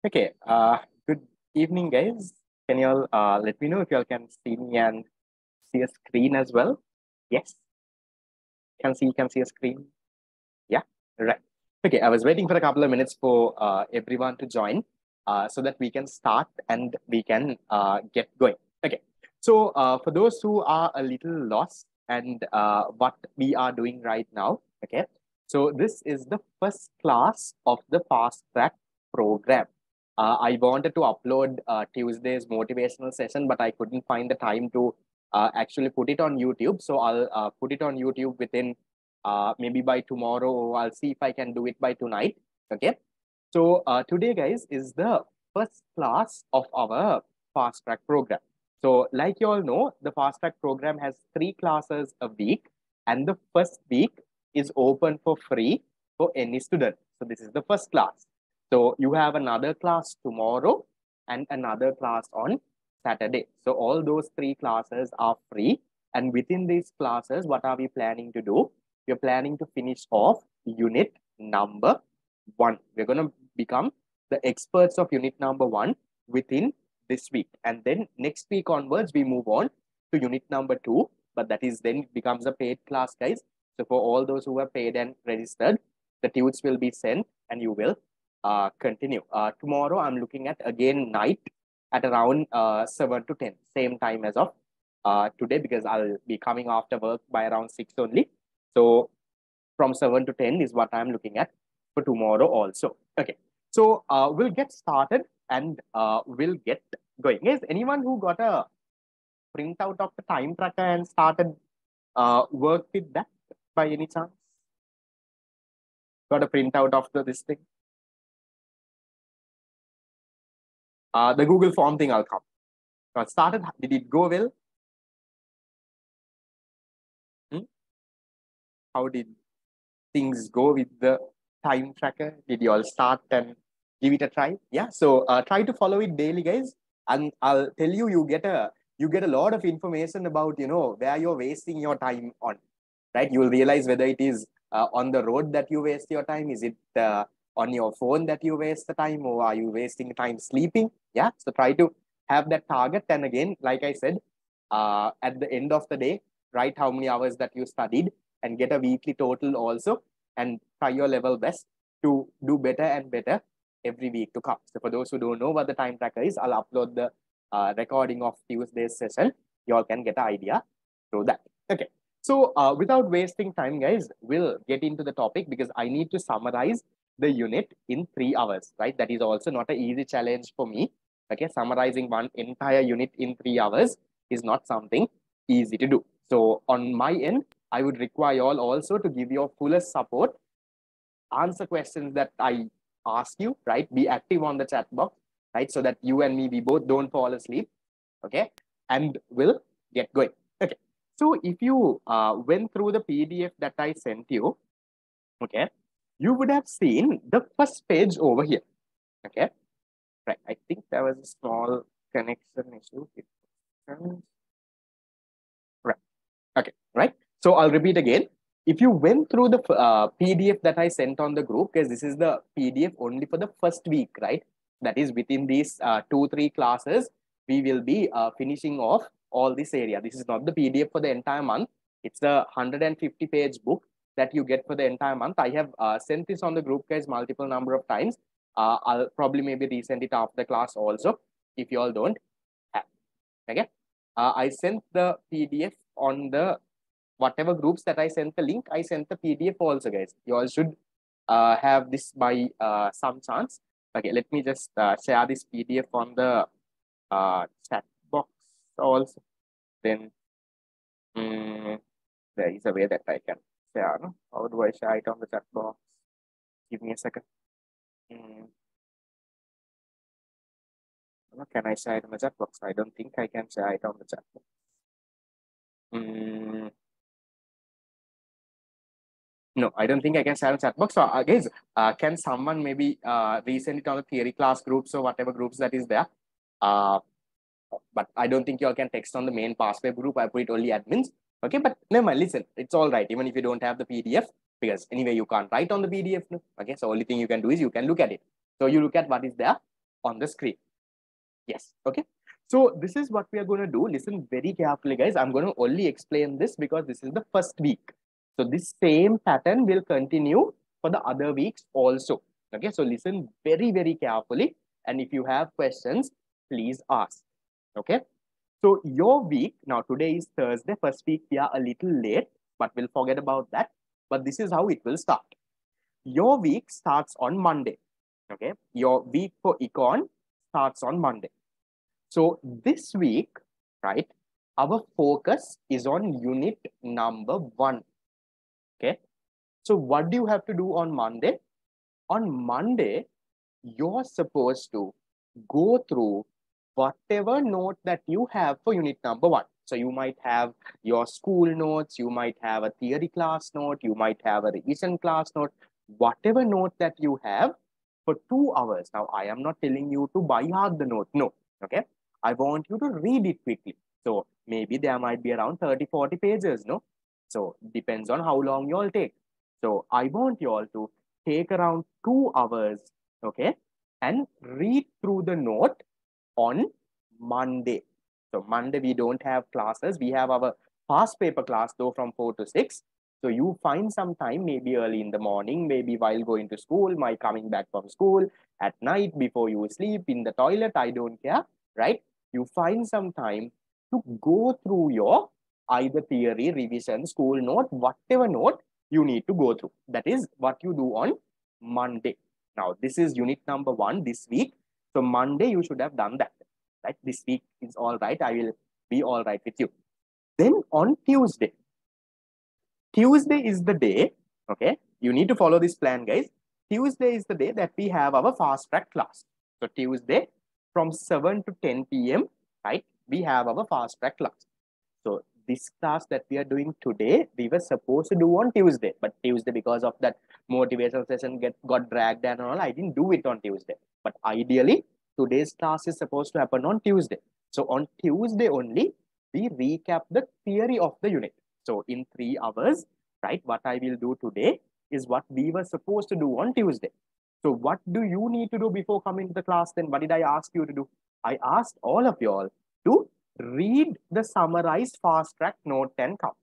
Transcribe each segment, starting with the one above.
Okay, good evening, guys. Can you all let me know if you all can see me and see a screen as well? Yes, can see a screen. Yeah, right. Okay, I was waiting for a couple of minutes for everyone to join so that we can start and we can get going. Okay, so for those who are a little lost and what we are doing right now, okay, so this is the first class of the fast track program. I wanted to upload Tuesday's motivational session, but I couldn't find the time to actually put it on YouTube. So I'll put it on YouTube within maybe by tomorrow. I'll see if I can do it by tonight. Okay. So today, guys, is the first class of our fast track program. So, like you all know, the fast track program has 3 classes a week, and the first week is open for free for any student. So, this is the first class. So, you have another class tomorrow and another class on Saturday. So, all those 3 classes are free. And within these classes, what are we planning to do? We're planning to finish off unit number 1. We're going to become the experts of unit number 1 within this week. And then next week onwards, we move on to unit number 2. But that is then becomes a paid class, guys. So for all those who are paid and registered, the tunes will be sent and you will continue. Tomorrow, I'm looking at again night at around 7 to 10, same time as of today, because I'll be coming after work by around 6 only. So from 7 to 10 is what I'm looking at for tomorrow also. Okay. So we'll get started and we'll get going. Guys, anyone who got a printout of the time tracker and started work with that by any chance? Got a printout of this thing? The Google form thing I'll come. Got started. Did it go well? How did things go with the time tracker? Did you all start and give it a try? Yeah. So try to follow it daily, guys. And I'll tell you, you get a lot of information about where you're wasting your time on. Right? You will realize whether it is on the road that you waste your time. Is it on your phone that you waste the time, or are you wasting time sleeping? Yeah. So try to have that target. And again, like I said, at the end of the day, write how many hours that you studied and get a weekly total also, and try your level best to do better and better every week to come. So for those who don't know what the time tracker is, I'll upload the recording of Tuesday's session. You all can get an idea through that. Okay. So without wasting time, guys, we'll get into the topic because I need to summarize the unit in 3 hours, right? That is also not an easy challenge for me. Okay. Summarizing one entire unit in 3 hours is not something easy to do. So on my end, I would require you all also to give your fullest support, answer questions that I ask you, right? Be active on the chat box, right? So that you and me, we both don't fall asleep, okay? And we'll get going. Okay. So if you went through the PDF that I sent you, okay, you would have seen the first page over here, okay? Right. I think there was a small connection issue. Right. Okay. Right. So I'll repeat again. If you went through the PDF that I sent on the group, because this is the PDF only for the first week, right? That is within these 2-3 classes, we will be finishing off all this area. This is not the PDF for the entire month. It's a 150-page book that you get for the entire month. I have sent this on the group, guys, multiple number of times. I'll probably maybe resend it after the class also, if you all don't have. Okay. I sent the PDF on the whatever groups that I sent the link, I sent the PDF also, guys. You all should have this by some chance. Okay, let me just share this PDF on the chat box also. Then there is a way that I can share. No? How do I share it on the chat box? Give me a second. Can I share it on the chat box? I don't think I can share it on the chat box. No, I don't think I can share a chat box. So guys, can someone maybe resend it on the theory class groups or whatever groups that is there? But I don't think you all can text on the main Passwave group. I put it only admins. Okay, but never mind, listen, it's all right. Even if you don't have the PDF, because anyway, you can't write on the PDF. No? Okay, so only thing you can do is you can look at it. So you look at what is there on the screen. Yes, okay. So this is what we are going to do. Listen very carefully, guys. I'm going to only explain this because this is the first week. So this same pattern will continue for the other weeks also. Okay, so listen very, very carefully. And if you have questions, please ask. Okay. So your week, now today is Thursday, first week we are a little late, but we'll forget about that. But this is how it will start. Your week starts on Monday. Okay. Your week for econ starts on Monday. So this week, right, our focus is on unit number 1. Okay. So what do you have to do on Monday? On Monday, you're supposed to go through whatever note that you have for unit number 1. So you might have your school notes, you might have a theory class note, you might have a revision class note, whatever note that you have for 2 hours. Now, I am not telling you to buy hard the note. No. Okay. I want you to read it quickly. So maybe there might be around 30, 40 pages. No. So depends on how long you all take. So I want you all to take around 2 hours. Okay. And read through the note on Monday. So Monday, we don't have classes. We have our past paper class though from 4 to 6. So you find some time, maybe early in the morning, maybe while going to school, while coming back from school, at night, before you sleep, in the toilet, I don't care, right? You find some time to go through your either theory, revision, school note, whatever note you need to go through. That is what you do on Monday. Now, this is unit number 1 this week. So Monday, you should have done that, right? This week is all right. I will be all right with you. Then on Tuesday is the day, okay? You need to follow this plan, guys. Tuesday is the day that we have our fast track class. So Tuesday from 7 to 10 p.m., right? We have our fast track class. So this class that we are doing today, we were supposed to do on Tuesday, but Tuesday, because of that motivational session got dragged and all, I didn't do it on Tuesday. But ideally, today's class is supposed to happen on Tuesday. So on Tuesday only, we recap the theory of the unit. So in 3 hours, right, what I will do today is what we were supposed to do on Tuesday. So what do you need to do before coming to the class then? What did I ask you to do? I asked all of you all to read the summarized fast track note and come.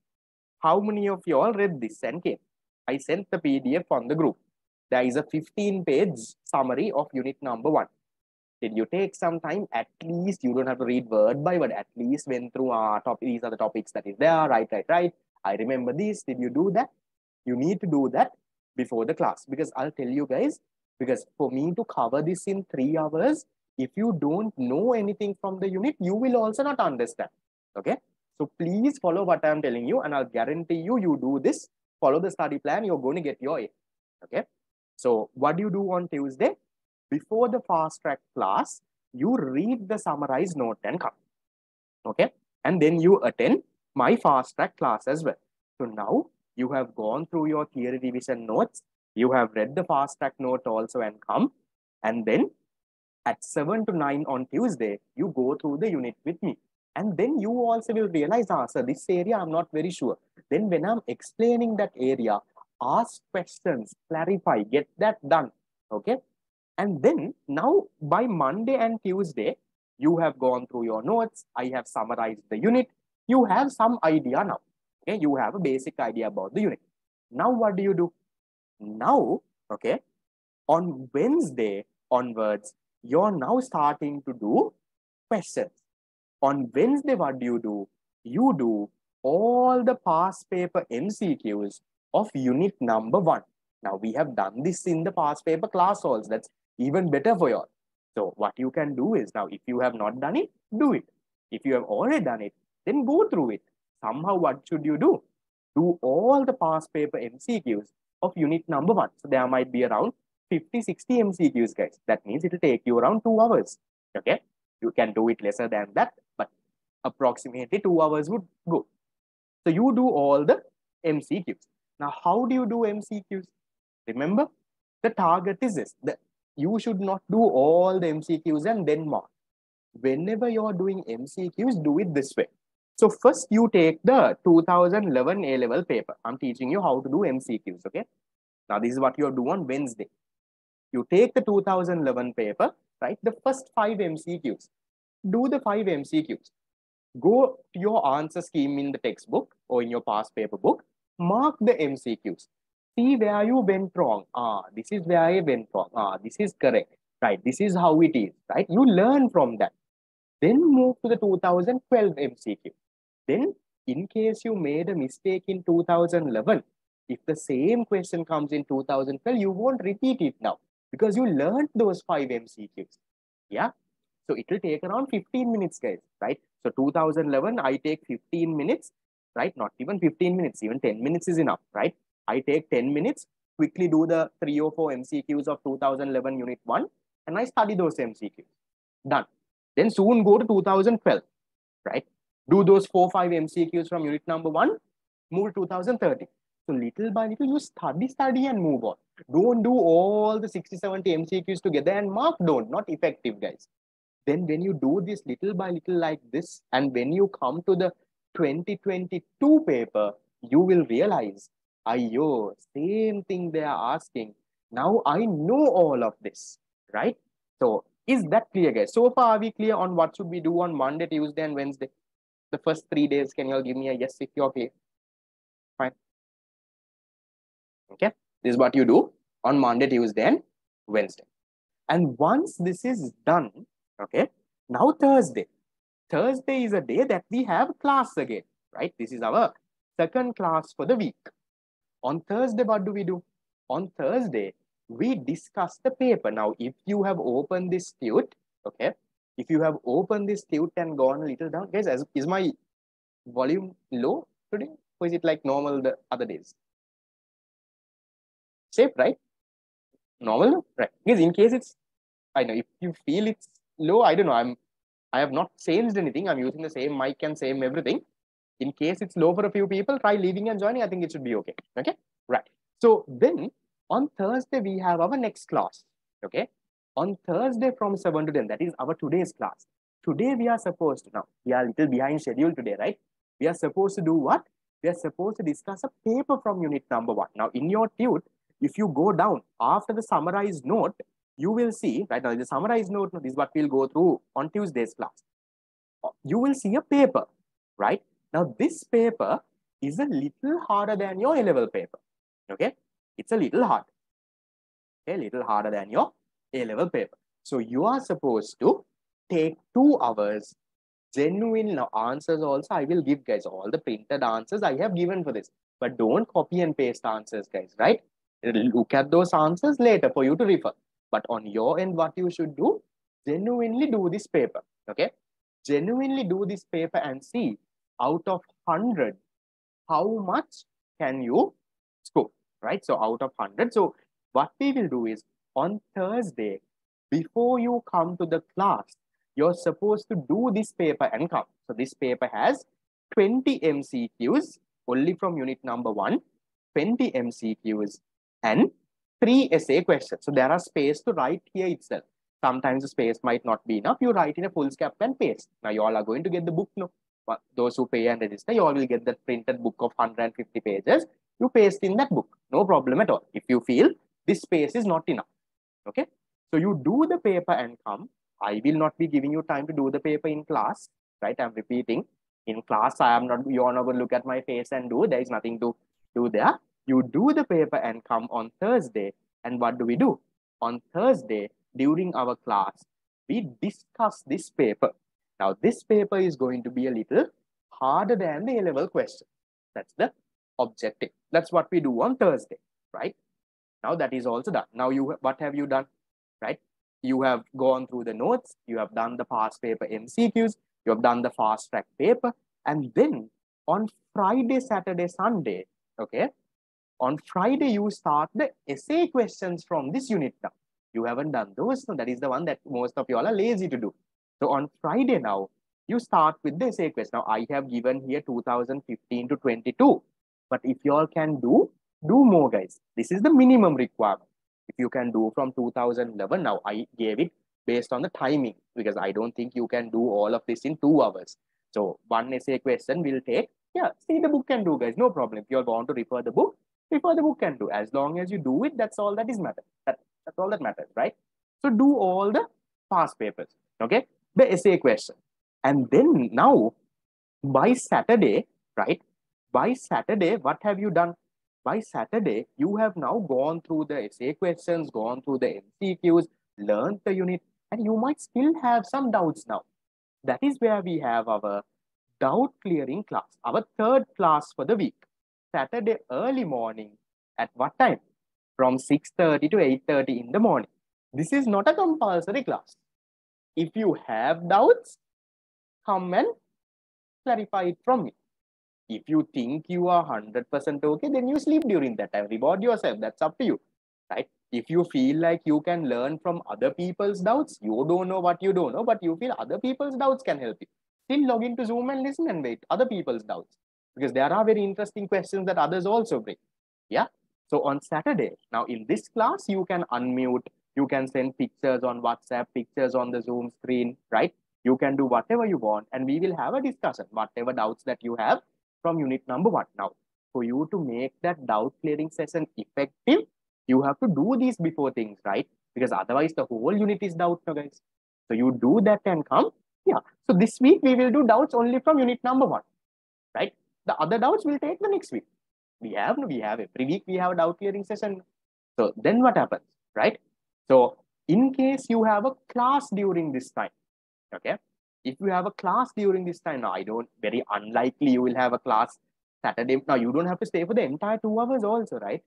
How many of you all read this and came? I sent the PDF on the group. There is a 15-page summary of unit number 1. Did you take some time? At least you don't have to read word by word. At least went through these are the topics that is there. Right. I remember this. Did you do that? You need to do that before the class, because I'll tell you guys, because for me to cover this in 3 hours, if you don't know anything from the unit, you will also not understand. Okay. So please follow what I'm telling you, and I'll guarantee you, you do this, follow the study plan, you're going to get your A. Okay. So what do you do on Tuesday? Before the fast track class, you read the summarized note and come. Okay. And then you attend my fast track class as well. So now you have gone through your theory revision notes. You have read the fast track note also and come. And then at 7 to 9 on Tuesday, you go through the unit with me. And then you also will realize, sir, this area, I'm not very sure. Then when I'm explaining that area, ask questions, clarify, get that done. Okay. And then now by Monday and Tuesday, you have gone through your notes. I have summarized the unit. You have some idea now. Okay. You have a basic idea about the unit. Now, what do you do? Now, okay, on Wednesday onwards, you're now starting to do questions. On Wednesday, what do? You do all the past paper MCQs of unit number 1. Now, we have done this in the past paper class also. That's even better for you all. So what you can do is, now, if you have not done it, do it. If you have already done it, then go through it. Somehow, what should you do? Do all the past paper MCQs of unit number 1. So there might be around 50, 60 MCQs, guys. That means it will take you around 2 hours. Okay. You can do it lesser than that, but approximately 2 hours would go. So you do all the MCQs. Now, how do you do MCQs? Remember, the target is this. You should not do all the MCQs and then mark. Whenever you're doing MCQs, do it this way. So first you take the 2011 A-level paper. I'm teaching you how to do MCQs, okay? Now this is what you do on Wednesday. You take the 2011 paper, right? The first 5 MCQs. Do the 5 MCQs. Go to your answer scheme in the textbook or in your past paper book. Mark the MCQs. See where you went wrong. This is where I went wrong. This is correct. Right. This is how it is. Right. You learn from that. Then move to the 2012 MCQ. Then, in case you made a mistake in 2011, if the same question comes in 2012, you won't repeat it now because you learned those 5 MCQs. Yeah. So it will take around 15 minutes, guys, right? So 2011, I take 15 minutes, right? Not even 15 minutes, even 10 minutes is enough, right? I take 10 minutes, quickly do the 3 or 4 MCQs of 2011 Unit 1, and I study those MCQs. Done. Then soon go to 2012, right? Do those 4-5 MCQs from Unit number 1, move to 2030. So little by little, you study and move on. Don't do all the 60-70 MCQs together and mark don't. Not effective, guys. Then when you do this little by little like this, and when you come to the 2022 paper, you will realize, ayyo, same thing they are asking. Now I know all of this, right? So is that clear, guys? So far, are we clear on what should we do on Monday, Tuesday, and Wednesday? The first 3 days, can you all give me a yes if you're clear? Fine. Okay, this is what you do on Monday, Tuesday, and Wednesday. And once this is done, okay, now Thursday. Thursday is a day that we have class again, right? This is our second class for the week. On Thursday, what do we do? On Thursday, we discuss the paper. Now, if you have opened this tute, okay, if you have opened this tute and gone a little down, guys, is my volume low today? Or is it like normal the other days? Safe, right? Normal, right? Because in case it's, I know if you feel it's low, I don't know. I have not changed anything. I'm using the same mic and same everything. In case it's low for a few people, try leaving and joining. I think it should be okay. Okay, right. So then on Thursday, we have our next class. Okay, on Thursday from 7 to 10, that is our today's class. Today we are supposed to, now we are a little behind schedule today, right? We are supposed to do what? We are supposed to discuss a paper from unit number 1. Now in your tute, if you go down after the summarized note, you will see, right now the summarized note, this is what we'll go through on Tuesday's class. You will see a paper, right? Now this paper is a little harder than your A-level paper, okay? It's a little hard, okay? A little harder than your A-level paper. So you are supposed to take 2 hours, genuine answers also. I will give, guys, all the printed answers I have given for this, but don't copy and paste answers, guys, right? Look at those answers later for you to refer. But on your end, what you should do, genuinely do this paper, okay? Genuinely do this paper and see out of 100, how much can you score, right? So out of 100, so what we will do is on Thursday, before you come to the class, you're supposed to do this paper and come. So this paper has 20 MCQs only from unit number 1, 20 MCQs and 3 essay questions. So there are space to write here itself. Sometimes the space might not be enough. You write in a full scap and paste. Now you all are going to get the book, no? But those who pay and register, you all will get the printed book of 150 pages. You paste in that book, no problem at all. If you feel this space is not enough, okay? So you do the paper and come. I will not be giving you time to do the paper in class, right? I'm repeating. In class, I am not, you are not going to look at my face and do. There is nothing to do there. You do the paper and come on Thursday. And what do we do? On Thursday, during our class, we discuss this paper. Now, this paper is going to be a little harder than the A-level question. That's the objective. That's what we do on Thursday, right? Now, that is also done. Now, what have you done, right? You have gone through the notes. You have done the past paper MCQs. You have done the fast track paper. And then on Friday, Saturday, Sunday, okay, on Friday, you start the essay questions from this unit now. You haven't done those. So that is the one that most of you all are lazy to do. So on Friday now, you start with the essay question. Now, I have given here 2015 to 22. But if you all can do more, guys. This is the minimum requirement. If you can do from 2011, now I gave it based on the timing because I don't think you can do all of this in 2 hours. So one essay question will take, yeah, see the book and do, guys. No problem. If you all want to refer the book and do. As long as you do it, that's all that is matter. That's all that matters, right? So do all the past papers, okay, the essay question. And then now by Saturday, right? By Saturday, what have you done? By Saturday, you have now gone through the essay questions, gone through the MCQs, learned the unit, and you might still have some doubts now. That is where we have our doubt clearing class, our third class for the week. Saturday early morning at what time? From 6:30 to 8:30 in the morning. This is not a compulsory class. If you have doubts, come and clarify it from me. If you think you are 100% okay, then you sleep during that time. Reward yourself. That's up to you, right? If you feel like you can learn from other people's doubts, you don't know what you don't know, but you feel other people's doubts can help you. Still log into Zoom and listen and wait other people's doubts, because there are very interesting questions that others also bring. Yeah. So on Saturday, now in this class, you can unmute, you can send pictures on WhatsApp, pictures on the Zoom screen, right? You can do whatever you want, and we will have a discussion, whatever doubts that you have from unit number 1. Now, for you to make that doubt clearing session effective, you have to do these before things, right? Because otherwise the whole unit is doubt, guys. So you do that and come. Yeah. So this week we will do doubts only from unit number 1, right? The other doubts will take the next week. We have every week we have a doubt clearing session. So then what happens, right? So in case you have a class during this time, okay, if you have a class during this time, now very unlikely you will have a class Saturday. Now you don't have to stay for the entire 2 hours also, right?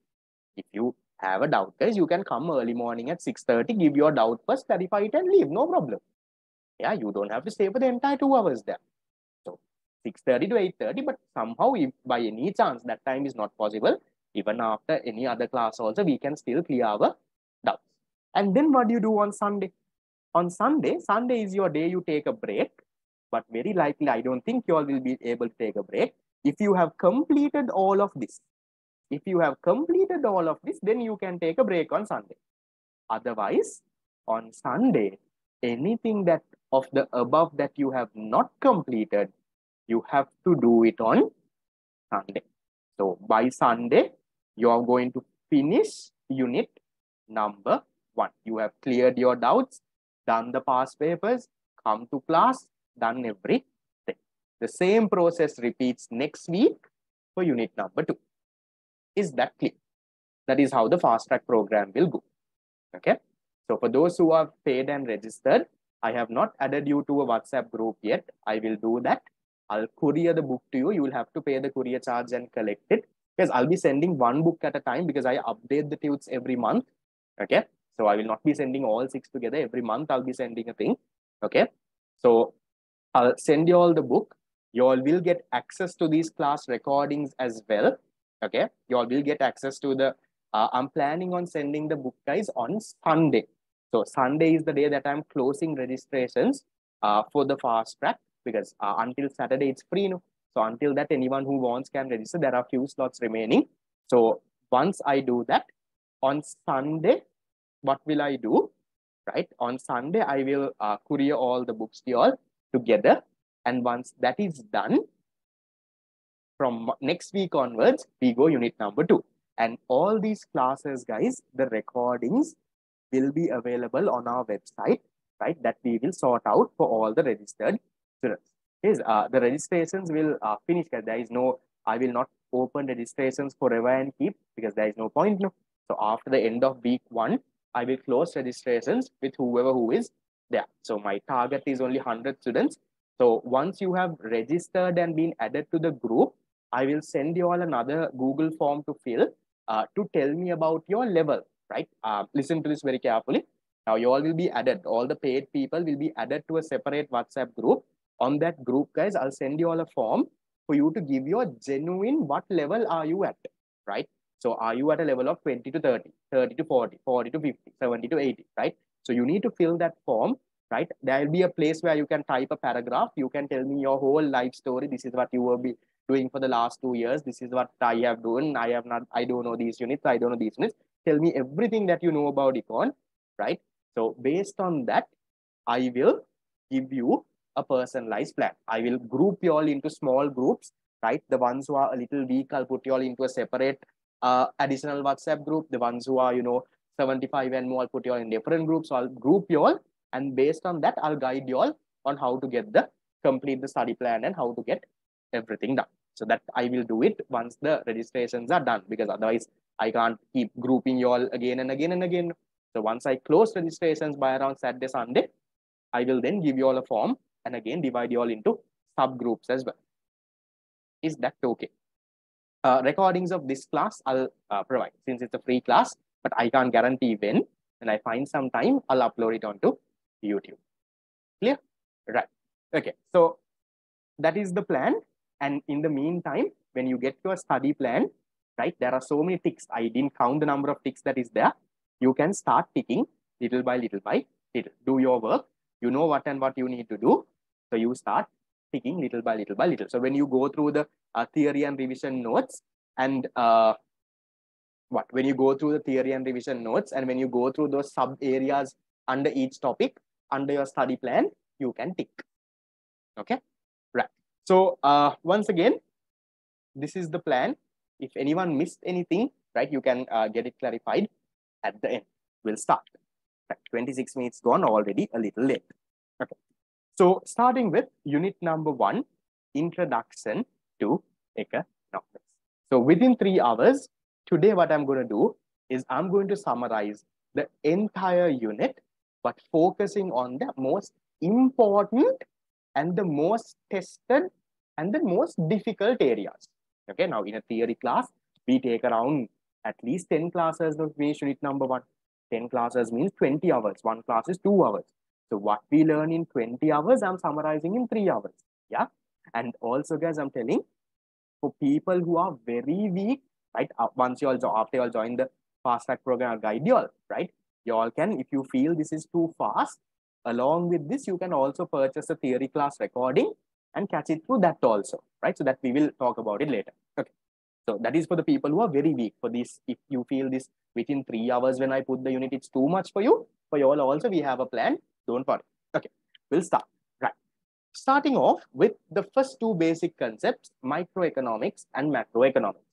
If you have a doubt, guys, you can come early morning at 6:30, give your doubt first, clarify it and leave, no problem. Yeah, you don't have to stay for the entire 2 hours there. So 6:30 to 8:30, but somehow if by any chance that time is not possible, even after any other class also, we can still clear our doubts. And then what do you do on Sunday? On Sunday is your day you take a break, but very likely, I don't think you all will be able to take a break. If you have completed all of this, then you can take a break on Sunday. Otherwise, on Sunday, anything that of the above that you have not completed, you have to do it on Sunday. So by Sunday, you are going to finish unit number 1. You have cleared your doubts, done the past papers, come to class, done everything. The same process repeats next week for unit number 2. Is that clear? That is how the fast track program will go. Okay. So for those who are paid and registered, I have not added you to a WhatsApp group yet. I will do that. I'll courier the book to you. You will have to pay the courier charge and collect it, because I'll be sending 1 book at a time, because I update the tunes every month. Okay. So I will not be sending all 6 together. Every month I'll be sending a thing. Okay. So I'll send you all the book. You all will get access to these class recordings as well. Okay. You all will get access to the, I'm planning on sending the book, guys, on Sunday. So Sunday is the day that I'm closing registrations for the fast track, because until Saturday it's free. No? So until that, anyone who wants can register. There are few slots remaining. So once I do that, on Sunday, what will I do? Right? On Sunday, I will courier all the books to you all together. And once that is done, from next week onwards, we go unit number 2. And all these classes, guys, the recordings will be available on our website, right? That we will sort out for all the registered students. The registrations will finish. There is no, I will not open registrations forever and keep, because there is no point. No. So after the end of week 1, I will close registrations with whoever who is there. So my target is only 100 students. So once you have registered and been added to the group, I will send you all another Google form to fill to tell me about your level, right? Listen to this very carefully. Now you all will be added. All the paid people will be added to a separate WhatsApp group. On that group, guys, I'll send you all a form for you to give your genuine what level are you at, right? So are you at a level of 20 to 30, 30 to 40, 40 to 50, 70 to 80, right? So you need to fill that form, right? There will be a place where you can type a paragraph. You can tell me your whole life story. This is what you will be doing for the last 2 years. This is what I have done. I don't know these units. I don't know these units. Tell me everything that you know about econ, right? So based on that, I will give you a personalized plan. I will group you all into small groups, right? The ones who are a little weak, I'll put you all into a separate additional WhatsApp group. The ones who are, 75 and more, I'll put you all in different groups. So I'll group you all And based on that, I'll guide you all on how to get the complete the study plan and how to get everything done. So that I will do it once the registrations are done, because otherwise I can't keep grouping you all again and again and again. So once I close registrations by around Saturday, Sunday, I will then give you all a form and again divide you all into subgroups as well. Is that okay? Recordings of this class I'll provide, since it's a free class, but I can't guarantee when. And I find some time, I'll upload it onto YouTube. Clear? Right. Okay. So that is the plan. And in the meantime, when you get your study plan, right, there are so many ticks. I didn't count the number of ticks that is there. You can start ticking little by little by little. Do your work. You know what and what you need to do. So you start ticking little by little by little. So when you go through the theory and revision notes and when you go through the theory and revision notes and when you go through those sub areas under each topic, under your study plan, you can tick. Okay, right. So once again, this is the plan. If anyone missed anything, right, you can get it clarified at the end. We'll start. Right, 26 minutes gone already, a little late. Okay. So starting with unit number 1, introduction to economics. So within 3 hours, today what I'm going to do is I'm going to summarize the entire unit, but focusing on the most important and the most tested and the most difficult areas. Okay, now in a theory class, we take around at least 10 classes to finish unit number 1. 10 classes means 20 hours. 1 class is 2 hours. So what we learn in 20 hours, I'm summarizing in 3 hours. Yeah. And also, guys, I'm telling, for people who are very weak, right? Once you all, after you all join the fast track program, I'll guide you all, right? You all can, if you feel this is too fast, along with this, you can also purchase a theory class recording and catch it through that also, right? So that we will talk about it later. Okay. So that is for the people who are very weak. For this, if you feel this within 3 hours when I put the unit, it's too much for you. For you all also, we have a plan. Don't worry. Okay, we'll start. Right. Starting off with the first 2 basic concepts, microeconomics and macroeconomics.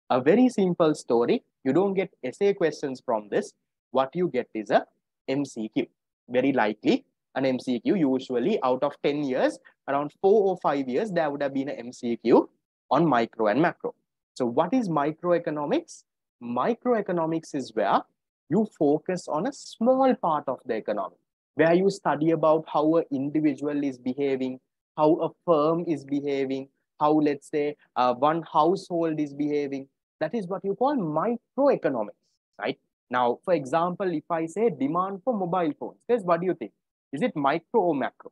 A very simple story. You don't get essay questions from this. What you get is a MCQ. Very likely an MCQ. Usually out of 10 years, around 4 or 5 years, there would have been an MCQ on micro and macro. So what is microeconomics? Microeconomics is where you focus on a small part of the economy, where you study about how an individual is behaving, how a firm is behaving, how, let's say, one household is behaving. That is what you call microeconomics, right? Now, for example, if I say demand for mobile phones, guys, what do you think? Is it micro or macro?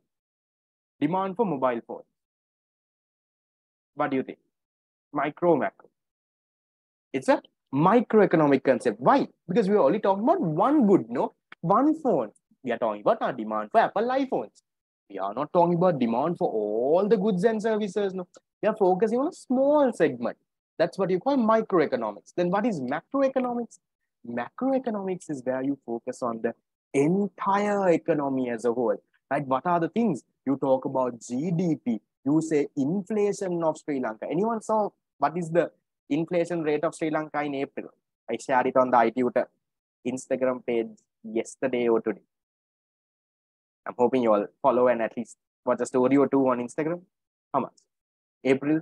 Demand for mobile phones. What do you think? Micro or macro? It's a microeconomic concept. Why? Because we are only talking about one good, no? One phone. We are talking about our demand for Apple iPhones. We are not talking about demand for all the goods and services. No, we are focusing on a small segment. That's what you call microeconomics. Then what is macroeconomics? Macroeconomics is where you focus on the entire economy as a whole. Right? What are the things? You talk about GDP. You say inflation of Sri Lanka. Anyone saw what is the inflation rate of Sri Lanka in April? I shared it on the iTutor Instagram page yesterday or today. I'm hoping you all follow and at least watch a story or 2 on Instagram. How much? April,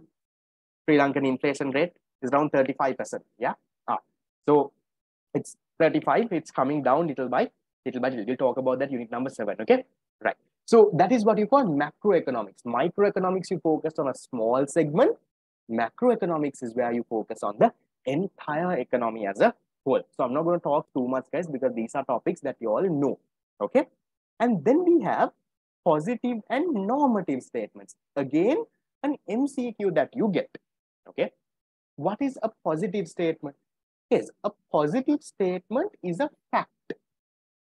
Sri Lankan inflation rate is around 35%. Yeah. So it's 35. It's coming down little by little. We'll talk about that unit number 7. Okay. Right. So that is what you call macroeconomics. Microeconomics, you focus on a small segment. Macroeconomics is where you focus on the entire economy as a whole. So I'm not going to talk too much, guys, because these are topics that you all know. Okay. And then we have positive and normative statements. Again, an MCQ that you get. Okay. What is a positive statement? Yes, a positive statement is a fact.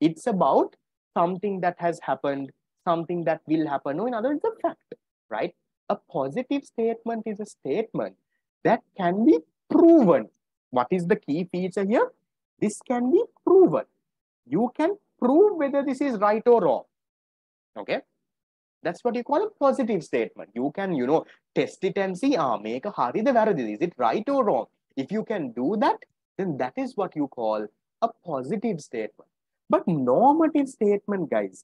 It's about something that has happened, something that will happen. No, in other words, a fact, right? A positive statement is a statement that can be proven. What is the key feature here? This can be proven. You can prove whether this is right or wrong. Okay. That's what you call a positive statement. You can, test it and see, make a hari the varadi. Is it right or wrong? If you can do that, then that is what you call a positive statement. But normative statement, guys,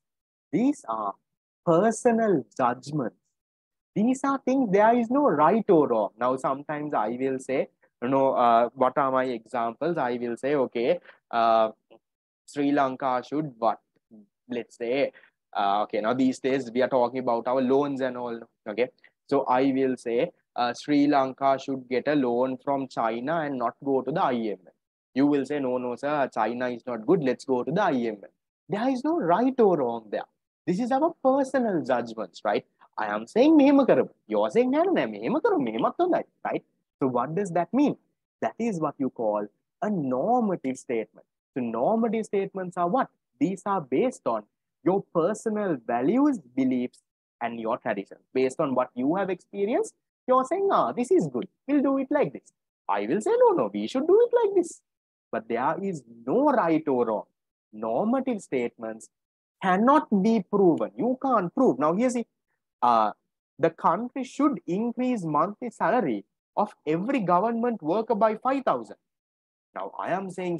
These are personal judgments. These are things, there is no right or wrong. Now, sometimes I will say, what are my examples? I will say, okay, Sri Lanka should what? Let's say, okay, now these days we are talking about our loans and all. Okay, so I will say Sri Lanka should get a loan from China and not go to the IMF. You will say, no, no, sir, China is not good. Let's go to the IMF. There is no right or wrong there. This is our personal judgments, right? I am saying මෙහෙම කරමු. You are saying නෑ මෙහෙම කරමු. මෙහෙමත් හොඳයි, right? So what does that mean? That is what you call a normative statement. So normative statements are what? These are based on your personal values, beliefs, and your traditions. Based on what you have experienced, you're saying, this is good. We'll do it like this. I will say, no, no, we should do it like this. But there is no right or wrong. Normative statements cannot be proven. You can't prove. Now, here's the country should increase monthly salary of every government worker by 5,000. Now, I am saying,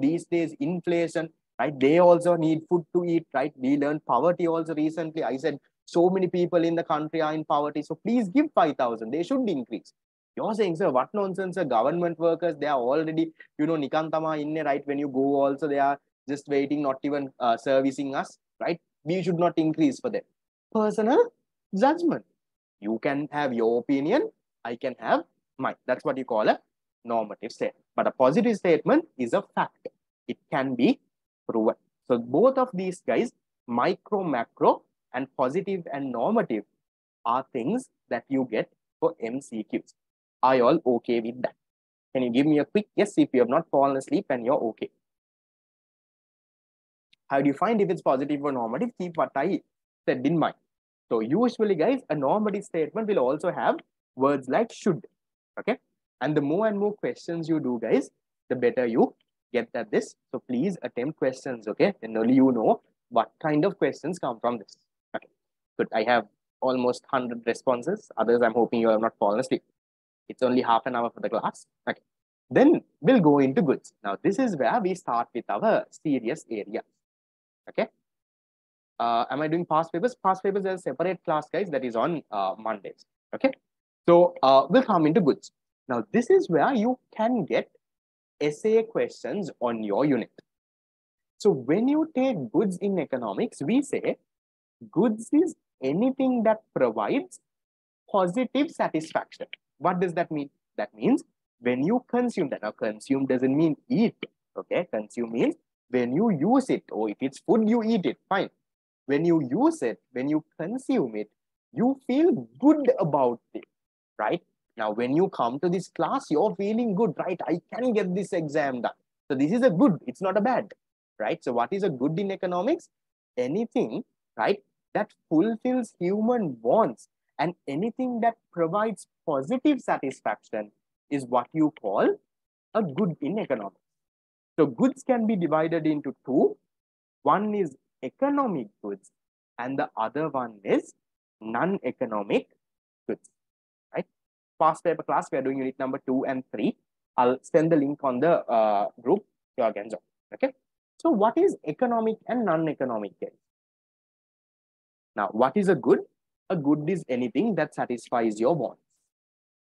these days, inflation, right? They also need food to eat, right? We learned poverty also recently. I said, so many people in the country are in poverty. So please give 5,000. They should increase. You're saying, sir, what nonsense, sir? Government workers, they are already, nikantama inne, right? When you go also, they are just waiting, not even servicing us, right? We should not increase for them. Personal judgment. You can have your opinion. I can have mine. That's what you call a normative statement. But a positive statement is a fact. It can be proven. So both of these guys, micro, macro, and positive and normative, are things that you get for MCQs. Are you all okay with that? Can you give me a quick yes if you have not fallen asleep and you're okay? How do you find if it's positive or normative? Keep what I said in mind. So usually, guys, a normative statement will also have words like should. Okay. And the more and more questions you do, guys, the better you get at this. So please attempt questions, okay? And only you know what kind of questions come from this. Okay. Good. I have almost 100 responses. Others, I'm hoping you have not fallen asleep. It's only half an hour for the class. Okay. Then we'll go into goods. Now, this is where we start with our serious area. Okay. Am I doing past papers? Past papers is a separate class, guys, that is on Mondays. Okay. So we'll come into goods. Now, this is where you can get essay questions on your unit. So when you take goods in economics, we say goods is anything that provides positive satisfaction. What does that mean? That means when you consume that. Now, consume doesn't mean eat. Okay. Consume means when you use it, or if it's food, you eat it. Fine. When you use it, when you consume it, you feel good about it, right? Now, when you come to this class, you're feeling good, right? I can get this exam done. So this is a good, it's not a bad, right? So what is a good in economics? Anything, right, that fulfills human wants and anything that provides positive satisfaction is what you call a good in economics. So goods can be divided into two. One is economic goods and the other one is non-economic goods, right? Past paper class, we are doing unit number 2 and 3. I'll send the link on the group. You can join. Okay. So what is economic and non-economic goods? Now, what is a good? A good is anything that satisfies your wants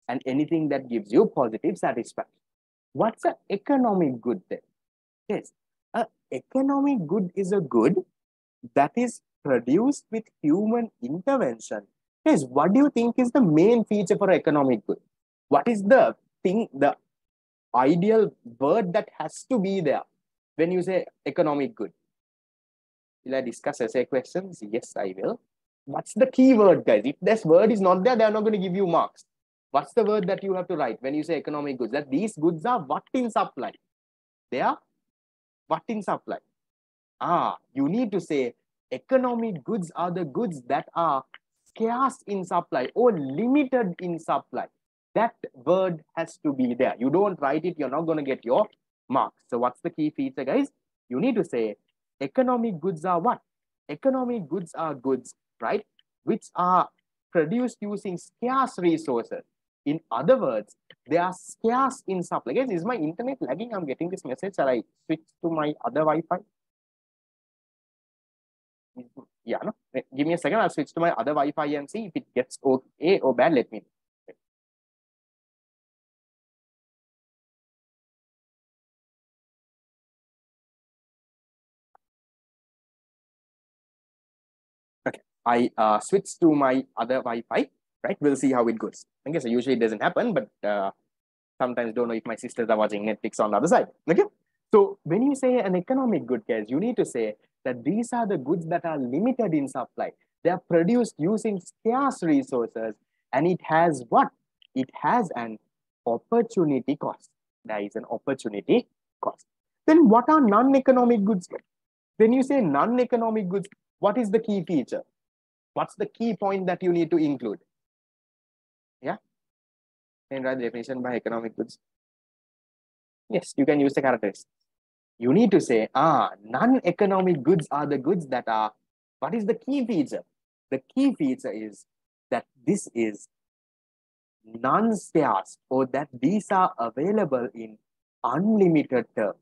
and anything that gives you positive satisfaction. What's an economic good then? Yes, an economic good is a good that is produced with human intervention. Yes, what do you think is the main feature for economic good? What is the thing, the ideal word that has to be there when you say economic good? Will I discuss essay questions? Yes, I will. What's the key word, guys? If this word is not there, they're not going to give you marks. What's the word that you have to write when you say economic goods? That these goods are what in supply? They are what in supply? You need to say economic goods are the goods that are scarce in supply or limited in supply. That word has to be there. You don't write it, you're not going to get your marks. So what's the key feature, guys? You need to say economic goods are what? Economic goods are goods, right, which are produced using scarce resources. In other words, they are scarce in supply. Guys, is my internet lagging? I'm getting this message. Shall I switch to my other Wi-Fi? Yeah, no. Give me a second. I'll switch to my other Wi-Fi and see if it gets okay or bad. Let me know. Okay, I switched to my other Wi-Fi, right? We'll see how it goes. I guess usually it doesn't happen, but sometimes don't know if my sisters are watching Netflix on the other side. Okay, so when you say an economic good, guys, you need to say that these are the goods that are limited in supply. They are produced using scarce resources, and it has what? It has an opportunity cost. There is an opportunity cost. Then what are non-economic goods? When you say non-economic goods, what is the key feature? What's the key point that you need to include? Yeah, and write the definition by economic goods. Yes, you can use the characteristics. You need to say, non-economic goods are the goods that are, what is the key feature? The key feature is that this is non-scarce, or that these are available in unlimited terms.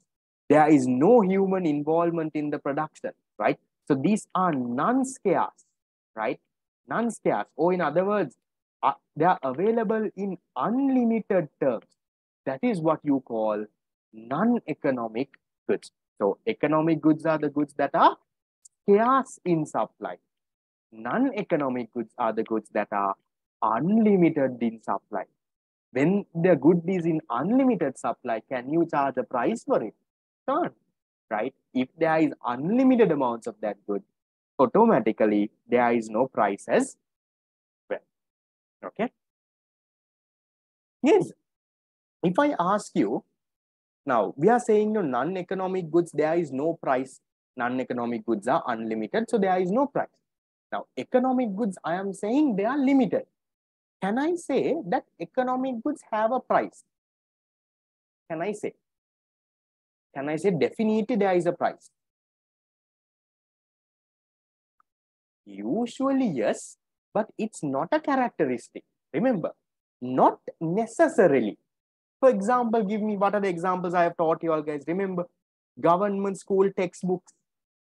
There is no human involvement in the production, right? So these are non-scarce, right? Non-scarce, or in other words, they are available in unlimited terms. That is what you call non-economic goods. So economic goods are the goods that are scarce in supply. Non-economic goods are the goods that are unlimited in supply. When the good is in unlimited supply, can you charge a price for it? Can't, right? If there is unlimited amounts of that good, automatically there is no price as well. Okay. Yes. If I ask you, now we are saying no non-economic goods, there is no price. Non-economic goods are unlimited, so there is no price. Now, economic goods, I am saying they are limited. Can I say that economic goods have a price? Can I say? Can I say definitely there is a price? Usually, yes, but it's not a characteristic. Remember, not necessarily. For example, give me what are the examples I have taught you all, guys. Remember, government school textbooks.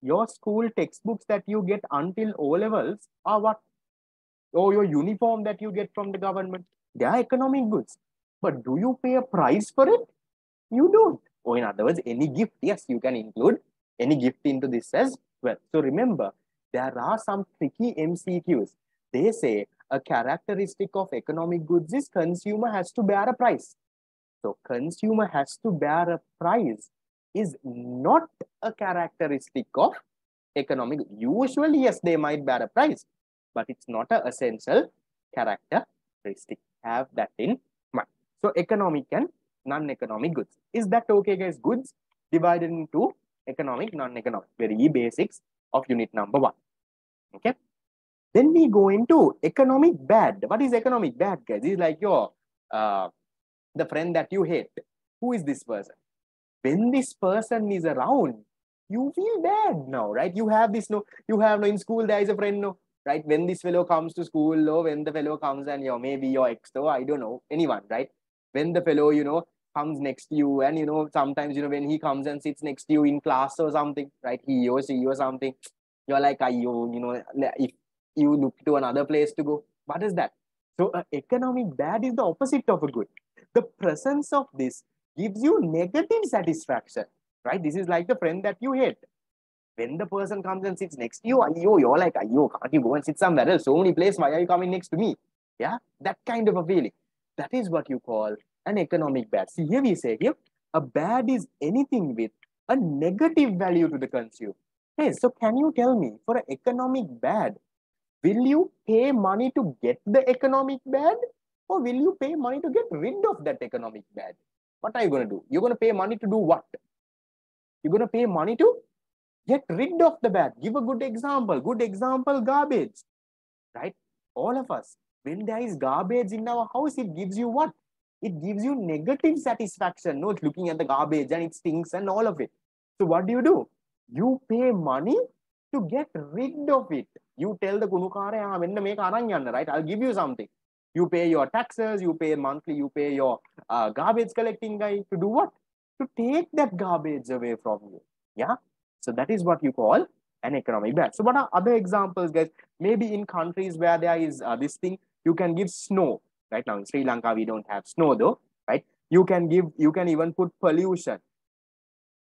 Your school textbooks that you get until O levels are what? Or your uniform that you get from the government. They are economic goods. But do you pay a price for it? You don't. Or in other words, any gift, yes, you can include any gift into this as well. So remember, there are some tricky MCQs. They say a characteristic of economic goods is consumer has to bear a price. So consumer has to bear a price is not a characteristic of economic. Usually, yes, they might bear a price, but it's not an essential characteristic. Have that in mind. So economic and non-economic goods. Is that okay, guys? Goods divided into economic, non-economic. Very basics of unit number 1. Okay. Then we go into economic bad. What is economic bad, guys? It's like your the friend that you hate. Who is this person? When this person is around, you feel bad now, right? You have this you have in school there is a friend right? When this fellow comes to school, or when the fellow comes and maybe your ex, I don't know, anyone, right? When the fellow comes next to you, and sometimes when he comes and sits next to you in class or something, right? He or she or something, you're like, if you look to another place to go, what is that? So economic bad is the opposite of a good. The presence of this gives you negative satisfaction, right? This is like the friend that you hate. When the person comes and sits next to you, you're like, can't you go and sit somewhere else? So many places, why are you coming next to me? Yeah, that kind of a feeling. That is what you call an economic bad. See, here we say here, a bad is anything with a negative value to the consumer. Hey, so can you tell me, for an economic bad, will you pay money to get the economic bad? Or will you pay money to get rid of that economic bad? What are you going to do? You're going to pay money to do what? You're going to pay money to get rid of the bad. Give a good example. Good example, garbage. Right? All of us, when there is garbage in our house, it gives you what? It gives you negative satisfaction. No, looking at the garbage and it stinks and all of it. So what do? You pay money to get rid of it. You tell the kunukare, right? I'll give you something. You pay your taxes, you pay monthly, you pay your garbage collecting guy to do what? To take that garbage away from you. Yeah. So that is what you call an economic bad. So what are other examples, guys? Maybe in countries where there is this thing, you can give snow. Right now in Sri Lanka, we don't have snow though, right? You can even put pollution,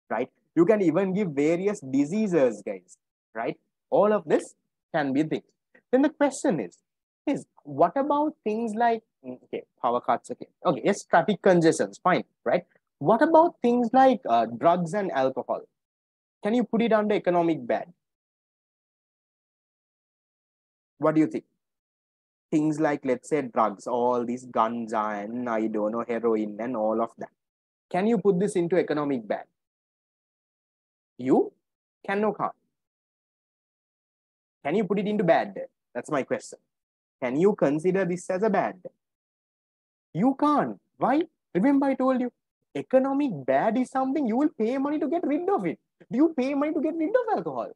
right? You can even give various diseases, guys, right? All of this can be things. Then the question is what about things like, okay, power cuts, okay, yes, traffic congestions, fine, right? What about things like drugs and alcohol? Can you put it under economic bad? What do you think? Things like, let's say, drugs, all these ganja and I don't know, heroin and all of that. Can you put this into economic bad? You can or can't? Can you put it into bad? That's my question. Can you consider this as a bad? You can't. Why? Remember I told you, economic bad is something you will pay money to get rid of it. Do you pay money to get rid of alcohol?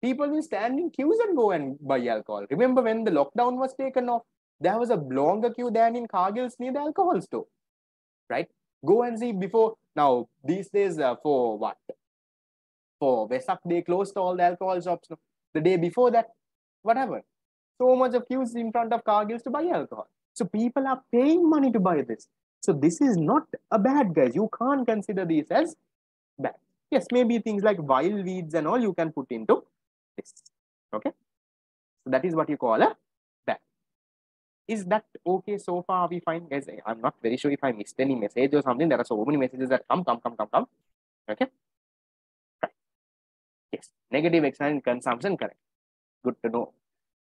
People will stand in queues and go and buy alcohol. Remember when the lockdown was taken off, there was a longer queue than in Cargill's near the alcohol store, right? Go and see before. Now, these days, for what? For Vesak, they closed all the alcohol shops. The day before that, whatever. So much of queues in front of Cargill's to buy alcohol. So people are paying money to buy this. So this is not a bad, guys. You can't consider these as bad. Yes, maybe things like wild weeds and all you can put into this. Okay. So that is what you call a bad. Is that okay so far? Are we fine, guys? I'm not very sure if I missed any message or something. There are so many messages that come. Okay. Right. Yes. Negative external consumption, correct. Good to know.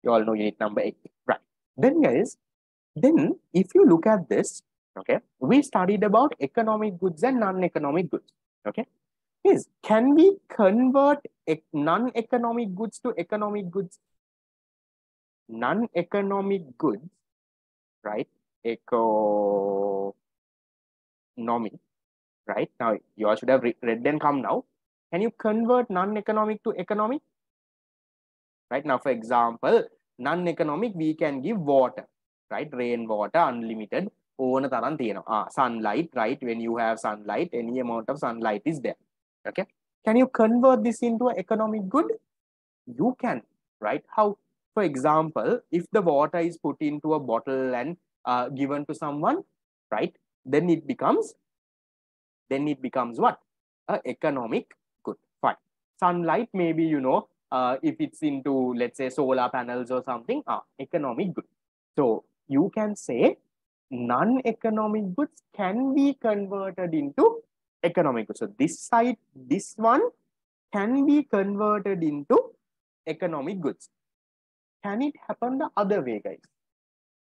You all know unit number 8. Right. Then, guys, then if you look at this, okay, we studied about economic goods and non-economic goods. Okay. Is can we convert non-economic goods to economic goods? Non-economic goods, right? Economic, right? Now you all should have read and come now. Can you convert non-economic to economic? Right now, for example, non-economic, we can give water, right? Rainwater, unlimited. Sunlight, right? When you have sunlight, any amount of sunlight is there. Okay. Can you convert this into an economic good? You can, right? How? For example, if the water is put into a bottle and given to someone, right? Then it becomes what? Economic good. Fine. Sunlight, maybe, if it's into, let's say, solar panels or something, economic good. So you can say non-economic goods can be converted into economic goods. So this one can be converted into economic goods. Can it happen the other way, guys?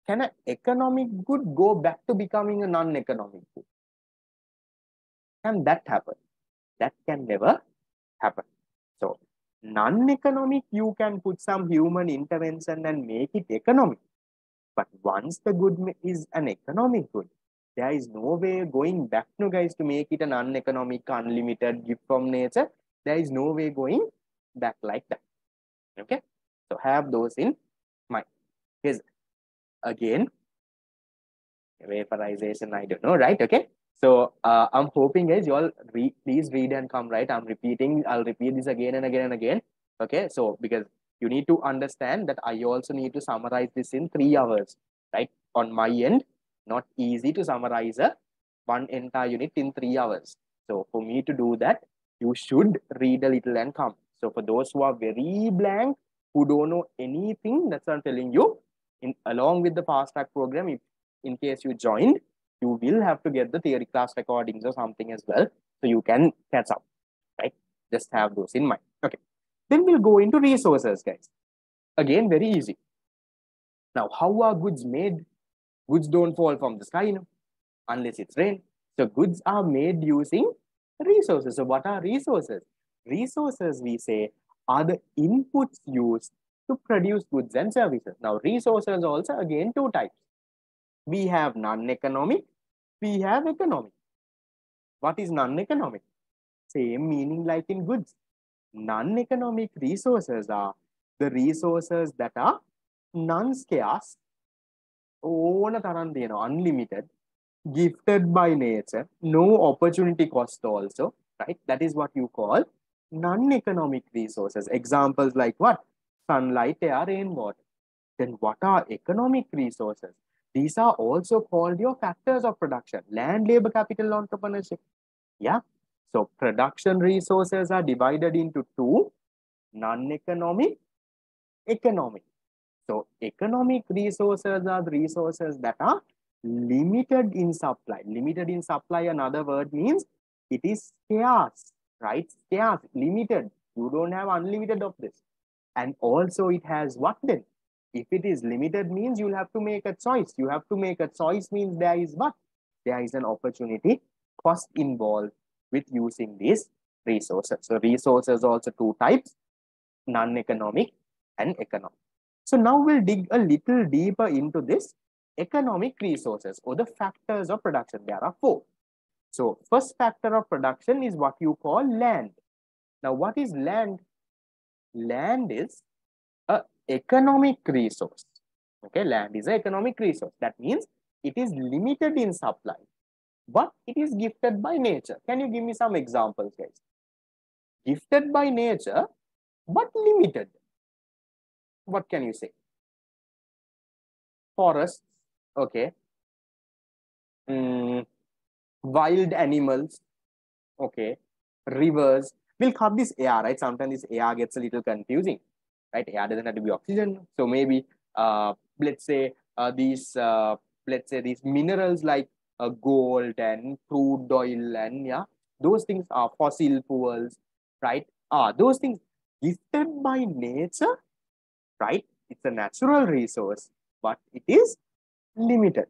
Can an economic good go back to becoming a non-economic good? Can that happen? That can never happen. So non-economic, you can put some human intervention and make it economic. But once the good is an economic good, there is no way going back, no, guys, to make it an uneconomic, unlimited gift from nature. There is no way going back like that. Okay. So have those in mind. Because again, vaporization, I don't know, right? Okay. So I'm hoping, guys, you all please read and come, right? I'll repeat this again and again and again. Okay. So because you need to understand that I also need to summarize this in 3 hours, right? On my end, not easy to summarize one entire unit in 3 hours. So for me to do that, you should read a little and come. So for those who are very blank, who don't know anything, that's what I'm telling you. Along with the fast track program, if in case you joined, you will have to get the theory class recordings or something as well, so you can catch up, right? Just have those in mind. Okay. Then we'll go into resources, guys. Again, very easy. Now, how are goods made? Goods don't fall from the sky, unless it's rain. So goods are made using resources. So what are resources? Resources, we say, are the inputs used to produce goods and services. Now, resources also, again, 2 types. We have non-economic, we have economic. What is non-economic? Same meaning like in goods. Non-economic resources are the resources that are non-scarce, unlimited, gifted by nature, no opportunity cost also, right? That is what you call Non-economic resources. Examples like what? Sunlight, air, rainwater. Then what are economic resources? These are also called your factors of production. Land, labor, capital, entrepreneurship. Yeah. So production resources are divided into two: non-economic, economic. So economic resources are the resources that are limited in supply. Limited in supply, another word means it is scarce, right? Scarce, limited. You don't have unlimited of this. And also it has what then? If it is limited means you'll have to make a choice. You have to make a choice means there is what? There is an opportunity cost involved with using these resources. So resources also two types: non-economic and economic. So now we'll dig a little deeper into this economic resources or the factors of production. There are four. So first factor of production is what you call land. Now what is land? Land is a economic resource. Okay, land is an economic resource. That means it is limited in supply, but it is gifted by nature. Can you give me some examples, guys? Gifted by nature, but limited. What can you say? Forests, okay. Wild animals, okay. Rivers. We'll cut this air, right? Sometimes this air gets a little confusing, right? Air doesn't have to be oxygen. So maybe, let's say these minerals like gold and crude oil and yeah, those things are fossil fuels, right? Those things gifted by nature, right? It's a natural resource, but it is limited.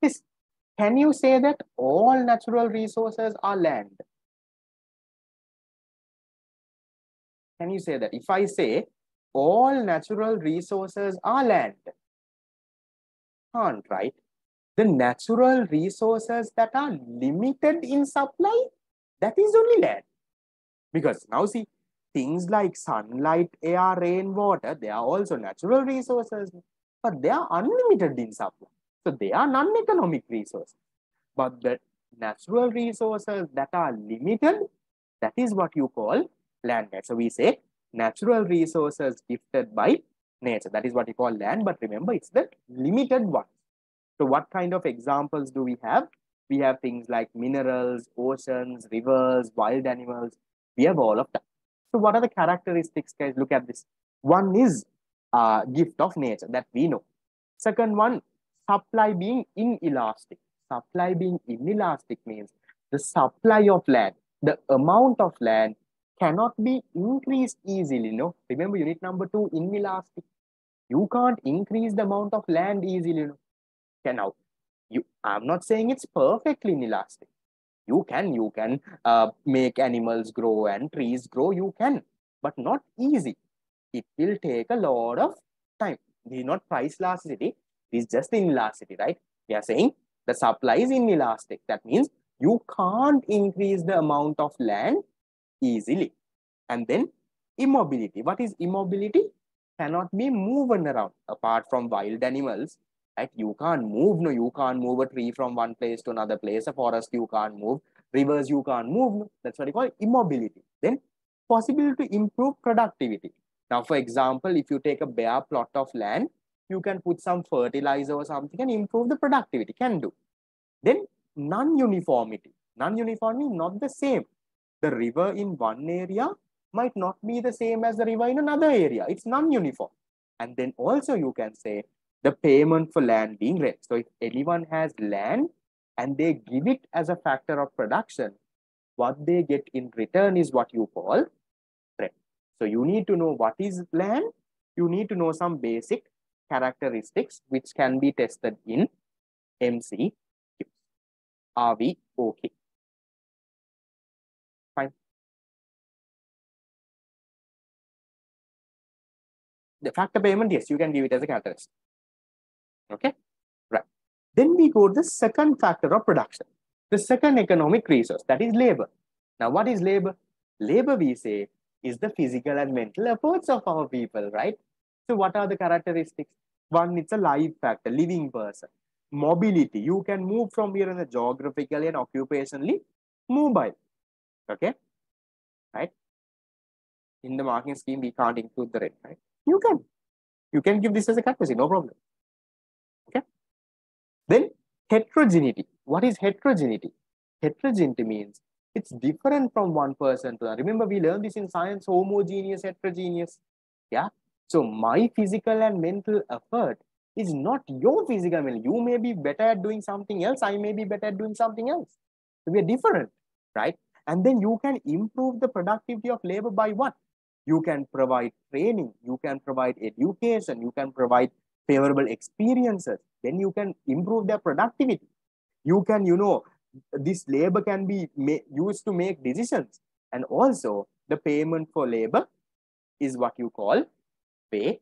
Yes. Can you say that all natural resources are land? Can you say that? If I say all natural resources are land, can't, right? The natural resources that are limited in supply, that is only land. Because now see, things like sunlight, air, rain, water, they are also natural resources, but they are unlimited in supply. So they are non-economic resources. But the natural resources that are limited, that is what you call land. So we say natural resources gifted by nature. That is what you call land. But remember, it's the limited one. So what kind of examples do we have? We have things like minerals, oceans, rivers, wild animals. We have all of that. So what are the characteristics, guys? Look at this. One is gift of nature that we know. Second one, supply being inelastic. Supply being inelastic means the supply of land, the amount of land cannot be increased easily. No, remember unit number 2, inelastic. You can't increase the amount of land easily. No? Now, I'm not saying it's perfectly inelastic. You can make animals grow and trees grow. You can, but not easy. It will take a lot of time. This is not price elasticity. This is just inelasticity, right? We are saying the supply is inelastic. That means you can't increase the amount of land easily. And then immobility. What is immobility? Cannot be moved around. Apart from wild animals, right? You can't move. No, you can't move a tree from one place to another place. A forest you can't move. Rivers you can't move. No? That's what you call immobility. Then possibility to improve productivity. Now, for example, if you take a bare plot of land, you can put some fertilizer or something and improve the productivity. Can do. Then non-uniformity. Non-uniformity, not the same. The river in one area might not be the same as the river in another area. It's non-uniform. And then also you can say the payment for land being rent. So if anyone has land and they give it as a factor of production, what they get in return is what you call rent. So you need to know what is land. You need to know some basic characteristics which can be tested in MCQs. Are we okay? Fine. The factor payment, yes, you can give it as a characteristic. Okay, right. Then we go to the second factor of production, the second economic resource, that is labor. Now, what is labor? Labor, we say, is the physical and mental efforts of our people, right? So what are the characteristics? One, it's a life factor, living person. Mobility, you can move from here in a geographically and occupationally mobile. Okay, right? In the marking scheme, we can't include the rent, right? You can give this as a characteristic, no problem. Okay. Then heterogeneity. What is heterogeneity? Heterogeneity means it's different from one person to another. Remember, we learned this in science, homogeneous, heterogeneous. Yeah. So my physical and mental effort is not your physical mental. You may be better at doing something else. I may be better at doing something else. So we are different, right? And then you can improve the productivity of labor by what? You can provide training, you can provide education, you can provide favorable experiences. Then you can improve their productivity. You can, this labor can be used to make decisions. And also the payment for labor is what you call pay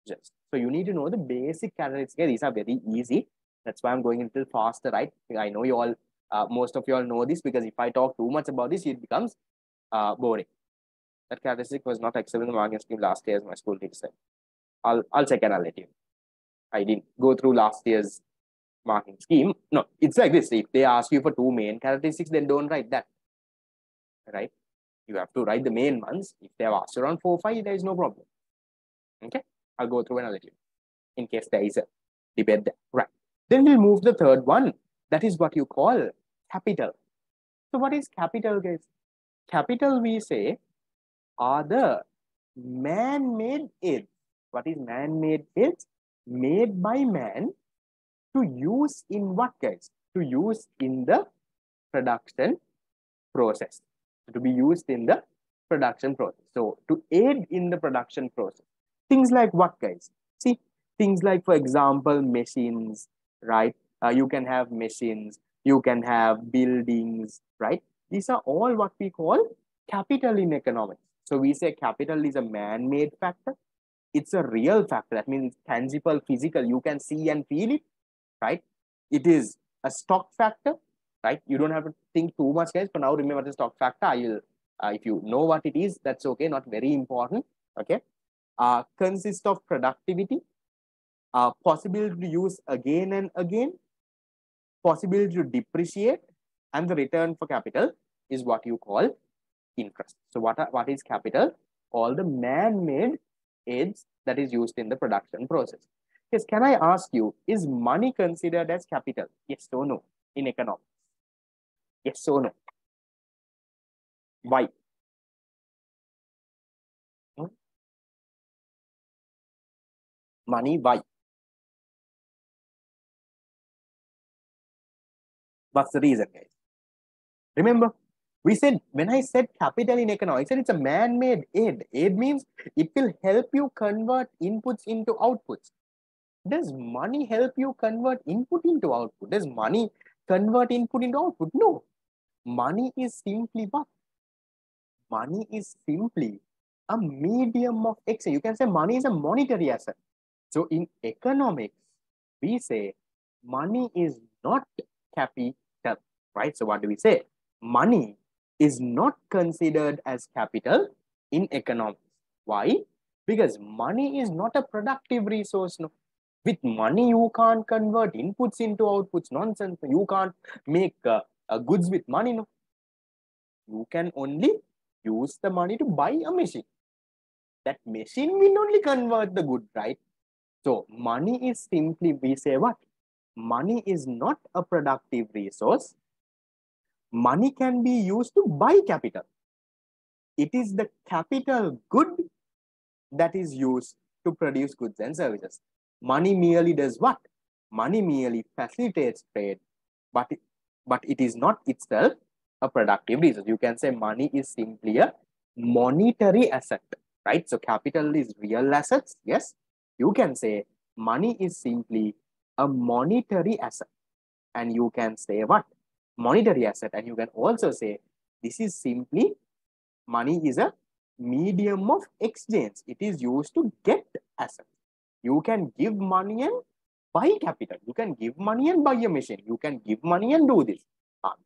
just. So you need to know the basic characteristics here. These are very easy. That's why I'm going a little faster, right? I know you all, most of you all know this, because if I talk too much about this, it becomes boring. That characteristic was not accepted in the marking scheme last year, as my school teacher said. I'll check and I'll let you. I didn't go through last year's marking scheme. No, it's like this. If they ask you for two main characteristics, then don't write that. Right? You have to write the main ones. If they have asked around 4 5, there is no problem. Okay? I'll go through and I'll let you, in case there is a debate there. Right. Then we'll move to the third one. That is what you call capital. So what is capital, guys? Capital, we say, are the man-made aids. What is man-made aids? Made by man to use in what, guys? To use in the production process. To be used in the production process. So to aid in the production process. Things like what, guys? See, things like, for example, machines, right? You can have machines, you can have buildings, right? These are all what we call capital in economics. So we say capital is a man-made factor. It's a real factor. That means it's tangible, physical. You can see and feel it, right? It is a stock factor, right? You don't have to think too much, guys. For now, remember the stock factor. I will, if you know what it is, that's okay. Not very important. Okay. Consist of productivity, possibility to use again and again, possibility to depreciate, and the return for capital is what you call interest. So what is capital? All the man-made aids that is used in the production process. Yes, can I ask you, is money considered as capital? Yes or no in economics? Yes or no? Why? Money, why? What's the reason, guys? Remember, we said, when I said capital in economics, I said it's a man-made aid. Aid means it will help you convert inputs into outputs. Does money help you convert input into output? Does money convert input into output? No. Money is simply what? Money is simply a medium of exchange. You can say money is a monetary asset. So in economics, we say money is not capital, right? So what do we say? Money is not considered as capital in economics. Why? Because money is not a productive resource. No. With money, you can't convert inputs into outputs. Nonsense. You can't make goods with money. No. You can only use the money to buy a machine. That machine will only convert the good, right? So money is simply, we say what? Money is not a productive resource. Money can be used to buy capital. It is the capital good that is used to produce goods and services. Money merely does what? Money merely facilitates trade, but it is not itself a productive resource. You can say money is simply a monetary asset, right? So capital is real assets. Yes. You can say money is simply a monetary asset. And you can say what? Monetary asset. And you can also say this is simply, money is a medium of exchange. It is used to get assets. You can give money and buy capital. You can give money and buy a machine. You can give money and do this.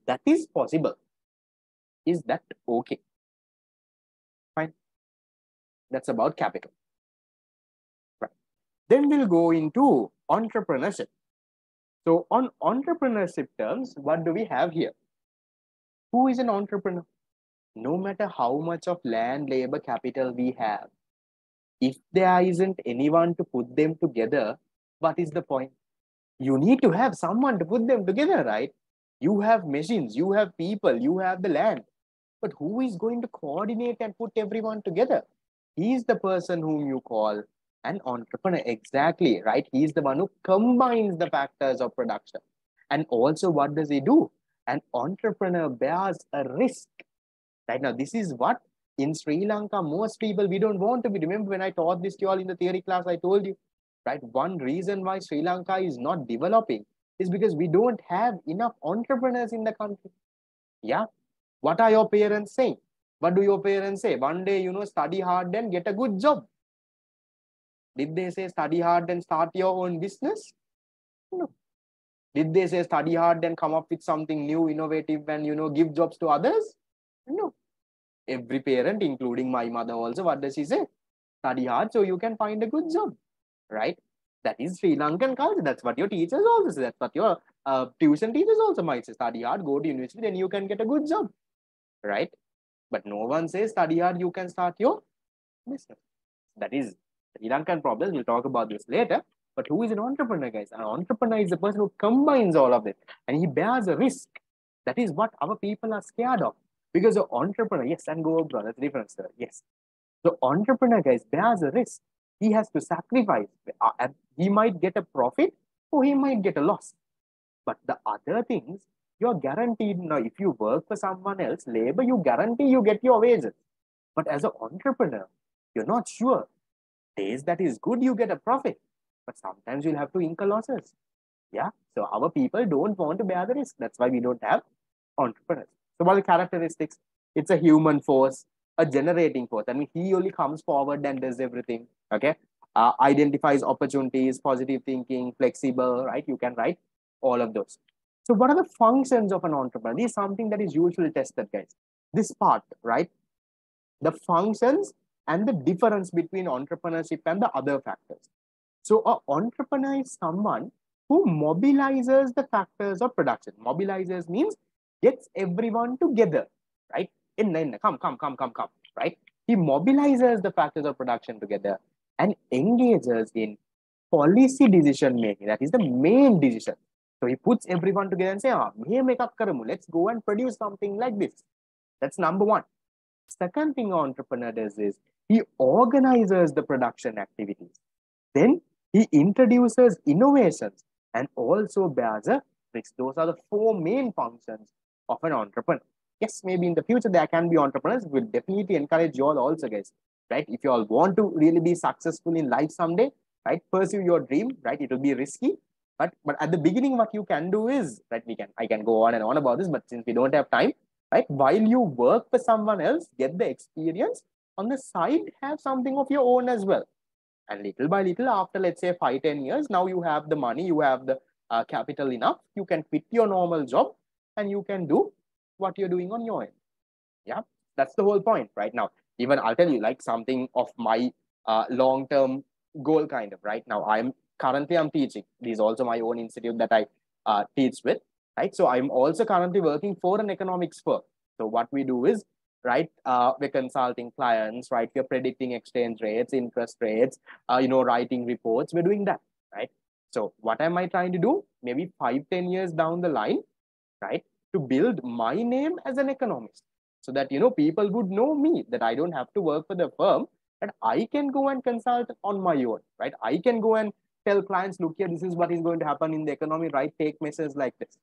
That is possible. Is that okay? Fine. That's about capital. Right. Then we'll go into entrepreneurship. So on entrepreneurship terms, what do we have here? Who is an entrepreneur? No matter how much of land, labor, capital we have, if there isn't anyone to put them together, what is the point? You need to have someone to put them together, right? You have machines, you have people, you have the land. But who is going to coordinate and put everyone together? He is the person whom you call an entrepreneur. Exactly, right? He is the one who combines the factors of production. And also, what does he do? An entrepreneur bears a risk. Right now, this is what in Sri Lanka, most people, we don't want to be. Remember when I taught this to you all in the theory class, I told you, right? One reason why Sri Lanka is not developing is because we don't have enough entrepreneurs in the country. Yeah. What are your parents saying? What do your parents say? One day, study hard and get a good job. Did they say study hard and start your own business? No. Did they say study hard and come up with something new, innovative, and give jobs to others? No. Every parent, including my mother also, what does she say? Study hard so you can find a good job, right? That is Sri Lankan culture. That's what your teachers also say. That's what your tuition teachers also might say. Study hard, go to university, then you can get a good job, right? But no one says study hard, you can start your business. That is Sri Lankan problems. We'll talk about this later. But who is an entrepreneur, guys? An entrepreneur is a person who combines all of it and he bears a risk. That is what our people are scared of. Because the entrepreneur, yes, and go abroad, that's a different story. Yes. The entrepreneur, guys, bears a risk. He has to sacrifice. He might get a profit or he might get a loss. But the other things, you're guaranteed. Now, if you work for someone else, labor, you guarantee you get your wages. But as an entrepreneur, you're not sure. Days that is good, you get a profit. But sometimes you'll have to incur losses. Yeah. So our people don't want to bear the risk. That's why we don't have entrepreneurs. So what are the characteristics? It's a human force, a generating force. I mean, he only comes forward and does everything. Okay. Identifies opportunities, positive thinking, flexible, right? You can write all of those. So what are the functions of an entrepreneur? This is something that is usually tested, guys. This part, right? The functions and the difference between entrepreneurship and the other factors. So an entrepreneur is someone who mobilizes the factors of production. Mobilizes means gets everyone together, right? Come, right? He mobilizes the factors of production together and engages in policy decision making. That is the main decision. So he puts everyone together and say, let's go and produce something like this. That's number one. Second thing an entrepreneur does is he organizes the production activities. Then he introduces innovations and also bears a risk. Those are the four main functions of an entrepreneur. Yes, maybe in the future there can be entrepreneurs. We'll definitely encourage you all also, guys. Right? If you all want to really be successful in life someday, right? Pursue your dream, right? It will be risky. But at the beginning, what you can do is, right, I can go on and on about this, but since we don't have time, right? While you work for someone else, get the experience on the side, have something of your own as well. And little by little, after let's say 5-10 years, now you have the money, you have the capital enough, you can quit your normal job and you can do what you're doing on your end. Yeah, that's the whole point right now. Even I'll tell you like something of my long-term goal kind of right now. I'm teaching. This is also my own institute that I teach with, right? So I'm also currently working for an economics firm. So what we do is, right, we're consulting clients, right? We're predicting exchange rates, interest rates, writing reports. We're doing that, right? So what am I trying to do? Maybe 5-10 years down the line, right? To build my name as an economist so that, people would know me, that I don't have to work for the firm, and I can go and consult on my own, right? I can go and tell clients, look here, this is what is going to happen in the economy, right? Take measures like this.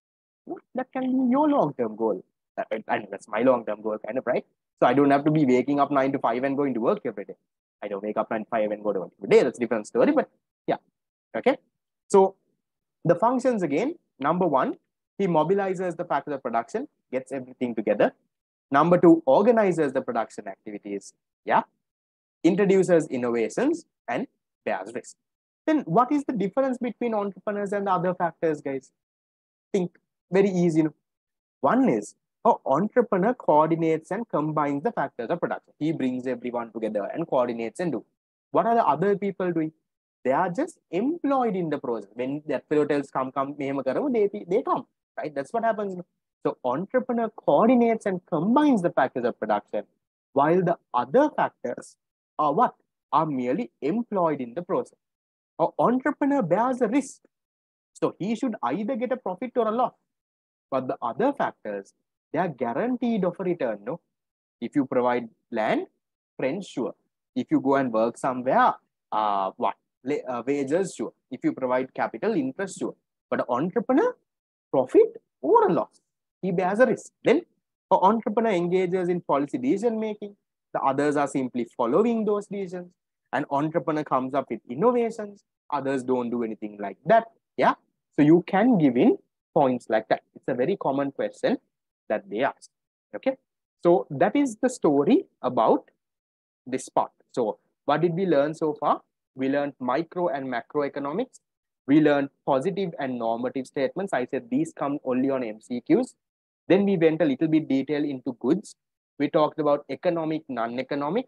That can be your long-term goal. And that's my long-term goal, kind of, right? So I don't have to be waking up 9 to 5 and going to work every day. I don't wake up 9 to 5 and go to work every day. That's a different story, but yeah. Okay. So the functions again, number one, he mobilizes the factors of production, gets everything together. Number two, organizes the production activities. Yeah. Introduces innovations and bears risk. Then what is the difference between entrepreneurs and the other factors, guys? Think very easy. One is an entrepreneur coordinates and combines the factors of production. He brings everyone together and coordinates and do. What are the other people doing? They are just employed in the process. When that fellow tells come, they come, right? That's what happens. So entrepreneur coordinates and combines the factors of production, while the other factors are what? Are merely employed in the process. An entrepreneur bears a risk. So he should either get a profit or a loss. But the other factors, they are guaranteed of a return. No, if you provide land, rent, sure. If you go and work somewhere, what? Wages, sure. If you provide capital, interest, sure. But an entrepreneur, profit or a loss, he bears a risk. Then an entrepreneur engages in policy decision making. The others are simply following those decisions. An entrepreneur comes up with innovations. Others don't do anything like that. Yeah. So you can give in points like that. It's a very common question that they ask. Okay. So that is the story about this part. So what did we learn so far? We learned micro and macroeconomics. We learned positive and normative statements. I said these come only on MCQs. Then we went a little bit detail into goods. We talked about economic, non-economic.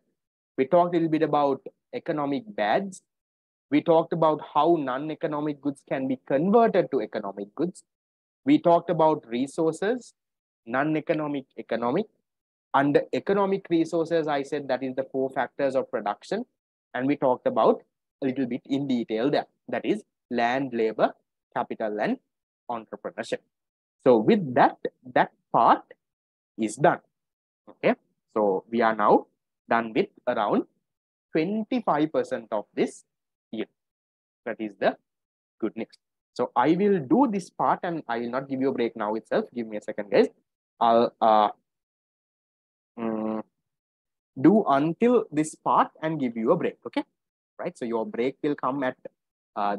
We talked a little bit about economic bads. We talked about how non-economic goods can be converted to economic goods. We talked about resources, non-economic, economic. Under economic resources, I said that is the 4 factors of production. And we talked about a little bit in detail there. That is land, labor, capital, and entrepreneurship. So with that, that part is done. Okay. So we are now done with around 25% of this year. That is the good news. So I will do this part and I will not give you a break now itself. Give me a second, guys. I'll do until this part and give you a break. Okay. Right. So your break will come at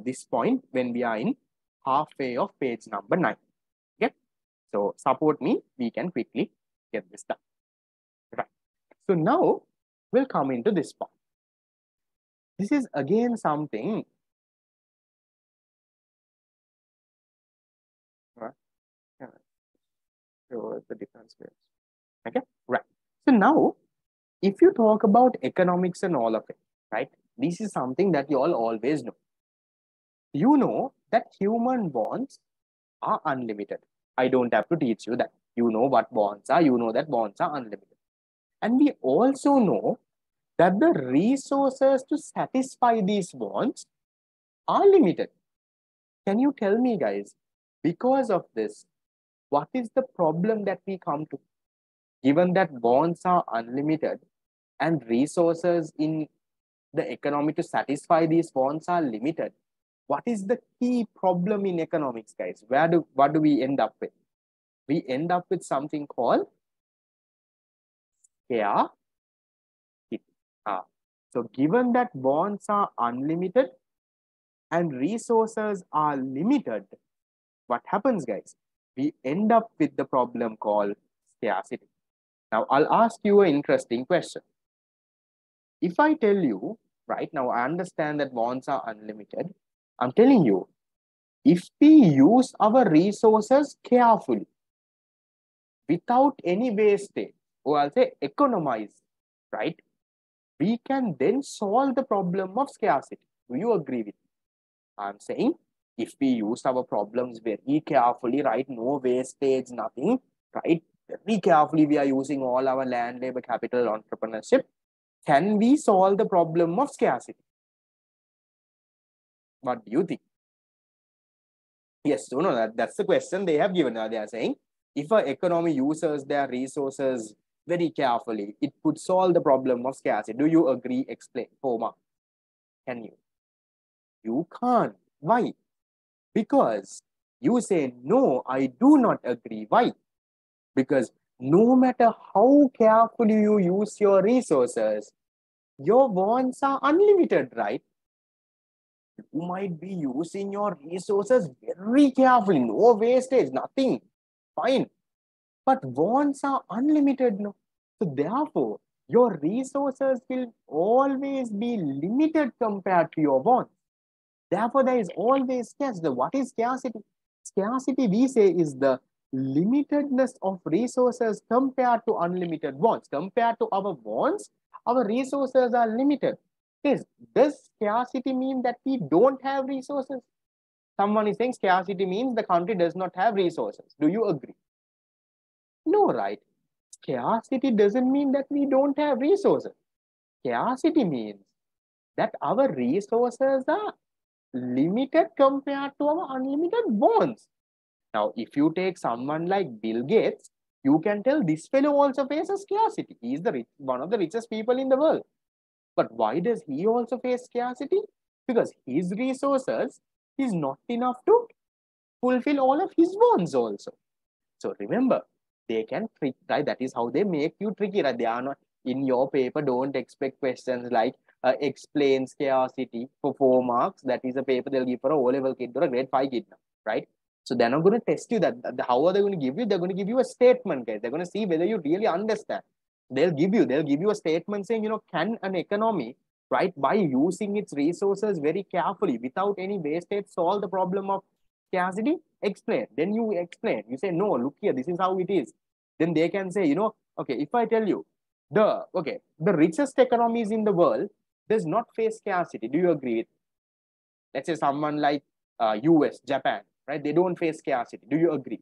this point when we are in halfway of page number 9. Okay. So support me. We can quickly get this done. Right. So now we'll come into this part. This is again something. So the difference. Okay. Right. So now, if you talk about economics and all of it, right? This is something that you all always know. You know that human bonds are unlimited. I don't have to teach you that. You know what bonds are. You know that bonds are unlimited. And we also know that the resources to satisfy these bonds are limited. Can you tell me, guys, because of this, what is the problem that we come to? Given that bonds are unlimited and resources in the economy to satisfy these bonds are limited, what is the key problem in economics, guys? What do we end up with? We end up with something called scarcity. So given that bonds are unlimited and resources are limited, what happens, guys? We end up with the problem called scarcity. Now, I'll ask you an interesting question. If I tell you, right now, I understand that bonds are unlimited. I'm telling you, if we use our resources carefully, without any wastage, or I'll say economize, right? We can then solve the problem of scarcity. Do you agree with me? I'm saying if we use our problems very carefully, right? No wastage, nothing, right? Very carefully, we are using all our land, labor, capital, entrepreneurship. Can we solve the problem of scarcity? What do you think? Yes, so no, that's the question they have given. They are saying if an economy uses their resources very carefully, it could solve the problem of scarcity. Do you agree? Explain, Homa. Can you? You can't. Why? Because you say, no, I do not agree. Why? Because no matter how carefully you use your resources, your wants are unlimited, right? You might be using your resources very carefully, no wastage, nothing. Fine. But wants are unlimited, no? So therefore, your resources will always be limited compared to your wants. Therefore, there is always scarcity. What is scarcity? Scarcity, we say, is the limitedness of resources compared to unlimited wants. Compared to our wants, our resources are limited. Does scarcity mean that we don't have resources? Someone is saying scarcity means the country does not have resources. Do you agree? No, right? Scarcity doesn't mean that we don't have resources. Scarcity means that our resources are limited compared to our unlimited wants. Now, if you take someone like Bill Gates, you can tell this fellow also faces scarcity. He is one of the richest people in the world. But why does he also face scarcity? Because his resources is not enough to fulfill all of his wants also. So remember, they can trick, right? That is how they make you tricky, right? They are not in your paper. Don't expect questions like explain scarcity for 4 marks. That is a paper they'll give for a O-level kid or a grade 5 kid now, right? So they're not going to test you that. How are they going to give you? They're going to give you a statement, guys. They're going to see whether you really understand. They'll give you a statement saying, can an economy, right, by using its resources very carefully without any wastage, solve the problem of scarcity? Explain. Then you explain. You say, no, look here, this is how it is. Then they can say, okay, if I tell you the richest economies in the world does not face scarcity. Do you agree with? Let's say someone like US, Japan, right? They don't face scarcity. Do you agree?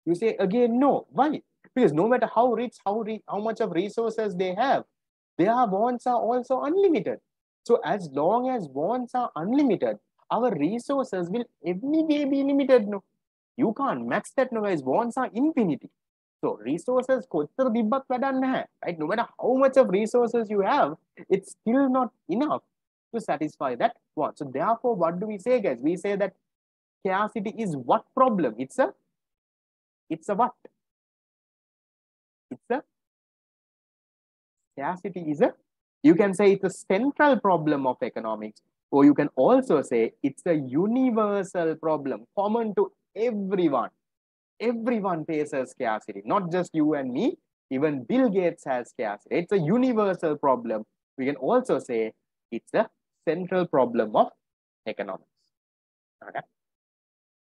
You say again, no. Why? Because no matter how rich, how much of resources they have, their wants are also unlimited. So as long as wants are unlimited, our resources will every day be limited. No, you can't max that. No, guys, wants are infinity. So resources කොච්චර තිබ්බත් වැඩක් නැහැ. Right? No matter how much of resources you have, it's still not enough to satisfy that want. So therefore, what do we say, guys? We say that scarcity is what problem? It's a what? It's a scarcity is a, you can say it's a central problem of economics, or you can also say it's a universal problem common to everyone. Everyone faces scarcity, not just you and me. Even Bill Gates has scarcity. It's a universal problem. We can also say it's a central problem of economics. Okay.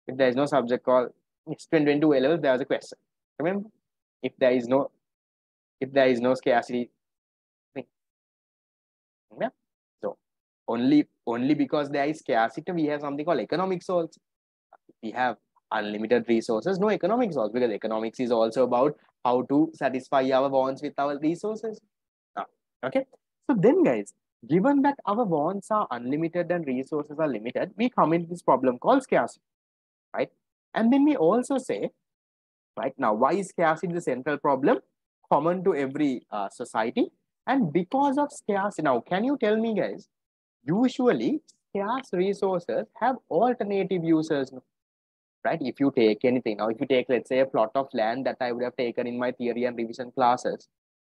If there is no subject called it's 2022 A level, there's a question. Remember, if there is no scarcity, yeah. So only because there is scarcity, we have something called economics also. We have unlimited resources, no economics also, because economics is also about how to satisfy our wants with our resources. Okay. So then, guys, given that our wants are unlimited and resources are limited, we come into this problem called scarcity, right? And then we also say, right now, why is scarcity the central problem common to every society? And because of scarcity, now, can you tell me, guys, usually scarce resources have alternative uses, right? If you take anything, now if you take, let's say, a plot of land that I would have taken in my theory and revision classes,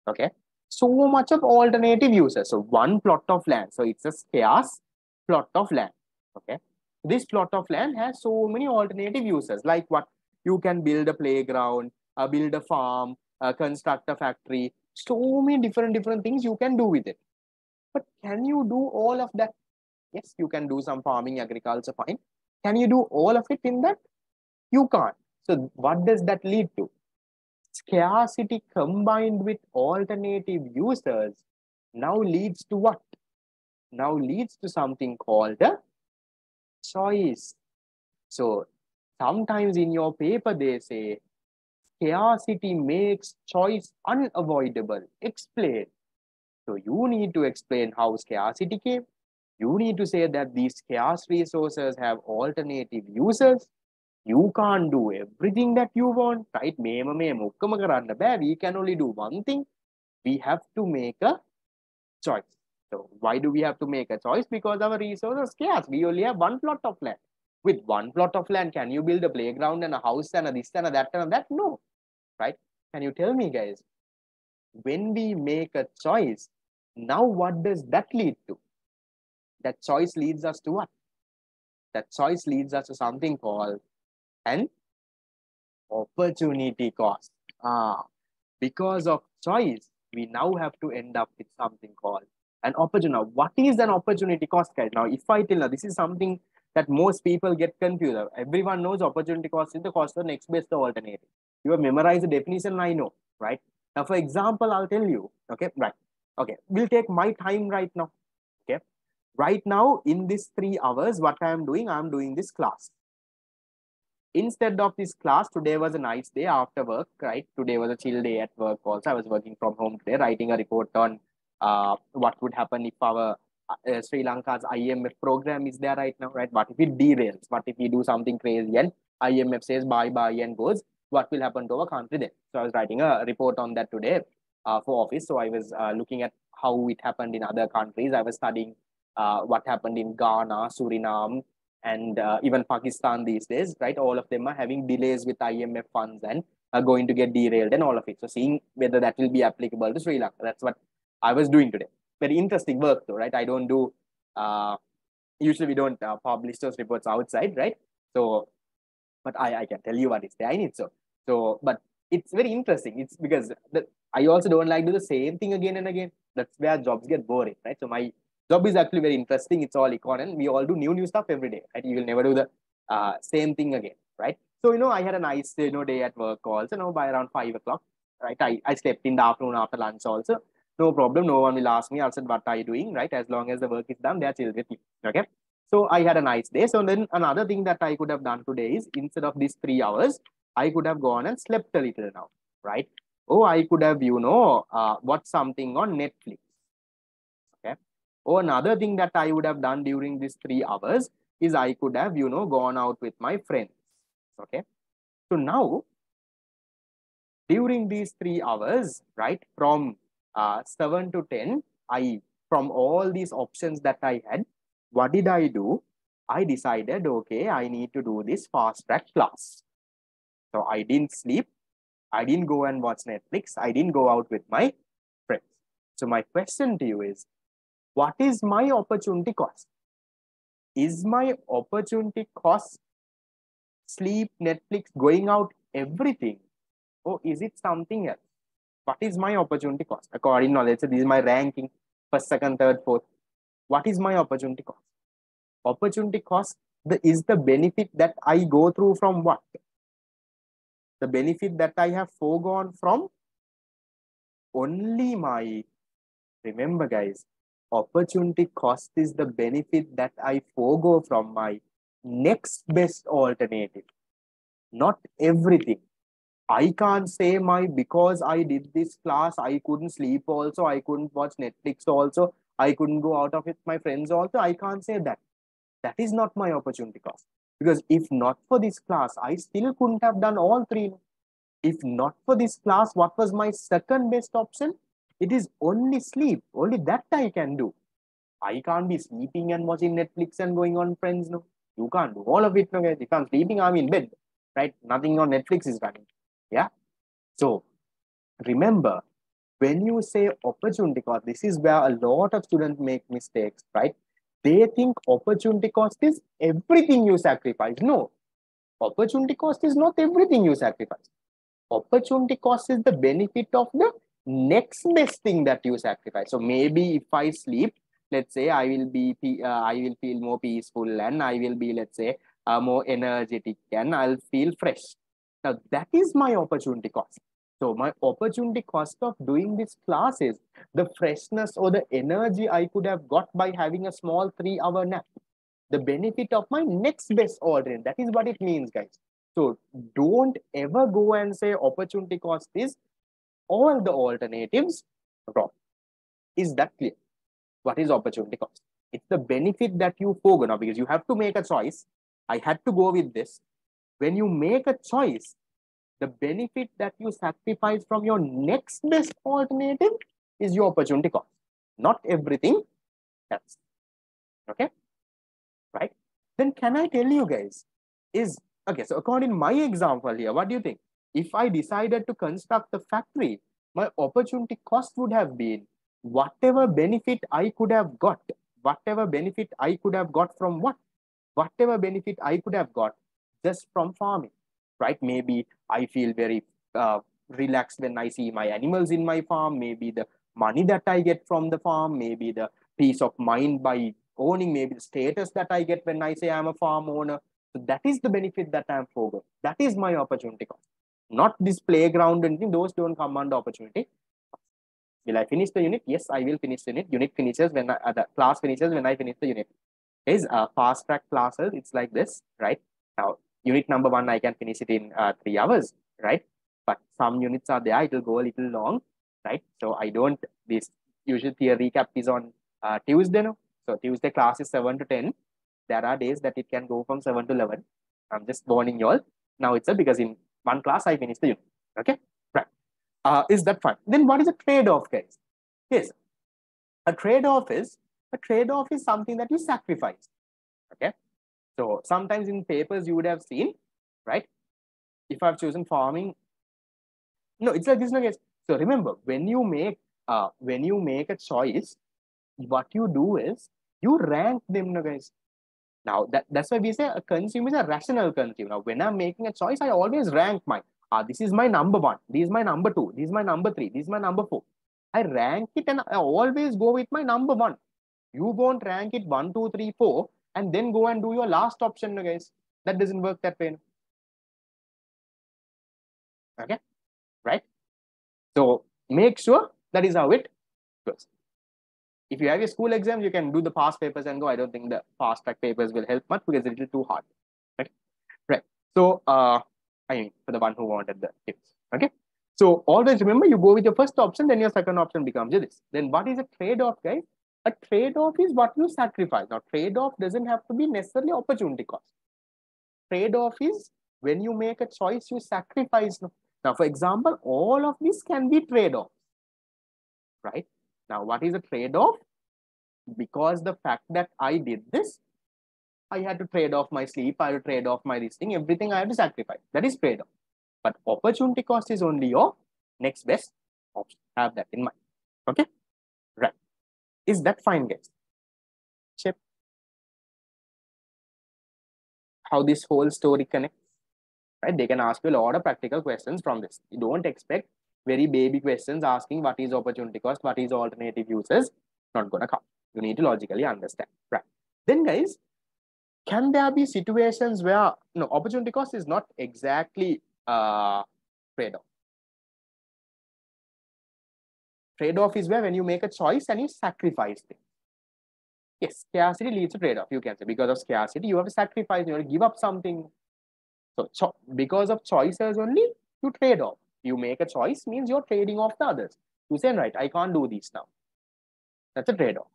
okay, so much of alternative uses. So one plot of land, so it's a scarce plot of land, okay. This plot of land has so many alternative uses, like what? You can build a playground, build a farm, construct a factory, so many different things you can do with it. But can you do all of that? Yes, you can do some farming, agriculture, fine. Can you do all of it in that? You can't. So what does that lead to? Scarcity combined with alternative users now leads to what? Now leads to something called a choice. So sometimes in your paper they say scarcity makes choice unavoidable. Explain. So you need to explain how scarcity came. You need to say that these scarce resources have alternative users. You can't do everything that you want, right? We can only do one thing. We have to make a choice. So why do we have to make a choice? Because our resources are scarce. We only have one plot of land. With one plot of land, can you build a playground and a house and a this and a that and a that? No, right? Can you tell me, guys, when we make a choice, now what does that lead to? That choice leads us to what? That choice leads us to something called an opportunity cost. Because of choice, we now have to end up with something called an opportunity. What is an opportunity cost, guys? Now, if I tell you, this is something that most people get confused. Everyone knows opportunity cost is the cost of next best alternative. You have memorized the definition, I know, right? Now, for example, I'll tell you, okay, right. Okay, we'll take my time right now. Okay, right now in this 3 hours, what I am doing this class. instead of this class, today was a nice day after work, right? Today was a chill day at work also. I was working from home today, writing a report on what would happen if our Sri Lanka's IMF program is there right now, right? What if it derails? What if we do something crazy and IMF says bye-bye and goes? What will happen to our country then? So I was writing a report on that today for office. So I was looking at how it happened in other countries. I was studying what happened in Ghana, Suriname, and even Pakistan these days, right? All of them are having delays with IMF funds and are going to get derailed and all of it. So seeing whether that will be applicable to Sri Lanka. That's what I was doing today. Very interesting work though, right? I don't do, usually we don't publish those reports outside, right? So, but I can tell you what is there in it. So, but it's very interesting. It's because I also don't like to do the same thing again and again. That's where jobs get boring, right? So my job is actually very interesting. It's all econ and we all do new stuff every day, right? You will never do the same thing again, right? So, I had a nice, day at work also, by around 5 o'clock, right? I slept in the afternoon after lunch also. No problem. No one will ask me. I said, what are you doing, right? As long as the work is done, they're chill with you, okay? So I had a nice day. So then another thing that I could have done today is instead of these 3 hours, I could have gone and slept a little now, right? Oh, I could have, watched something on Netflix. Okay. Or another thing that I would have done during these 3 hours is I could have, gone out with my friends. Okay. So now, during these 3 hours, right, from 7 to 10, from all these options that I had, what did I do? I decided, okay, I need to do this fast track class. So I didn't sleep. I didn't go and watch Netflix. I didn't go out with my friends. So my question to you is, what is my opportunity cost? Is my opportunity cost sleep, Netflix, going out, everything? Or is it something else? What is my opportunity cost? According to, let's say this is my ranking, first, second, third, fourth. What is my opportunity cost? Opportunity cost is the benefit that I go through from what? The benefit that I have foregone from only my, remember guys, opportunity cost is the benefit that I forego from my next best alternative. Not everything. I can't say because I did this class, I couldn't sleep also, I couldn't watch Netflix also, I couldn't go out of with my friends also. I can't say that. That is not my opportunity cost. Because if not for this class, I still couldn't have done all three. If not for this class, what was my second best option? It is only sleep. Only that I can do. I can't be sleeping and watching Netflix and going on friends. No, you can't do all of it. No, guys. If I'm sleeping, I'm in bed, right? Nothing on Netflix is running. Yeah. So remember, when you say opportunity cost, this is where a lot of students make mistakes, right? They think opportunity cost is everything you sacrifice. No, opportunity cost is not everything you sacrifice. Opportunity cost is the benefit of the next best thing that you sacrifice. So maybe if I sleep, let's say I will feel more peaceful and I will be, let's say, more energetic and I'll feel fresh. Now that is my opportunity cost. So my opportunity cost of doing this class is the freshness or the energy I could have got by having a small 3-hour nap. The benefit of my next best alternative. That is what it means, guys. So don't ever go and say opportunity cost is all the alternatives wrong. Is that clear? What is opportunity cost? It's the benefit that you forego now, because you have to make a choice. I had to go with this. When you make a choice, the benefit that you sacrifice from your next best alternative is your opportunity cost. Not everything else. Okay? Right? Then can I tell you guys, okay, so according to my example here, what do you think? If I decided to construct the factory, my opportunity cost would have been whatever benefit I could have got, whatever benefit I could have got from what? Whatever benefit I could have got just from farming, right? Maybe I feel very relaxed when I see my animals in my farm, maybe the money that I get from the farm, maybe the peace of mind by owning, maybe the status that I get when I say I'm a farm owner. So that is the benefit that I'm forgoing. That is my opportunity cost. Not this playground and thing, those don't come under opportunity. Will I finish the unit? Yes, I will finish the unit. Unit finishes when the class finishes when I finish the unit. Is fast track classes, it's like this, right? Now, unit number 1, I can finish it in 3 hours, right? But some units are there, it will go a little long, right? So I don't, this usual theory recap is on Tuesday, no? So Tuesday class is 7 to 10. There are days that it can go from 7 to 11. I'm just warning you all. Now it's because in one class I finished the unit, okay? Right. Is that fine? Then what is a trade-off, guys? Yes, a trade-off is something that you sacrifice, okay? So sometimes in papers you would have seen, right? If I've chosen farming, no, it's like this, no, guys. So remember, when you make a choice, what you do is you rank them, no, guys. Now that's why we say a consumer is a rational consumer. Now, when I'm making a choice, I always rank mine. This is my number 1. This is my number 2. This is my number 3. This is my number 4. I rank it and I always go with my number 1. You won't rank it 1, 2, 3, 4, and then go and do your last option, guys. That doesn't work that way. Okay, right? So make sure that is how it goes. If you have your school exams, you can do the past papers and go. I don't think the fast track papers will help much because it's a little too hard. Okay, right? So I mean, for the one who wanted the tips. Okay, so always remember, you go with your first option, then your second option becomes this. Then what is a trade-off, guys? A trade-off is what you sacrifice. Now, trade-off doesn't have to be necessarily opportunity cost. Trade-off is when you make a choice, you sacrifice. Now, for example, all of this can be trade-offs, right? Now, what is a trade-off? Because the fact that I did this, I had to trade off my sleep, I had to trade off my this thing, everything I had to sacrifice. That is trade-off. But opportunity cost is only your next best option. Have that in mind. Okay? Right. Is that fine, guys? Check how this whole story connects. Right? They can ask you a lot of practical questions from this. You don't expect very baby questions asking what is opportunity cost, what is alternative uses. Not gonna come. You need to logically understand. Right. Then, guys, can there be situations where opportunity cost is not exactly trade-off? Trade-off is where when you make a choice and you sacrifice things. Yes, scarcity leads to trade-off. You can say because of scarcity, you have to sacrifice, you have to give up something. So because of choices only, you trade off. You make a choice means you're trading off the others. You say, right, I can't do this now. That's a trade-off.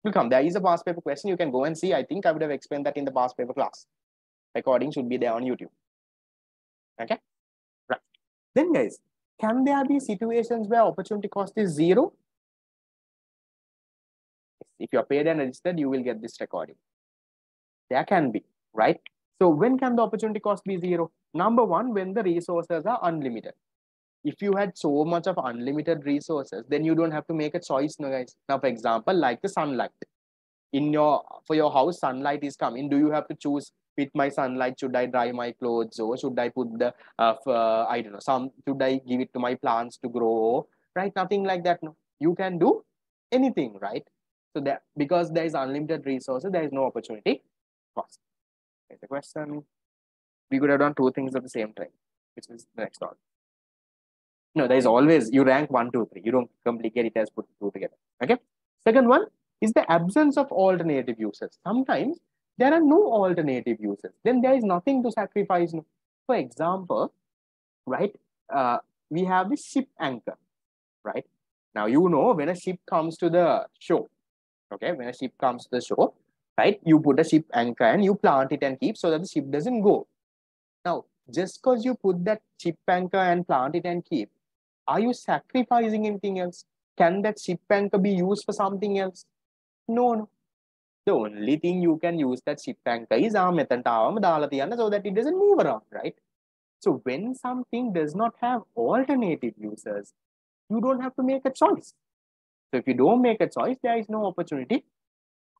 Will come. There is a past paper question. You can go and see. I think I would have explained that in the past paper class. Recording should be there on YouTube. Okay? Right. Then, guys, can there be situations where opportunity cost is 0? If you're paid and registered, you will get this recording. There can be, right? So when can the opportunity cost be 0? Number 1, when the resources are unlimited. If you had so much of unlimited resources, then you don't have to make a choice, no, guys. Now, for example, like the sunlight. For your house, sunlight is coming. Do you have to choose with my sunlight? Should I dry my clothes, or should I put the I don't know, should I give it to my plants to grow? Right? Nothing like that. No, you can do anything, right? So that because there is unlimited resources, there is no opportunity cost. Here's the question. We could have done 2 things at the same time, which is the next one. No, there is always, you rank 1, 2, 3. You don't complicate it as put 2 together. Okay. Second one is the absence of alternative uses. Sometimes there are no alternative uses. Then there is nothing to sacrifice. For example, right, we have the ship anchor, right? Now, when a ship comes to the shore, okay, when a ship comes to the shore, right, you put a ship anchor and you plant it and keep so that the ship doesn't go. Now, just because you put that ship anchor and plant it and keep, are you sacrificing anything else? Can that ship anchor be used for something else? No. The only thing you can use that ship anchor is so that it doesn't move around, right? So when something does not have alternative uses, you don't have to make a choice. So if you don't make a choice, there is no opportunity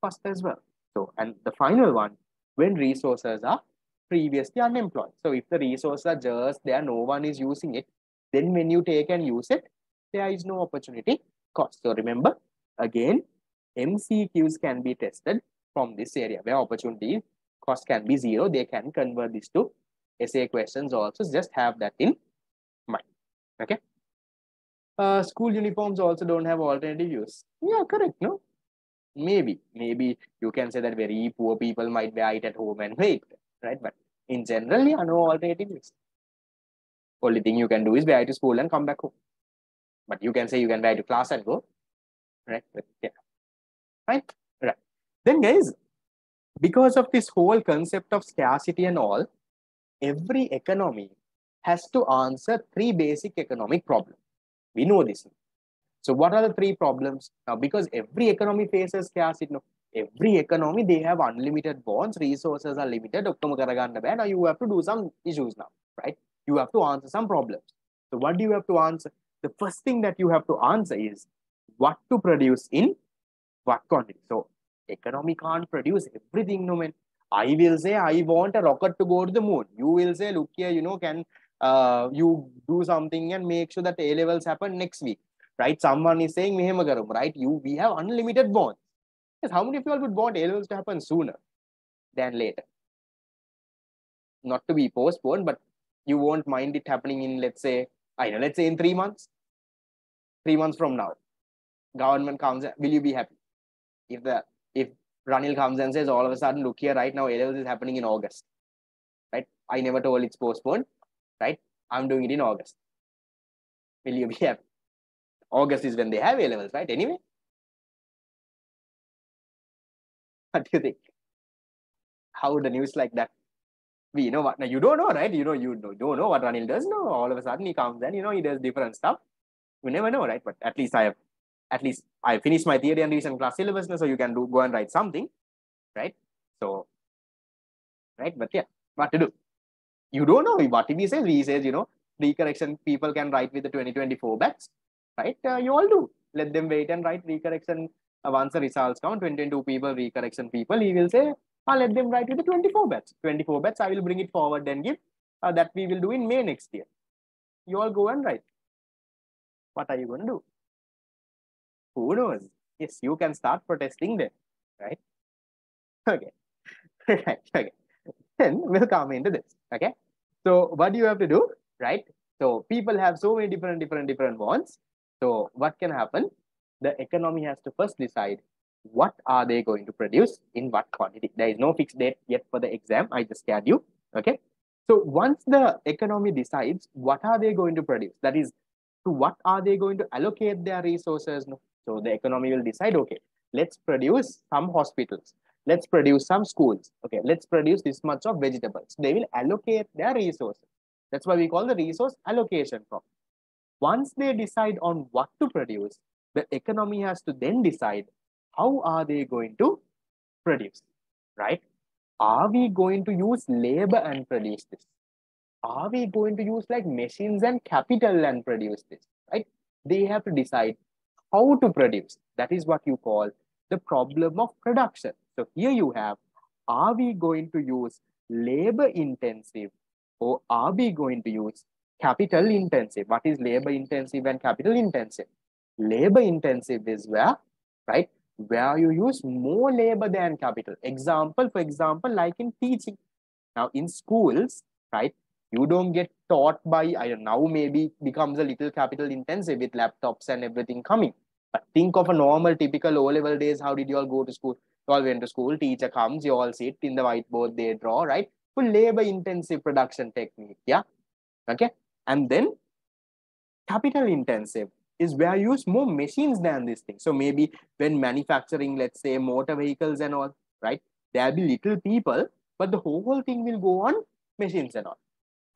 cost as well. So, and the final one, when resources are previously unemployed. So if the resources are just there, no one is using it, then when you take and use it, there is no opportunity cost. So remember, again, MCQs can be tested from this area where opportunity cost can be 0. They can convert this to essay questions also. Just have that in mind. Okay. School uniforms also don't have alternative use. Yeah, correct. No, maybe you can say that very poor people might wear it at home and wait. right? But in general, yeah, no alternative is. Only thing you can do is wear to school and come back home. But you can say you can wear to class and go, right? But yeah, right, right. Then, guys, because of this whole concept of scarcity and all, every economy has to answer three basic economic problems. We know this. So what are the three problems? Now, because every economy faces scarcity, no, every economy, they have unlimited bonds, resources are limited. Now you have to do some issues now, right? You have to answer some problems. So what do you have to answer? The first thing that you have to answer is what to produce in what quantity. So economy can't produce everything, no man. I will say I want a rocket to go to the moon. You will say, look here, can you do something and make sure that A levels happen next week, right? Someone is saying, right? We have unlimited bonds. Yes, how many of you all would want A levels to happen sooner than later? Not to be postponed, but you won't mind it happening in, let's say in 3 months. 3 months from now, government comes. Will you be happy? If Ranil comes and says all of a sudden, look here, right now, A-levels is happening in August, right? I never told it's postponed, right? I'm doing it in August. Will you be happy? August is when they have A-levels, right? Anyway, what do you think? How would the news like that? We know what, now you don't know, right? You don't know what Ranil does. No, all of a sudden he comes and, he does different stuff. You never know, right? But at least I finished my theory and recent class syllabus, so you can go and write something, right? So, right? But yeah, what to do? You don't know what if he says. He says, recorrection people can write with the 2024 batch, right? You all do. Let them wait and write recorrection. Once the results come, 22 people, recorrection people, he will say, let them write with the 24 batch. 24 batch, I will bring it forward and give. That we will do in May next year. You all go and write. What are you going to do? Who knows? Yes, you can start protesting then, right? Okay. Right. Okay. Then we'll come into this. Okay. So what do you have to do, right? So people have so many different wants. So what can happen? The economy has to first decide what are they going to produce in what quantity. There is no fixed date yet for the exam. I just scared you. Okay. So once the economy decides what are they going to produce, that is, to what are they going to allocate their resources? So the economy will decide, okay, let's produce some hospitals. Let's produce some schools. Okay, let's produce this much of vegetables. They will allocate their resources. That's why we call the resource allocation problem. Once they decide on what to produce, the economy has to then decide how are they going to produce, right? Are we going to use labor and produce this? Are we going to use like machines and capital and produce this, right? They have to decide how to produce. That is what you call the problem of production. So here you have, are we going to use labor intensive or are we going to use capital intensive? What is labor intensive and capital intensive? Labor intensive is right, where you use more labor than capital. For example, like in teaching. Now in schools, right, you don't get taught by, I don't know, now maybe becomes a little capital intensive with laptops and everything coming. But think of a normal, typical O-level days. How did you all go to school? You all went to school, teacher comes, you all sit in the whiteboard, they draw, right? Full labor intensive production technique, yeah? Okay? And then capital intensive is where you use more machines than this thing. So maybe when manufacturing, let's say motor vehicles and all, right? There'll be little people, but the whole thing will go on machines and all.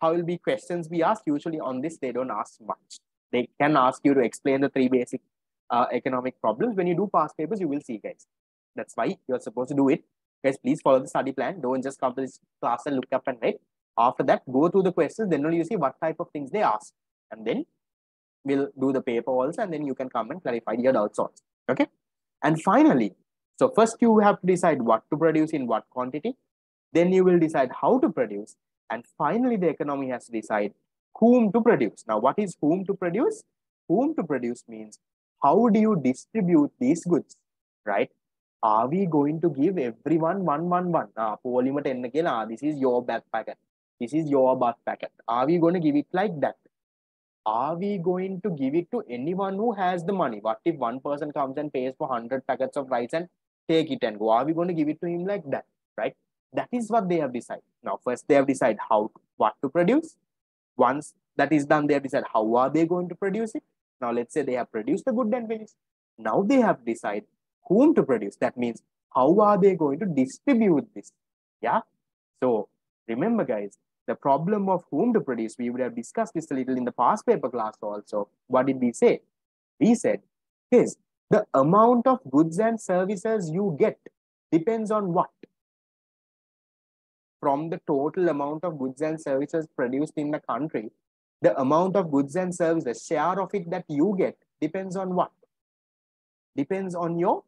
How will be questions be asked? Usually on this, they don't ask much. They can ask you to explain the three basic economic problems. When you do past papers, you will see, guys. That's why you're supposed to do it. Guys, please follow the study plan. Don't just come to this class and look up and write. After that, go through the questions. Then only you see what type of things they ask. And then we'll do the paper also. And then you can come and clarify your doubts also. Okay. And finally, so first you have to decide what to produce in what quantity. Then you will decide how to produce. And finally, the economy has to decide whom to produce. Now, what is whom to produce? Whom to produce means how do you distribute these goods, right? Are we going to give everyone one? Polymer 10 again, this is your back packet. This is your butt packet. Are we going to give it like that? Are we going to give it to anyone who has the money? What if one person comes and pays for 100 packets of rice and take it and go? Are we going to give it to him like that, right? That is what they have decided. Now, first they have decided what to produce. Once that is done, they have decided how are they going to produce it. Now, let's say they have produced the good and finished. Now they have decided whom to produce. That means how are they going to distribute this? Yeah. So remember, guys, the problem of whom to produce, we would have discussed this a little in the past paper class also. What did we say? We said, yes, the amount of goods and services you get depends on what? From the total amount of goods and services produced in the country, the amount of goods and services, share of it that you get depends on what? Depends on your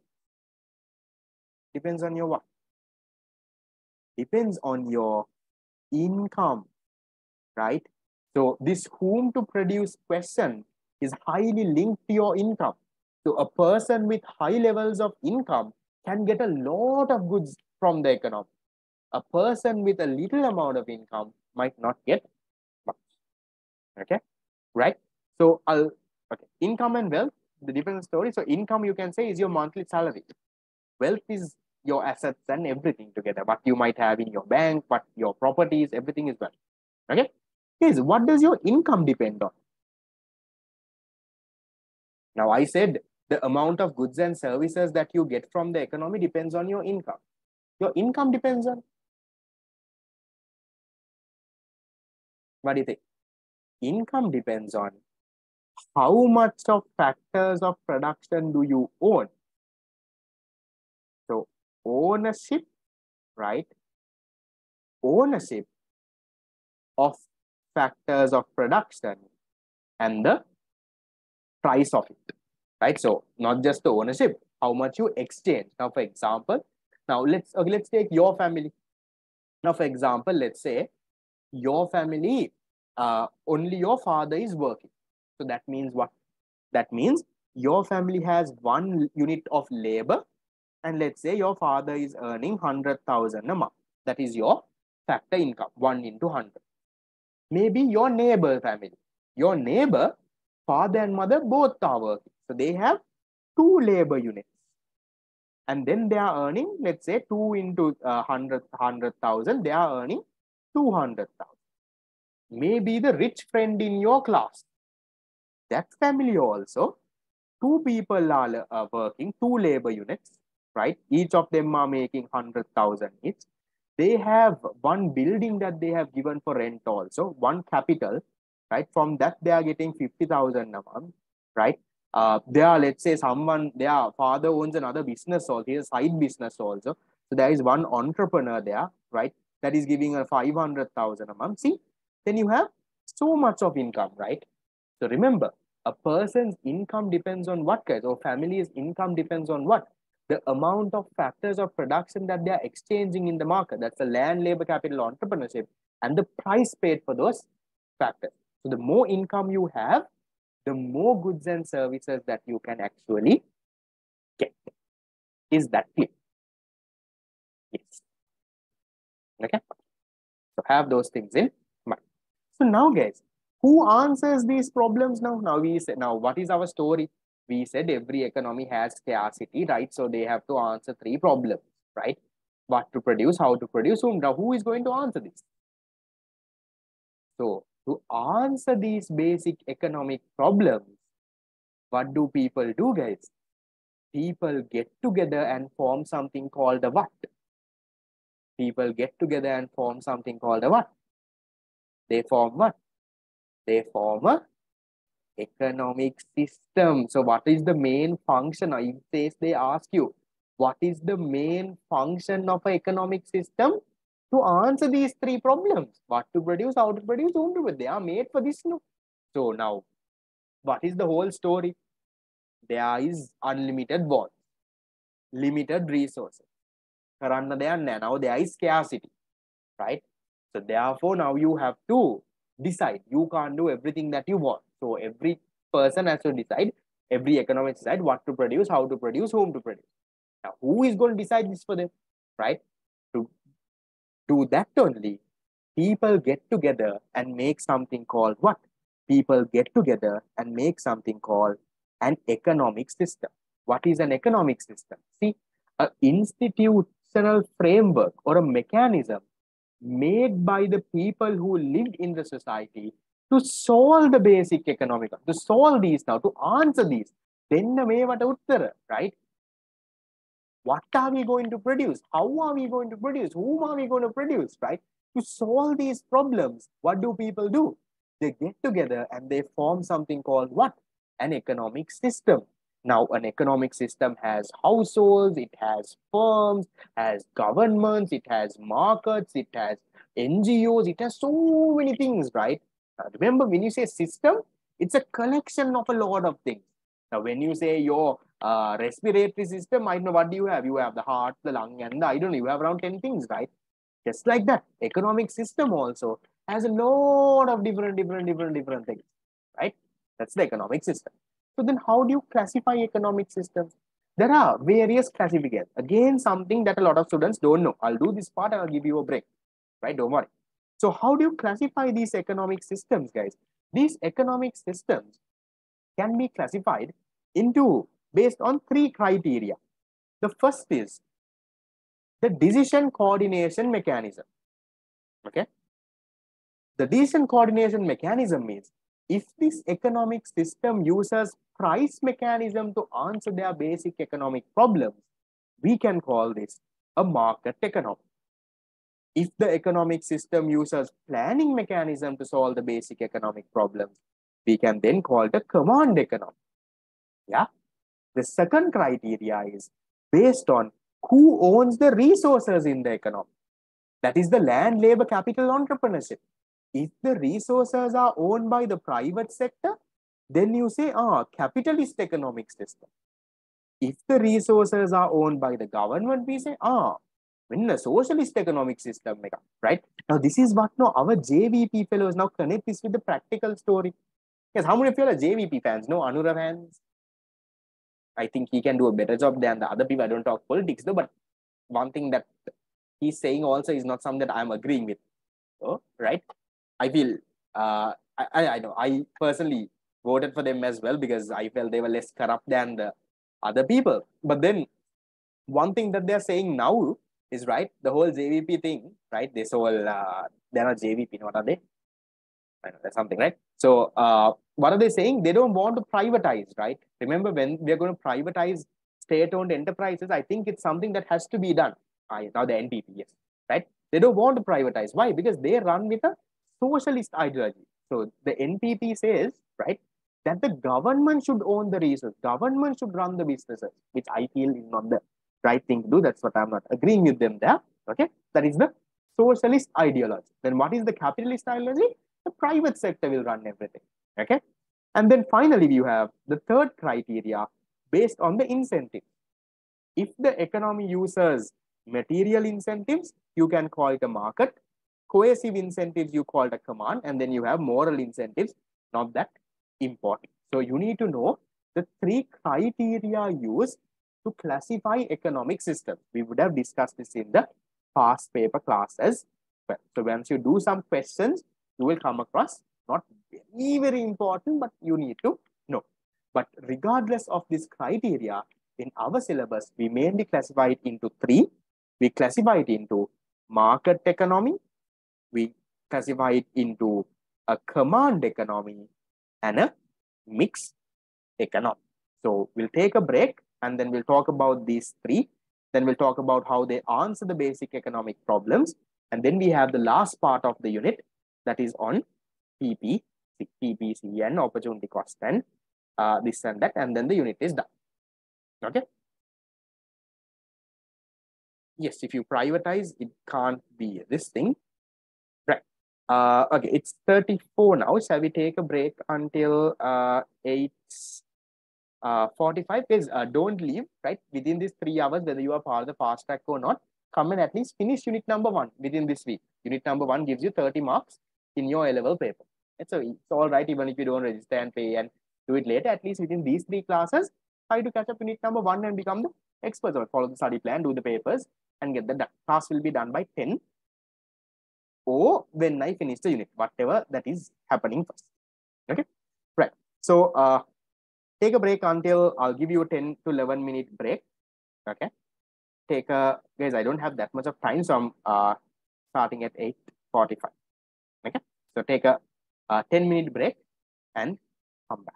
what? Depends on your income, right? So this whom to produce question is highly linked to your income. So a person with high levels of income can get a lot of goods from the economy. A person with a little amount of income might not get much. Okay, right? So income and wealth, the different story. So income, you can say, is your monthly salary. Wealth is your assets and everything together. What you might have in your bank, what your properties, everything is wealth. Okay. Yes, what does your income depend on? Now, I said the amount of goods and services that you get from the economy depends on your income. Your income depends on, what do you think? Income depends on how much of factors of production do you own. So ownership, right? Ownership of factors of production and the price of it, right? So not just the ownership, how much you exchange. Now, for example, now let's take your family. Now, for example, let's say your family, only your father is working. So that means what? That means your family has 1 unit of labor, and let's say your father is earning 100,000 a month. That is your factor income, 1 into 100. Maybe your neighbor family, your neighbor, father and mother both are working. So they have 2 labor units. And then they are earning, let's say 2 into 100,000, they are earning 200,000. Maybe the rich friend in your class, that family also, 2 people are working, 2 labor units, right? Each of them are making 100,000 each. They have 1 building that they have given for rent also, 1 capital, right? From that, they are getting 50,000 a month, right? Let's say their father owns another business also, he has a side business also. So there is 1 entrepreneur there, right? That is giving a 500,000 a month. See, then you have so much of income, right? So remember, a person's income depends on what, guys? Or family's income depends on what? The amount of factors of production that they are exchanging in the market. That's the land, labor, capital, entrepreneurship, and the price paid for those factors. So the more income you have, the more goods and services that you can actually get. Is that clear? Yes. Okay. So have those things in mind. So now, guys, who answers these problems now? Now we said, now what is our story? We said every economy has scarcity, right? So they have to answer 3 problems, right? What to produce, how to produce, whom. Now who is going to answer this? So to answer these basic economic problems, what do people do, guys? People get together and form something called a what? People get together and form something called a what? They form what? They form a economic system. So what is the main function? In case they ask you, what is the main function of an economic system? To answer these 3 problems, what to produce, how to produce, whom to produce. They are made for this. No? So now, what is the whole story? There is unlimited wealth, limited resources. Now there is scarcity, right? So therefore, now you have to decide. You can't do everything that you want. So every person has to decide, every economist decide what to produce, how to produce, whom to produce. Now, who is going to decide this for them, right? To do that only, people get together and make something called what? People get together and make something called an economic system. What is an economic system? See, an institute external framework or a mechanism made by the people who lived in the society to solve the basic economic, to solve these now, to answer these. Then right? What are we going to produce? How are we going to produce? Whom are we going to produce, right? To solve these problems, what do people do? They get together and they form something called what? An economic system. Now, an economic system has households, it has firms, has governments, it has markets, it has NGOs, it has so many things, right? Now, remember, when you say system, it's a collection of a lot of things. Now, when you say your respiratory system, I don't know what do you have. You have the heart, the lung, and the, I don't know, you have around 10 things, right? Just like that, economic system also has a lot of different things, right? That's the economic system. So then how do you classify economic systems? There are various classifications. Again, something that a lot of students don't know. I'll do this part and I'll give you a break, right? Don't worry. So how do you classify these economic systems, guys? These economic systems can be classified into based on three criteria. The first is the decision coordination mechanism. Okay. The decision coordination mechanism means if this economic system uses price mechanism to answer their basic economic problems, we can call this a market economy. If the economic system uses planning mechanism to solve the basic economic problems, we can then call it a command economy. Yeah. The second criteria is based on who owns the resources in the economy. That is the land, labor, capital, entrepreneurship. If the resources are owned by the private sector, then you say, capitalist economic system. If the resources are owned by the government, we say, in a socialist economic system, right? Now, this is what now our JVP fellows now connect this with the practical story. Yes, how many of you are JVP fans? No, Anura fans? I think he can do a better job than the other people. I don't talk politics though, but one thing that he's saying also is not something that I'm agreeing with. So, right? I feel, I know, I personally voted for them as well because I felt they were less corrupt than the other people. But then one thing that they're saying now is, right, the whole JVP thing, right? This whole, they're not JVP, what are they? I know, that's something, right? So, what are they saying? They don't want to privatize, right? Remember, when we're going to privatize state-owned enterprises, I think it's something that has to be done. Now the NPP, yes, right? They don't want to privatize. Why? Because they run with a socialist ideology. So the NPP says, right, that the government should own the resources. Government should run the businesses, which I feel is not the right thing to do. That's what I'm not agreeing with them there. Okay, that is the socialist ideology. Then what is the capitalist ideology? The private sector will run everything. Okay. And then finally, you have the third criteria based on the incentives. If the economy uses material incentives, you can call it a market. Coercive incentives, you call it a command. And then you have moral incentives, not that important. So you need to know the three criteria used to classify economic systems. We would have discussed this in the past paper class as well. So once you do some questions, you will come across, not very important, but you need to know. But regardless of this criteria, in our syllabus, we mainly classify it into three. We classify it into market economy, we classify it into a command economy, and a mixed economy. So we'll take a break and then we'll talk about these three. Then we'll talk about how they answer the basic economic problems. And then we have the last part of the unit that is on PPC and opportunity cost and this and that. And then the unit is done. Okay. Yes, if you privatize, it can't be this thing. Right. Okay, it's 34 now. Shall we take a break until 8:45? Please don't leave, right? Within these 3 hours, whether you are part of the fast track or not, come and at least finish unit number 1 within this week. Unit number 1 gives you 30 marks in your A-level paper. It's all right, even if you don't register and pay and do it later, at least within these 3 classes, try to catch up unit number 1 and become the expert, or follow the study plan, do the papers, and get the done. Class will be done by 10 or when I finish the unit, whatever that is happening first. Okay, right. So take a break until I'll give you a 10 to 11 minute break. Okay, take a, guys, I don't have that much of time, so I'm starting at 8:45. Okay, so take a 10-minute break and come back.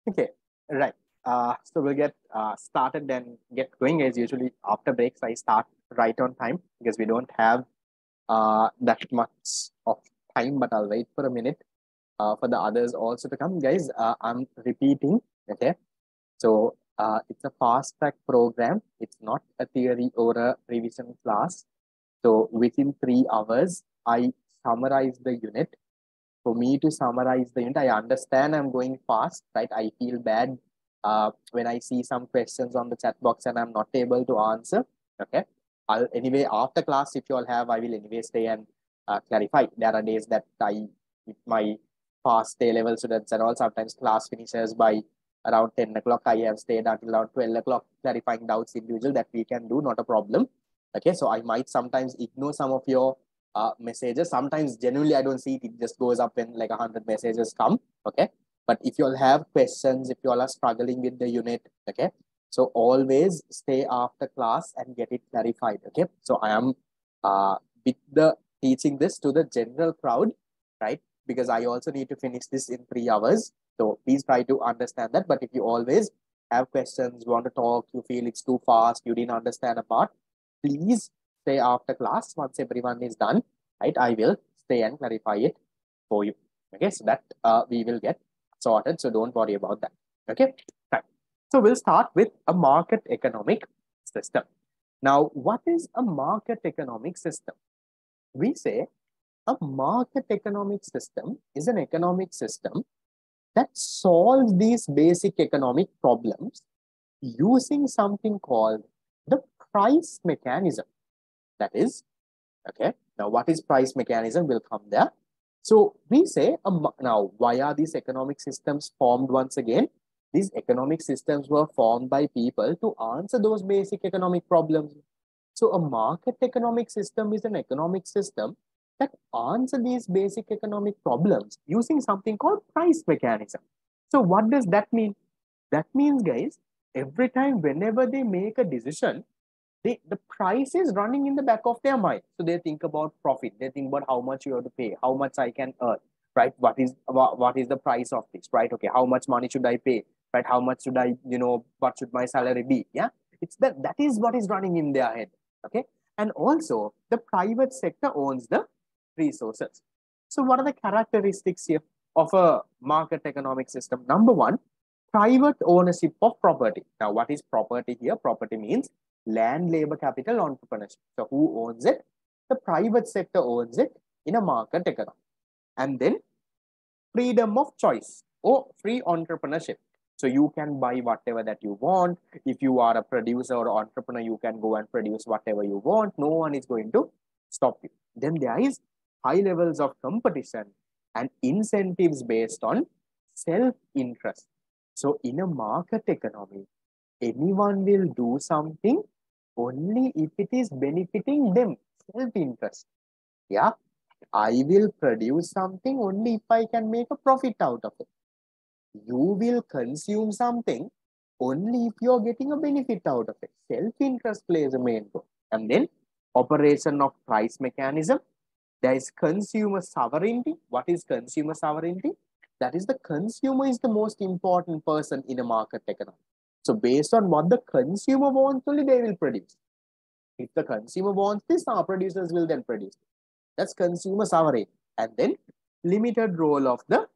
Okay, right. So we'll get started and get going. As usually after breaks, I start right on time because we don't have that much of time, but I'll wait for a minute for the others also to come. Guys, I'm repeating, okay? So it's a fast track program. It's not a theory or a revision class. So within 3 hours, I summarize the unit. For me to summarize the unit, I understand I'm going fast, right? I feel bad when I see some questions on the chat box and I'm not able to answer. Okay. I'll anyway, after class, if you all have, I will anyway stay and clarify. There are days that I, with my past A-level students and all, sometimes class finishes by around 10 o'clock. I have stayed until around 12 o'clock clarifying doubts individual that we can do, not a problem. Okay. So I might sometimes ignore some of your messages. Sometimes genuinely I don't see it. It just goes up when like 100 messages come. Okay. But if you all have questions, if you all are struggling with the unit, okay, so always stay after class and get it clarified. Okay. So I am with the teaching this to the general crowd, right? Because I also need to finish this in 3 hours. So please try to understand that. But if you always have questions, want to talk, you feel it's too fast, you didn't understand a part, please stay after class. Once everyone is done, right, I will stay and clarify it for you. Okay, so that we will get sorted. So don't worry about that. Okay, right. So we'll start with a market economic system. Now, what is a market economic system? We say a market economic system is an economic system that solves these basic economic problems using something called the price mechanism. That is, okay, now what is price mechanism will come there. So we say, now why are these economic systems formed once again? These economic systems were formed by people to answer those basic economic problems. So a market economic system is an economic system that answer these basic economic problems using something called price mechanism. So what does that mean? That means, guys, every time whenever they make a decision, the price is running in the back of their mind. So they think about profit. They think about how much you have to pay, how much I can earn, right? What is the price of this, right? Okay, how much money should I pay, right? How much should I, what should my salary be? Yeah, it's that is what is running in their head. Okay, and also the private sector owns the resources. So what are the characteristics here of a market economic system? Number one, private ownership of property. Now, what is property here? Property means land, labor, capital, entrepreneurship. So who owns it? The private sector owns it in a market economy. And then freedom of choice or free entrepreneurship. So you can buy whatever that you want. If you are a producer or entrepreneur, you can go and produce whatever you want. No one is going to stop you. Then there is high levels of competition and incentives based on self-interest. So in a market economy, anyone will do something only if it is benefiting them, self-interest. Yeah, I will produce something only if I can make a profit out of it. You will consume something only if you're getting a benefit out of it. Self-interest plays a main role. And then operation of price mechanism. There is consumer sovereignty. What is consumer sovereignty? That is the consumer is the most important person in a market economy. So based on what the consumer wants, only they will produce. If the consumer wants this, our producers will then produce. That's consumer sovereignty. And then limited role of the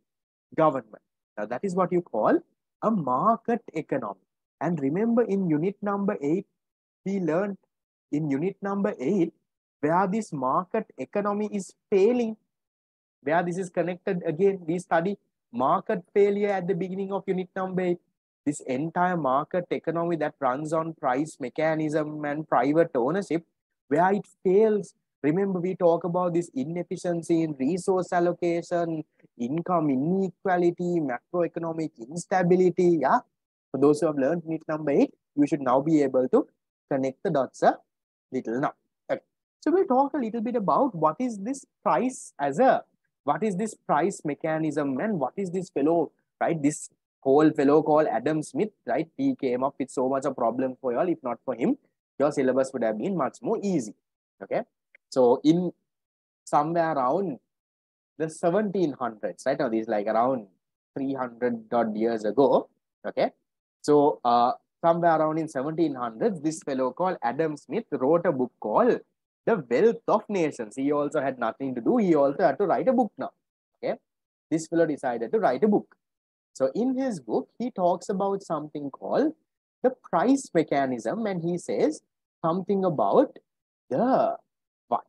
government. Now that is what you call a market economy. And remember in unit number 8, we learned in unit number 8, where this market economy is failing, where this is connected again, we study market failure at the beginning of unit number 8. This entire market economy that runs on price mechanism and private ownership, where it fails. Remember, we talk about this inefficiency in resource allocation, income inequality, macroeconomic instability. Yeah. For those who have learned unit number 8, you should now be able to connect the dots a little now. Okay. So we'll talk a little bit about what is this price as a what is this price mechanism and what is this fellow, right? This whole fellow called Adam Smith, right? He came up with so much of problem for y'all. If not for him, your syllabus would have been much more easy. Okay. So in somewhere around the 1700s, right? Now, these like around 300 odd years ago. Okay. So somewhere around in 1700s, this fellow called Adam Smith wrote a book called The Wealth of Nations. He also had nothing to do. He also had to write a book now. Okay. This fellow decided to write a book. So in his book, he talks about something called the price mechanism, and he says something about the what?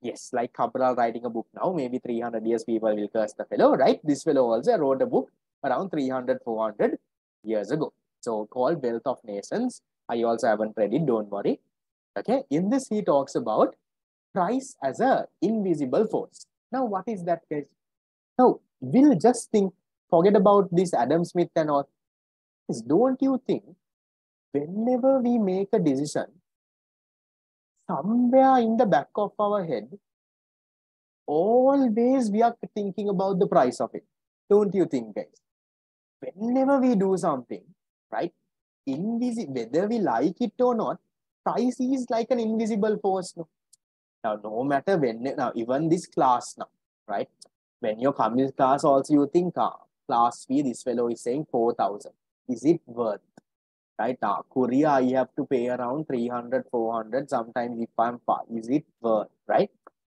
Yes, like Cabral writing a book now, maybe 300 years people will curse the fellow, right? This fellow also wrote a book around 300, 400 years ago. So called Wealth of Nations. I also haven't read it, don't worry. Okay, in this he talks about price as a invisible force. Now, what is that, guys? Now, we'll just think, forget about this Adam Smith and all. Don't you think whenever we make a decision, somewhere in the back of our head, always we are thinking about the price of it? Don't you think, guys? Whenever we do something, right? Whether we like it or not, price is like an invisible force. No? Now, no matter when, now even this class now, right? When you come in class also, you think, class fee, this fellow is saying 4,000. Is it worth? Right? Korea, I have to pay around 300, 400, sometimes if I'm far. Is it worth? Right?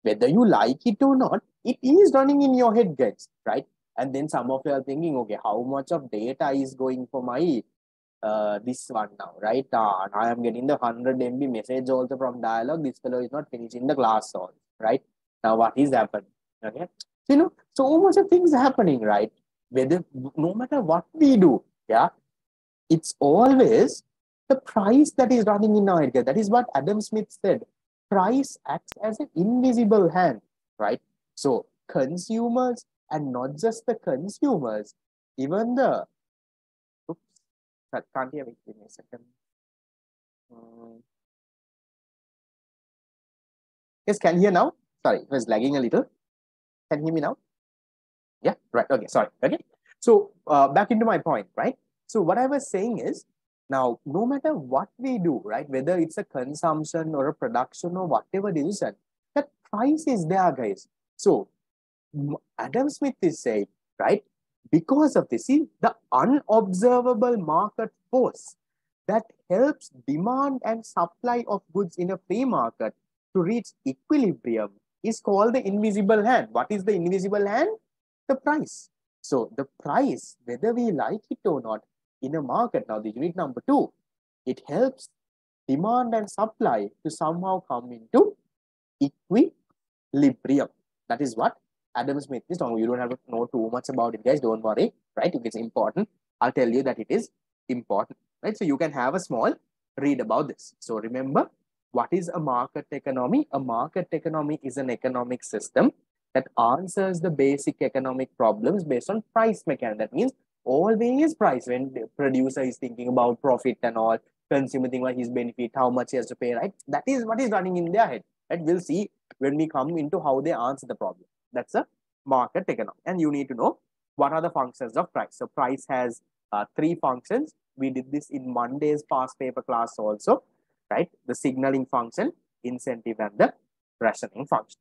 Whether you like it or not, it is running in your head, guys. Right? And then some of you are thinking, okay, how much of data is going for my this one now, right? I am getting the 100 MB message also from Dialog. This fellow is not finishing the class all, right? Now what is happening? Okay, so, you know, so much of things happening, right? Whether no matter what we do, yeah, it's always the price that is running in our head. That is what Adam Smith said. Price acts as an invisible hand, right? So consumers, and not just the consumers, even the can't hear me. Give me a second. Yes, can you hear now? Sorry, it was lagging a little. Can you hear me now? Yeah, right. Okay, sorry. Okay. So back into my point, right? So what I was saying is, now, no matter what we do, right, whether it's a consumption or a production or whatever decision, that price is there, guys. So Adam Smith is saying, right, because of this, see, the unobservable market force that helps demand and supply of goods in a free market to reach equilibrium is called the invisible hand. What is the invisible hand? The price. So the price, whether we like it or not, in a market, now the unit number 2, it helps demand and supply to somehow come into equilibrium. That is what Adam Smith is talking. You don't have to know too much about it, guys. Don't worry, right? If it's important, I'll tell you that it is important, right? So you can have a small read about this. So remember, what is a market economy? A market economy is an economic system that answers the basic economic problems based on price mechanism. That means always price. When the producer is thinking about profit and all, consumer thinking about his benefit, how much he has to pay, right? That is what is running in their head. Right? We'll see when we come into how they answer the problem. That's a market economy. And you need to know what are the functions of price. So price has 3 functions. We did this in Monday's past paper class also, right? The signaling function, incentive, and the rationing function.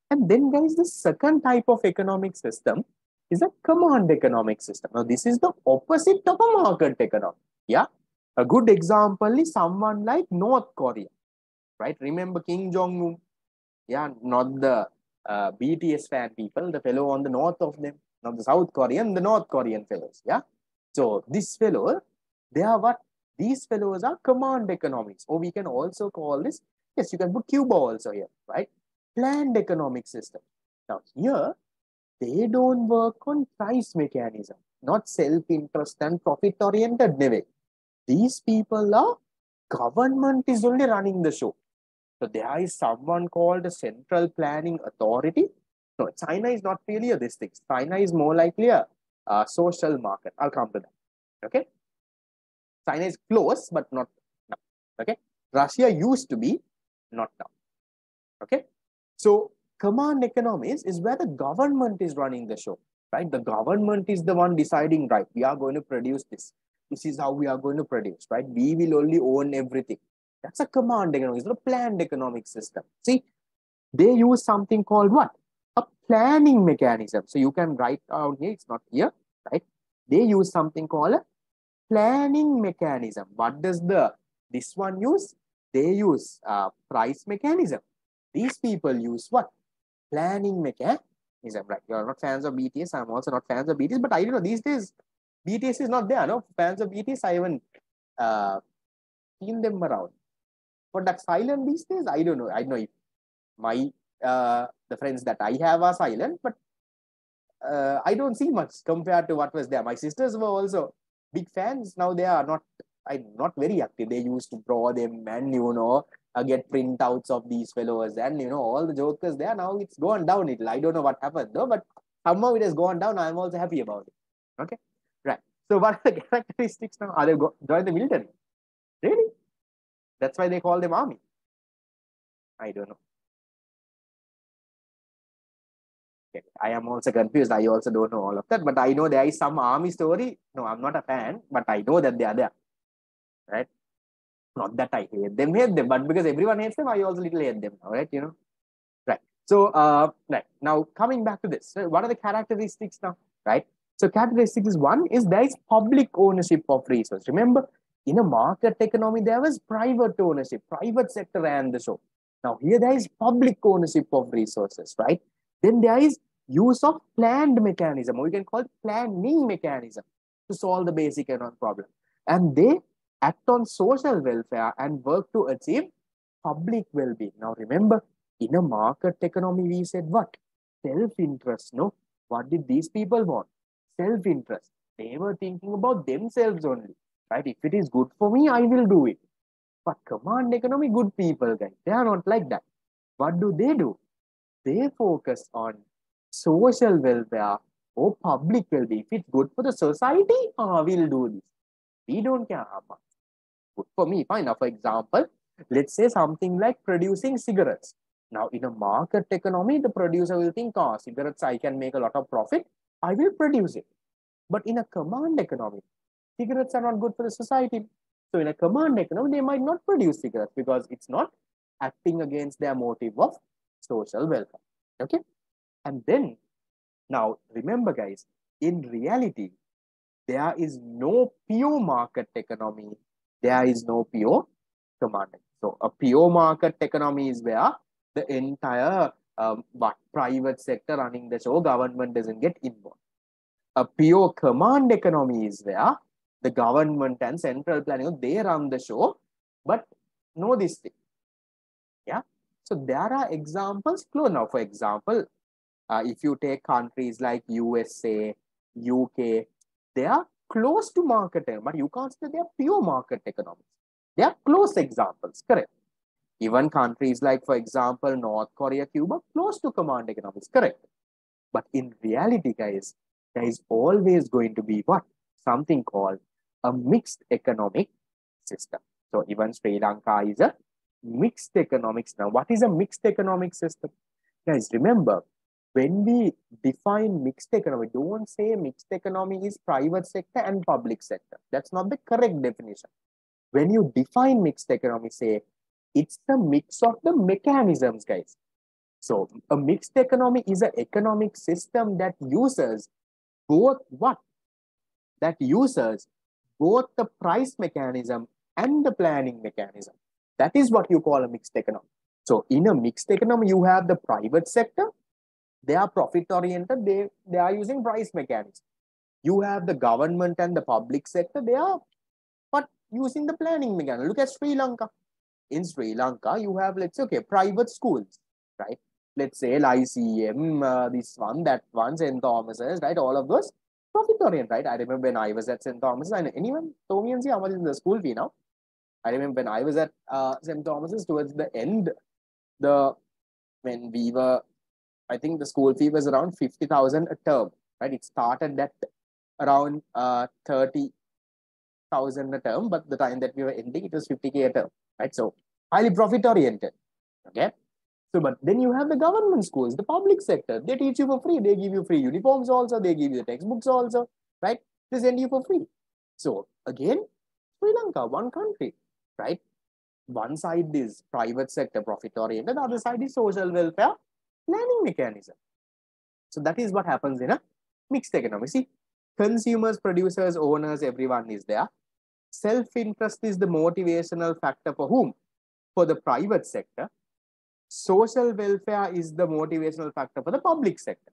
And then, guys, the second type of economic system is a command economic system. Now, this is the opposite of a market economy. Yeah. A good example is someone like North Korea, right? Remember Kim Jong-un? Yeah, not the BTS fan people, the fellow on the north of them, not the South Korean, the North Korean fellows. Yeah. So this fellow, they are what? These fellows are command economics, or we can also call this, yes, you can put Cuba also here, right? Planned economic system. Now here, they don't work on price mechanism, not self-interest and profit-oriented way. These people are, government is only running the show. So there is someone called a Central Planning Authority. No, China is not really a this thing. China is more likely a social market. I'll come to that. Okay. China is close, but not now. Okay. Russia used to be, not now. Okay. So command economies is where the government is running the show, right? The government is the one deciding, right? We are going to produce this. This is how we are going to produce, right? We will only own everything. That's a command economic. It's not a planned economic system. See, they use something called what? A planning mechanism. So you can write down here, it's not here, right? They use something called a planning mechanism. What does this one use? They use price mechanism. These people use what? Planning mechanism, right? You're not fans of BTS. I'm also not fans of BTS, but I don't know, these days BTS is not there. No fans of BTS. I haven't seen them around. But that's silent these days. I don't know. I know if my the friends that I have are silent, but I don't see much compared to what was there. My sisters were also big fans. Now they are not. I'm not very active. They used to draw them and get printouts of these fellows and all the jokers there. Now it's gone down little. I don't know what happened though, but somehow it has gone down. I'm also happy about it. Okay, right. So what are the characteristics now? Are they join the military? Really? That's why they call them army. I don't know. Okay. I am also confused. I also don't know all of that, but I know there is some army story. No, I'm not a fan, but I know that they are there. Right? Not that I hate them, but because everyone hates them, I also little hate them. All right, right. So, right now coming back to this, what are the characteristics now? Right. So, characteristics one is there is public ownership of resource. Remember, in a market economy, there was private ownership, private sector ran the show. Now, here there is public ownership of resources, right? Then there is use of planned mechanism, or we can call it planning mechanism to solve the basic economic problem. And they act on social welfare and work to achieve public well-being. Now, remember, in a market economy, we said what? Self-interest, no? What did these people want? Self-interest. They were thinking about themselves only, right? If it is good for me, I will do it. But command economy, good people, guys, they are not like that. What do? They focus on social welfare or public well-being. If it's good for the society, we'll do this. We don't care how much. Good for me, fine. Now, for example, let's say something like producing cigarettes. Now, in a market economy, the producer will think, cigarettes, I can make a lot of profit. I will produce it. But in a command economy, cigarettes are not good for the society. So in a command economy, they might not produce cigarettes because it's not acting against their motive of social welfare. Okay. And then, now remember guys, in reality, there is no pure market economy. There is no pure command. So a pure market economy is where the entire private sector running the show, government doesn't get involved. A pure command economy is where the government and central planning, they run the show, but know this thing. Yeah. So there are examples. Now, for example, if you take countries like USA, UK, they are close to market, but you can't say they are pure market economies. They are close examples, correct? Even countries like, for example, North Korea, Cuba, close to command economies, correct? But in reality, guys, there is always going to be what? Something called a mixed economic system. So even Sri Lanka is a mixed economics. Now, what is a mixed economic system? Guys, remember, when we define mixed economy, don't say mixed economy is private sector and public sector. That's not the correct definition. When you define mixed economy, say it's the mix of the mechanisms, guys. So a mixed economy is an economic system that uses both what? That uses both the price mechanism and the planning mechanism. That is what you call a mixed economy. So in a mixed economy, you have the private sector. They are profit oriented. They are using price mechanism. You have the government and the public sector. They are but using the planning mechanism. Look at Sri Lanka. In Sri Lanka, you have, let's say, okay, private schools, right? Let's say ICM, this one, that one, St. Thomas's, right? All of those profit oriented, right? I remember when I was at St. Thomas's, and anyone told me and see how much is the school fee now? I remember when I was at St. Thomas's towards the end, when we were, I think the school fee was around 50,000 a term, right? It started at around 30,000 a term, but the time that we were ending, it was 50K a term, right? So highly profit oriented, okay? So, but then you have the government schools, the public sector. They teach you for free. They give you free uniforms also. They give you the textbooks also, right? They send you for free. So again, Sri Lanka, one country, right? One side is private sector profit oriented, the other side is social welfare planning mechanism. So that is what happens in a mixed economy. See, consumers, producers, owners, everyone is there. Self-interest is the motivational factor for whom? For the private sector. Social welfare is the motivational factor for the public sector.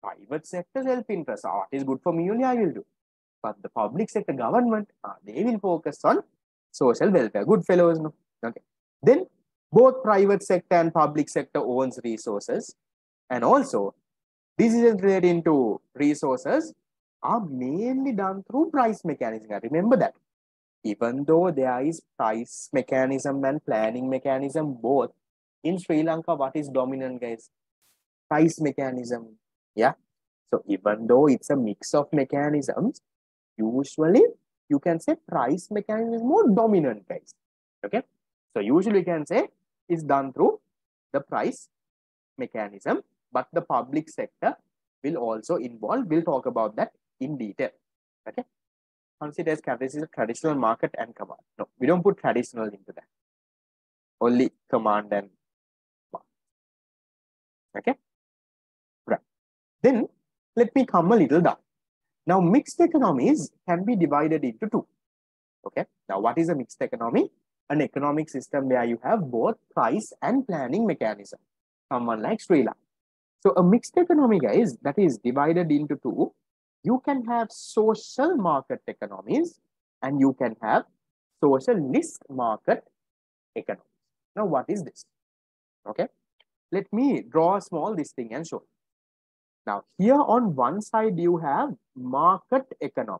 Private sector self-interest. What is good for me only I will do. But the public sector government, they will focus on social welfare. Good fellows, no? Okay. Then both private sector and public sector owns resources. And also decisions relating to resources are mainly done through price mechanism. Remember that. Even though there is price mechanism and planning mechanism both, in Sri Lanka, what is dominant, guys? Price mechanism. Yeah. So even though it's a mix of mechanisms, usually you can say price mechanism is more dominant, guys. Okay. So usually you can say it's done through the price mechanism, but the public sector will also involve. We'll talk about that in detail. Okay. Consider as categories of traditional, market, and command. No, we don't put traditional into that. Only command and market. Okay. Right. Then let me come a little down. Now, mixed economies can be divided into two. Okay. Now, what is a mixed economy? An economic system where you have both price and planning mechanism. Someone like Sri Lanka. So, a mixed economy, guys, that is divided into two. You can have social market economies and you can have socialist market economies. Now, what is this? Okay. Let me draw a small this thing and show you. Now, here on one side, you have market economy.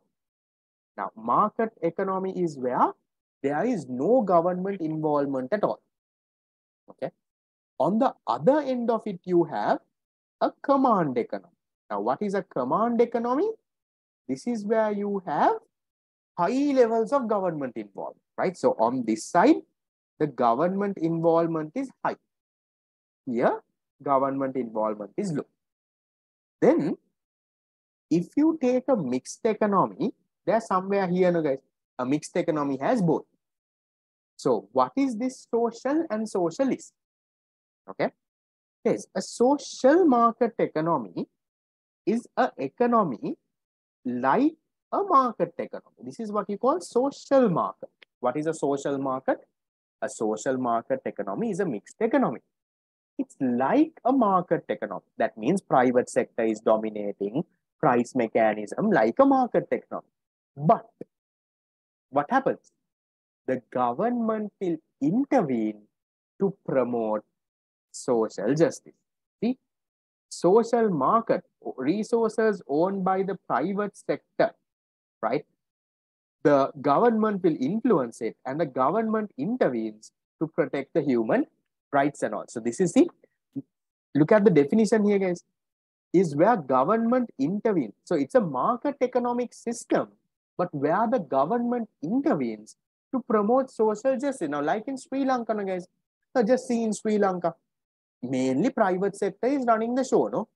Now, market economy is where there is no government involvement at all. Okay. On the other end of it, you have a command economy. Now, what is a command economy? This is where you have high levels of government involvement, right? So, on this side, the government involvement is high. Here, government involvement is low. Then, if you take a mixed economy, there's somewhere here, no guys, a mixed economy has both. So, what is this social and socialist? Okay. Yes, a social market economy is an economy like a market economy. This is what you call social market. What is a social market? A social market economy is a mixed economy. It's like a market economy. That means private sector is dominating price mechanism like a market economy. But what happens? The government will intervene to promote social justice. See, social market, resources owned by the private sector, right? The government will influence it and the government intervenes to protect the human rights and all. So this is the, look at the definition here, guys, is where government intervenes. So it's a market economic system, but where the government intervenes to promote social justice. Now, like in Sri Lanka, guys, just see in Sri Lanka, mainly private sector is running the show, no?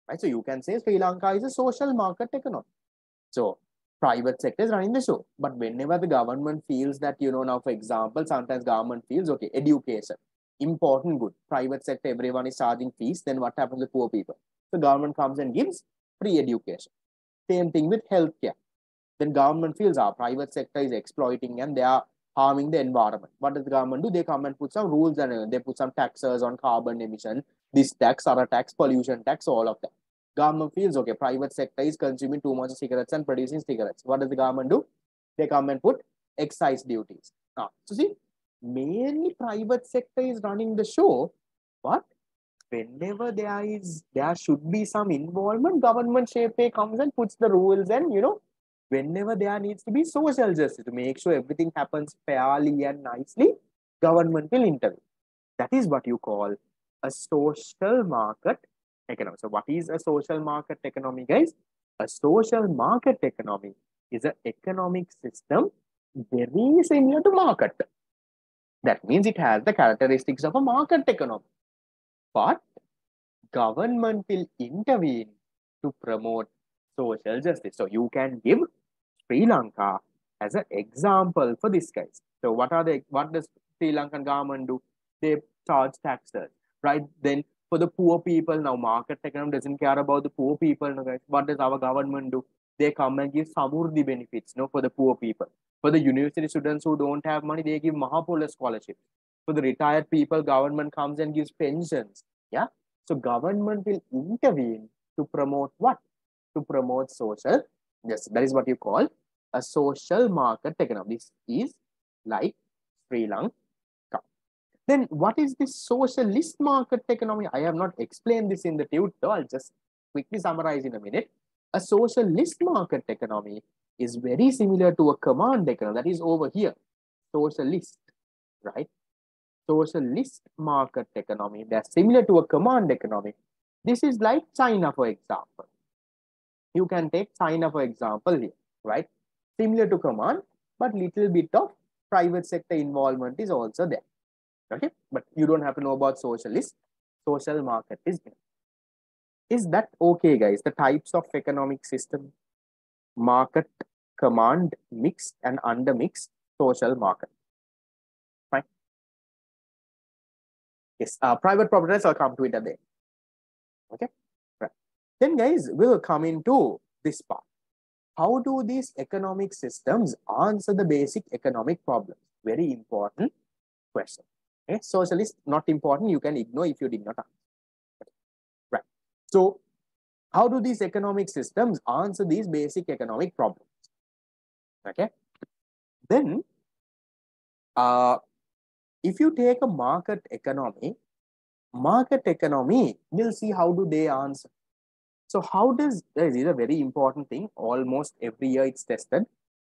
Right? So you can say Sri Lanka is a social market economy. So private sector is running the show. But whenever the government feels that, you know, now for example, sometimes government feels, okay, education, important good. Private sector, everyone is charging fees. Then what happens to poor people? The government comes and gives free education. Same thing with healthcare. Then government feels our private sector is exploiting and they are harming the environment. What does the government do? They come and put some rules and they put some taxes on carbon emission, this tax, other tax, pollution tax, all of that. Government feels, okay, private sector is consuming too much cigarettes and producing cigarettes. What does the government do? They come and put excise duties. So see, mainly private sector is running the show, but whenever there should be some involvement, government shape comes and puts the rules and, you know, whenever there needs to be social justice to make sure everything happens fairly and nicely, government will intervene. That is what you call a social market economy. So what is a social market economy, guys? A social market economy is an economic system very similar to market. That means it has the characteristics of a market economy. but government will intervene to promote social justice. So you can give Sri Lanka as an example for this guys. So what does Sri Lankan government do? They charge taxes, right? Then for the poor people, now market economy doesn't care about the poor people, no, guys. What does our government do? They come and give Samurdhi benefits, no, for the poor people. For the university students who don't have money, they give Mahapula scholarships. For the retired people, government comes and gives pensions. Yeah. So government will intervene to promote what? To promote social. Yes, that is what you call a social market economy. This is like Sri Lanka. Then what is this socialist market economy? I have not explained this in the tutor. I'll just quickly summarize in a minute. A socialist market economy is very similar to a command economy. That is over here. Socialist, right? Socialist market economy. They're similar to a command economy. This is like China, for example. You can take China, for example, here, right? Similar to command, but little bit of private sector involvement is also there. Okay, but you don't have to know about socialist. Social market is there. Is that okay, guys? The types of economic system: market, command, mixed, and under mixed social market. Fine. Yes, private property rights, I'll come to it at the end. Okay, right. Then, guys, we'll come into this part. How do these economic systems answer the basic economic problems? Very important question. Okay, socialist, not important. You can ignore if you did not answer. Right. So, how do these economic systems answer these basic economic problems? Okay. Then, if you take a market economy will see how do they answer. So how does, this is a very important thing, almost every year it's tested,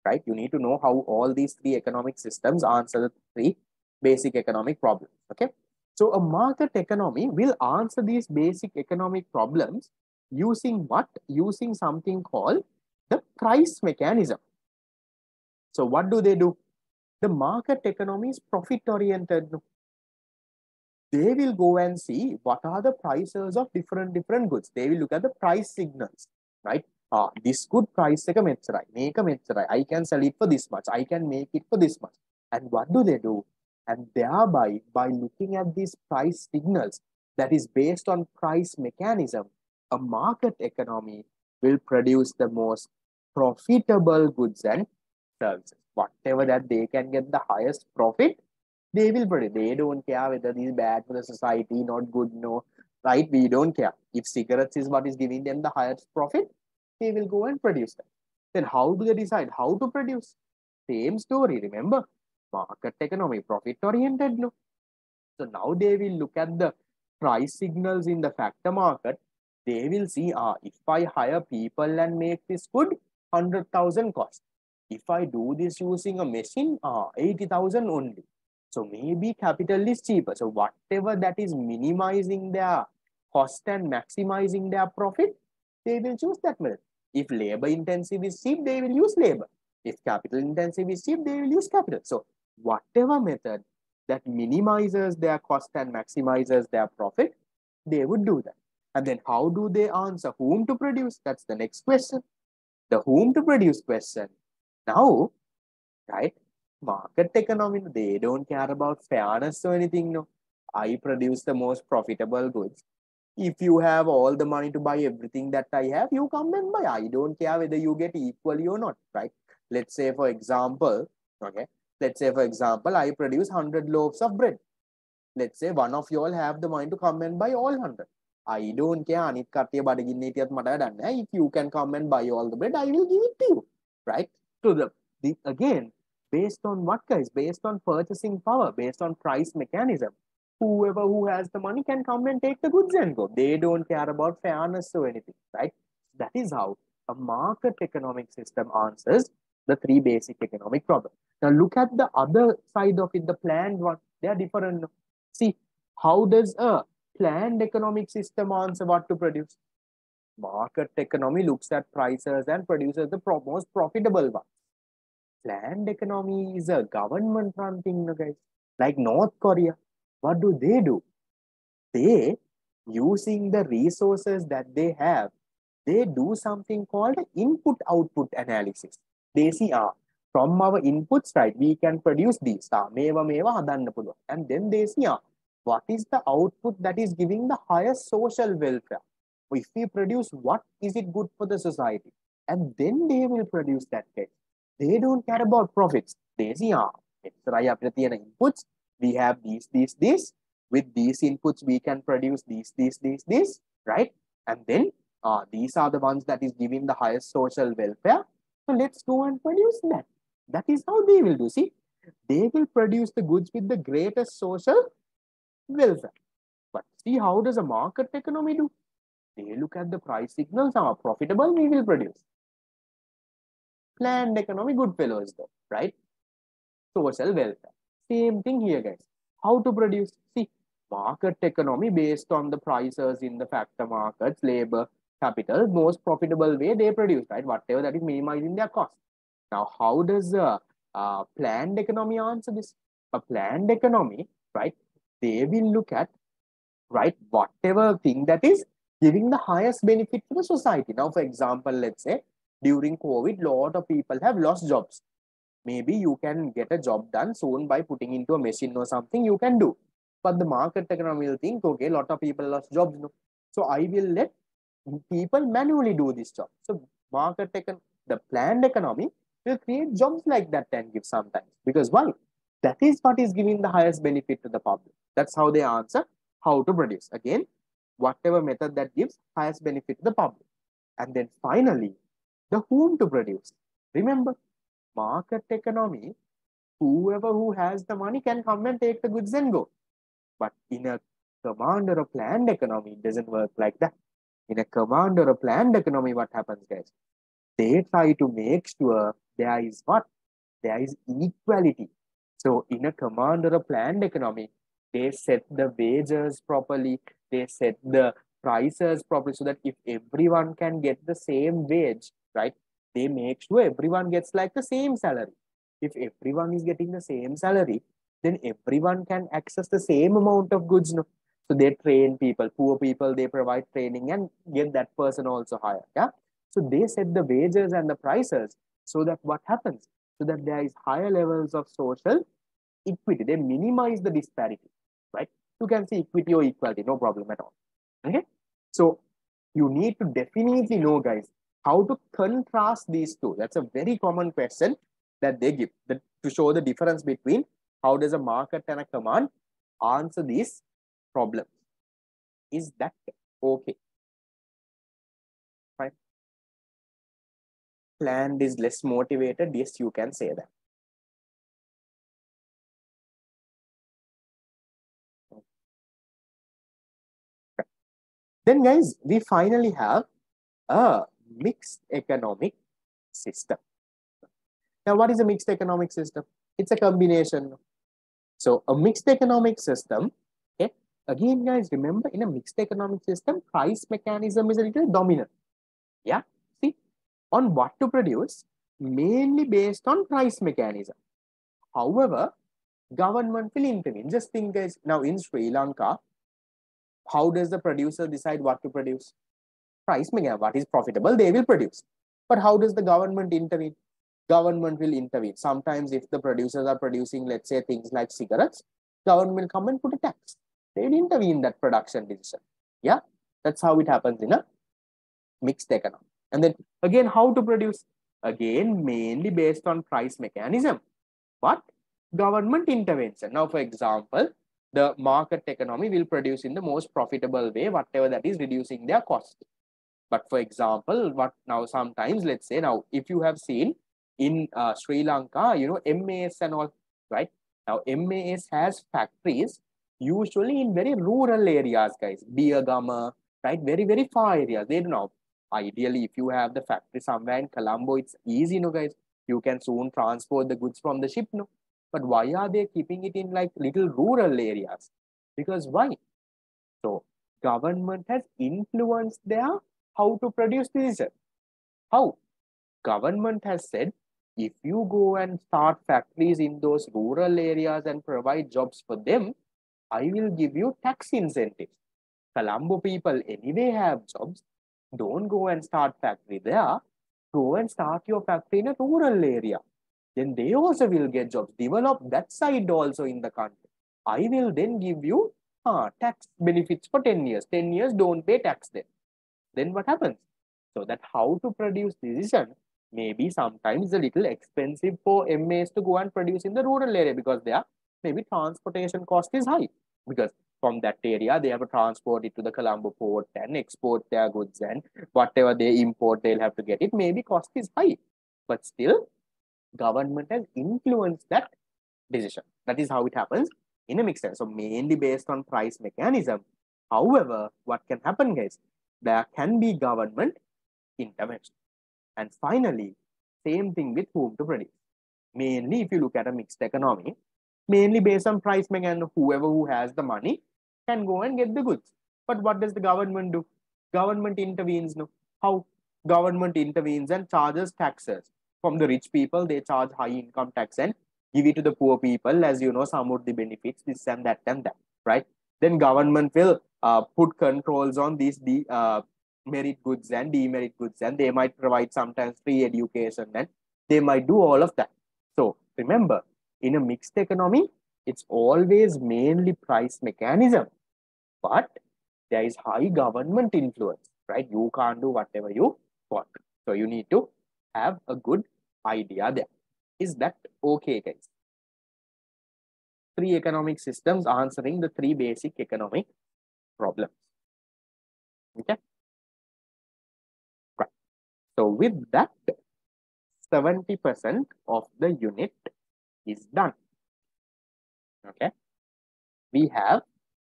right? You need to know how all these three economic systems answer the three basic economic problems, okay? So a market economy will answer these basic economic problems using what? Using something called the price mechanism. So what do? The market economy is profit oriented. They will go and see what are the prices of different goods. They will look at the price signals, right? This good price make a mecharai. I can sell it for this much. I can make it for this much. And what do they do? And thereby, by looking at these price signals that is based on price mechanism, a market economy will produce the most profitable goods and services. Whatever that they can get the highest profit, they will produce. They don't care whether this is bad for the society, not good, no, right? We don't care. If cigarettes is what is giving them the highest profit, they will go and produce them. Then how do they decide how to produce? Same story, remember? Market economy, profit oriented, no? So now they will look at the price signals in the factor market. They will see, if I hire people and make this good, 100,000 cost. If I do this using a machine, 80,000 only. So maybe capital is cheaper. So whatever that is minimizing their cost and maximizing their profit, they will choose that method. If labor intensive is cheap, they will use labor. If capital intensive is cheap, they will use capital. So whatever method that minimizes their cost and maximizes their profit, they would do that. And then how do they answer? Whom to produce? That's the next question. The whom to produce question. Now, right? Market economy, they don't care about fairness or anything, no. I produce the most profitable goods. If you have all the money to buy everything that I have, you come and buy. I don't care whether you get equally or not, right? Let's say, for example, okay, let's say, for example, I produce 100 loaves of bread. Let's say one of you all have the money to come and buy all 100. I don't care. If you can come and buy all the bread, I will give it to you, right? So again, based on what, guys? Based on purchasing power, based on price mechanism. Whoever who has the money can come and take the goods and go. They don't care about fairness or anything, right? That is how a market economic system answers the three basic economic problems. Now look at the other side of it, the planned one. They are different. See, how does a planned economic system answer what to produce? Market economy looks at prices and produces the most profitable one. Planned economy is a government run thing, guys. Like North Korea. What do? They using the resources that they have, they do something called input-output analysis. They see, from our inputs, right, we can produce these. And then they see, what is the output that is giving the highest social welfare? If we produce, what is it good for the society? And then they will produce that case. They don't care about profits. They see, inputs, we have these. With these inputs, we can produce these, right? And then these are the ones that is giving the highest social welfare. So let's go and produce that. That is how they will do. See, they will produce the goods with the greatest social welfare. But see, how does a market economy do? They look at the price signals, are profitable, we will produce. Planned economy, good fellows though, right? Social welfare. Same thing here, guys. How to produce? See, market economy based on the prices in the factor markets, labor, capital, most profitable way they produce, right? Whatever that is minimizing their cost. Now, how does a planned economy answer this? A planned economy, right? They will look at, right, whatever thing that is giving the highest benefit to the society. Now, for example, let's say during COVID, a lot of people have lost jobs. Maybe you can get a job done soon by putting into a machine or something you can do. But the market economy will think, okay, a lot of people lost jobs. No? So I will let people manually do this job. So the planned economy will create jobs like that and give sometimes. Because why? That is what is giving the highest benefit to the public. That's how they answer how to produce. Again, whatever method that gives highest benefit to the public. And then finally, the whom to produce. Remember, market economy, whoever who has the money can come and take the goods and go. But in a command or a planned economy, it doesn't work like that. In a command or a planned economy, what happens, guys? They try to make sure there is what? There is equality. So in a command or a planned economy, they set the wages properly, they set the prices properly so that if everyone can get the same wage, right? They make sure everyone gets like the same salary. If everyone is getting the same salary, then everyone can access the same amount of goods. No? So they train people, poor people, they provide training and get that person also higher. Yeah. So they set the wages and the prices so that what happens? So that there is higher levels of social equity. They minimize the disparity, right? You can see equity or equality, no problem at all. Okay. So you need to definitely know, guys, how to contrast these two. That's a very common question that they give to show the difference between how does a market and a command answer these problems. Is that okay? Right? Planned is less motivated. Yes, you can say that. Right. Then, guys, we finally have a mixed economic system. Now, what is a mixed economic system? It's a combination. So a mixed economic system, okay, again, guys, remember in a mixed economic system, price mechanism is a little dominant. Yeah, see, on what to produce, mainly based on price mechanism. However, government will intervene. Just think, guys, now in Sri Lanka, how does the producer decide what to produce? Price mechanism, what is profitable, they will produce. But how does the government intervene? Government will intervene. Sometimes if the producers are producing, let's say, things like cigarettes, government will come and put a tax. They will intervene in that production decision. Yeah, that's how it happens in a mixed economy. And then again, how to produce? Again, mainly based on price mechanism, but government intervention. Now, for example, the market economy will produce in the most profitable way, whatever that is reducing their cost. But for example, what now sometimes, let's say now, if you have seen in Sri Lanka, you know, MAS and all, right? Now, MAS has factories usually in very rural areas, guys. Biyagama, right? Very, very far areas. They don't know. Ideally, if you have the factory somewhere in Colombo, it's easy, no, guys. You can soon transport the goods from the ship, no. But why are they keeping it in like little rural areas? Because why? So government has influenced their how to produce this. How? Government has said, if you go and start factories in those rural areas and provide jobs for them, I will give you tax incentives. Colombo people anyway have jobs. Don't go and start factory there. Go and start your factory in a rural area. Then they also will get jobs. Develop that side also in the country. I will then give you tax benefits for 10 years. 10 years, don't pay tax then. Then what happens? So that how to produce decision maybe sometimes a little expensive for MAs to go and produce in the rural area because there maybe transportation cost is high because from that area they have to transport it to the Colombo port and export their goods, and whatever they import they'll have to get it. Maybe cost is high, but still government has influenced that decision. That is how it happens in a mixed sense. So mainly based on price mechanism. However, what can happen, guys? There can be government intervention. And finally, same thing with whom to produce. Mainly, if you look at a mixed economy, mainly based on price mechanism, whoever who has the money can go and get the goods. But what does the government do? Government intervenes. No, how? Government intervenes and charges taxes. From the rich people, they charge high income tax and give it to the poor people, as you know, some of the benefits, this and that, right? Then government will put controls on these merit goods and demerit goods, and they might provide sometimes free education, and they might do all of that. So remember, in a mixed economy, it's always mainly price mechanism, but there is high government influence, right? You can't do whatever you want. So you need to have a good idea there. Is that okay, guys? 3 economic systems answering the 3 basic economic problems. Okay. Right. So with that, 70% of the unit is done. Okay. We have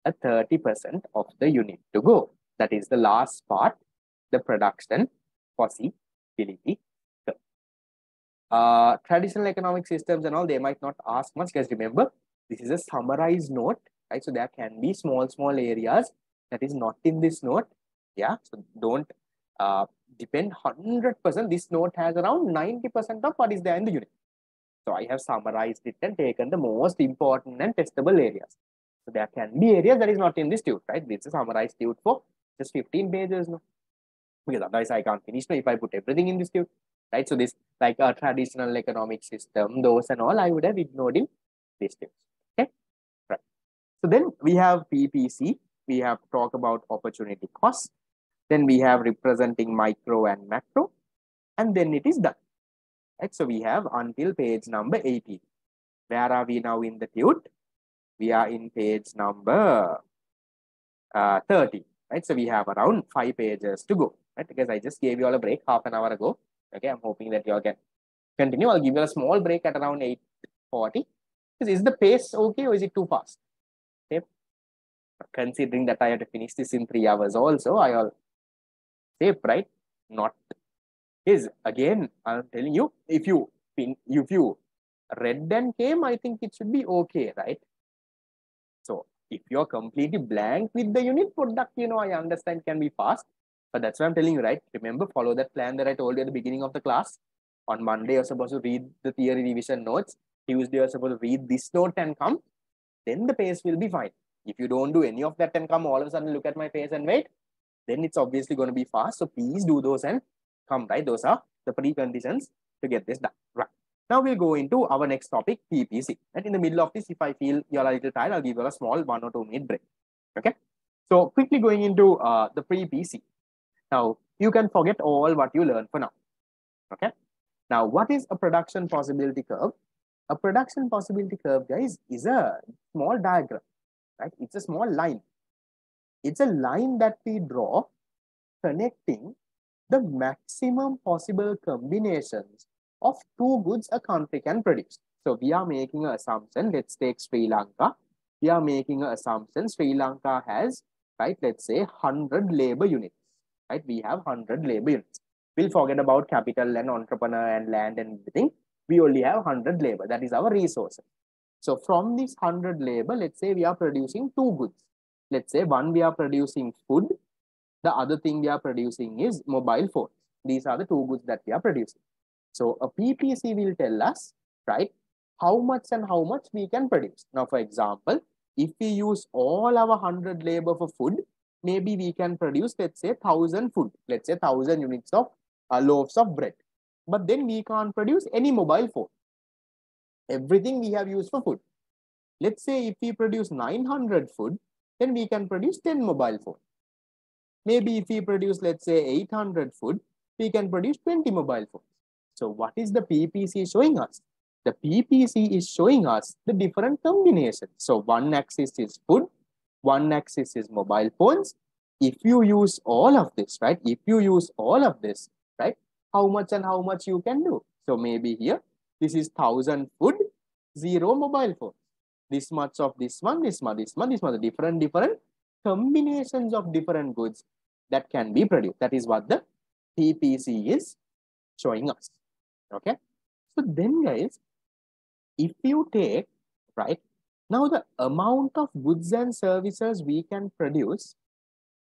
a 30% of the unit to go. That is the last part, the production possibility. Traditional economic systems and all, they might not ask much, because remember, this is a summarized note, right? So there can be small areas that is not in this note. Yeah, so don't depend 100%. This note has around 90% of what is there in the unit. So I have summarized it and taken the most important and testable areas. So there can be areas that is not in this tute, right? This is a summarized tute for just 15 pages, no? Because otherwise I can't finish, no, if I put everything in this tute, right? So this, like a traditional economic system, those and all, I would have ignored in this tute. Okay, right. So then we have PPC. We have talked about opportunity cost. Then we have representing micro and macro, and then it is done. Right. So we have until page number 18. Where are we now in the tute? We are in page number 30. Right. So we have around 5 pages to go. Right. Because I just gave you all a break half an hour ago. Okay. I'm hoping that you all can continue. I'll give you a small break at around 8:40. Is the pace okay or is it too fast? Okay. Considering that I have to finish this in 3 hours also, I'll safe, right? Not is, again, I'm telling you, if you read and came, I think it should be okay, right? So if you're completely blank with the unit product, you know, I understand can be fast, but that's what I'm telling you, right? Remember, follow that plan that I told you at the beginning of the class. On Monday, you're supposed to read the theory revision notes. Tuesday, you're supposed to read this note and come. Then the pace will be fine. If you don't do any of that and come all of a sudden look at my pace and wait, then it's obviously going to be fast. So please do those and come, right? Those are the preconditions to get this done, right? Now we'll go into our next topic, PPC. And in the middle of this, if I feel you're a little tired, I'll give you a small 1 or 2 minute break. Okay. So quickly going into the pre-PC. Now you can forget all what you learned for now. Okay. Now what is a production possibility curve? A production possibility curve, guys, is a small diagram, right? It's a small line. It's a line that we draw connecting the maximum possible combinations of 2 goods a country can produce. So we are making an assumption. Let's take Sri Lanka. We are making an assumption. Sri Lanka has, right, let's say 100 labor units, right? We have 100 labor units. We'll forget about capital and entrepreneur and land and everything. We only have 100 labor. That is our resources. So from this 100 labor, let's say we are producing 2 goods. Let's say one, we are producing food. The other thing we are producing is mobile phones. These are the 2 goods that we are producing. So a PPC will tell us, right, how much and how much we can produce. Now, for example, if we use all our 100 labor for food, maybe we can produce, let's say, 1,000 food, let's say 1,000 units of loaves of bread. But then we can't produce any mobile phone. Everything we have used for food. Let's say if we produce 900 food, then we can produce 10 mobile phones. Maybe if we produce, let's say, 800 food, we can produce 20 mobile phones. So what is the PPC showing us? The PPC is showing us the different combinations. So one axis is food, one axis is mobile phones. If you use all of this, right? If you use all of this, right? How much and how much you can do? So maybe here, this is 1,000 food, 0 mobile phone. This much of this one, this much, different combinations of different goods that can be produced. That is what the PPC is showing us. Okay. So then, guys, if you take, right, now the amount of goods and services we can produce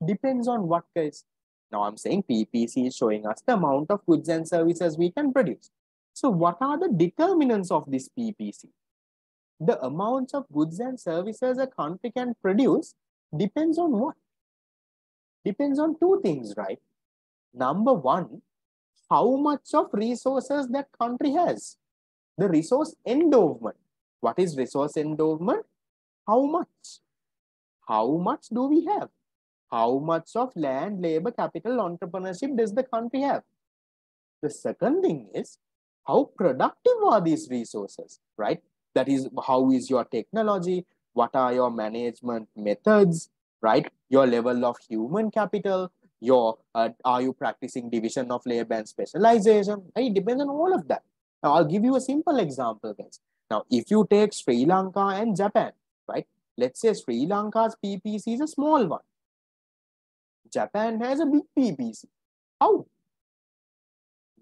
depends on what, guys? Now I'm saying PPC is showing us the amount of goods and services we can produce. So what are the determinants of this PPC? The amounts of goods and services a country can produce depends on what? Depends on two things, right? Number one, how much of resources that country has. The resource endowment. What is resource endowment? How much? How much do we have? How much of land, labor, capital, entrepreneurship does the country have? The second thing is, how productive are these resources, right? That is, how is your technology? What are your management methods, right? Your level of human capital, your are you practicing division of labor and specialization? It depends on all of that. Now, I'll give you a simple example, guys. Now, if you take Sri Lanka and Japan, right? Let's say Sri Lanka's PPC is a small one. Japan has a big PPC. How?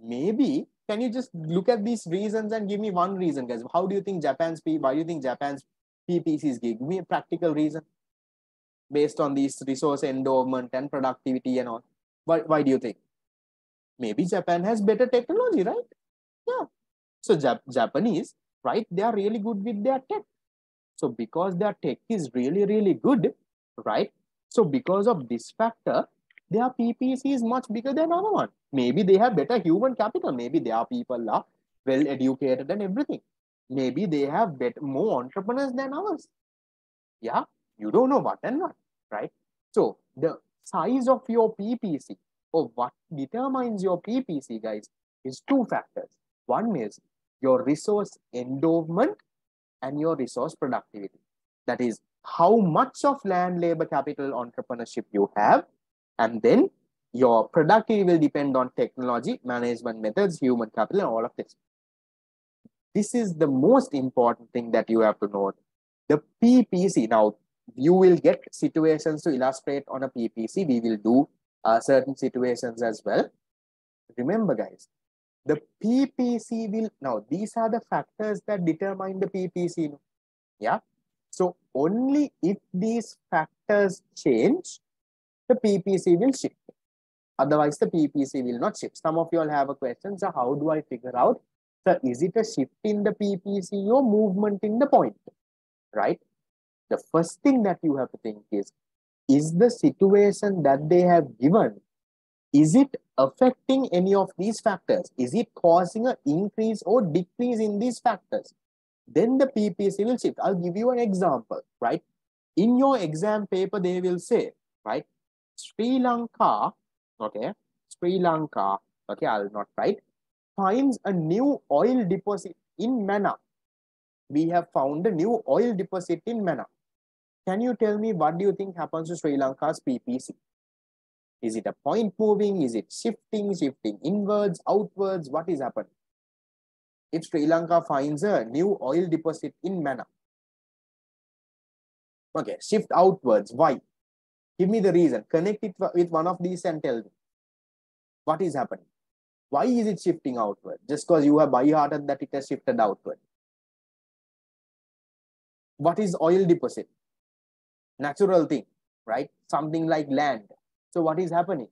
Maybe, can you just look at these reasons and give me one reason, guys? How do you think why do you think Japan's PPCs give me a practical reason based on these resource endowment and productivity and all? Why do you think? Maybe Japan has better technology, right? Yeah. So Japanese, right? They are really good with their tech. So because their tech is really, really good, right? So because of this factor, their PPC is much bigger than our one. Maybe they have better human capital. Maybe their people are well educated and everything. Maybe they have more entrepreneurs than ours. Yeah, you don't know what and what, right? So the size of your PPC, or what determines your PPC, guys, is two factors. One is your resource endowment and your resource productivity. That is how much of land, labor, capital, entrepreneurship you have, and then your productivity will depend on technology, management methods, human capital, and all of this. This is the most important thing that you have to know. The PPC, now you will get situations to illustrate on a PPC. We will do certain situations as well. Remember, guys, the PPC will, now these are the factors that determine the PPC. Yeah. So only if these factors change, the PPC will shift. Otherwise, the PPC will not shift. Some of you all have a question. So how do I figure out? So is it a shift in the PPC or movement in the point? Right? The first thing that you have to think is the situation that they have given, is it affecting any of these factors? Is it causing an increase or decrease in these factors? Then the PPC will shift. I'll give you an example, right? In your exam paper, they will say, right, Sri Lanka, okay, Sri Lanka, okay, I'll not write, finds a new oil deposit in Manna. We have found a new oil deposit in Manna. Can you tell me what do you think happens to Sri Lanka's PPC? Is it a point moving? Is it shifting inwards, outwards? What is happening? If Sri Lanka finds a new oil deposit in Manna. Okay, shift outwards. Why? Give me the reason. Connect it with one of these and tell me. What is happening? Why is it shifting outward? Just because you have by-hearted that it has shifted outward. What is oil deposit? Natural thing, right? Something like land. So what is happening,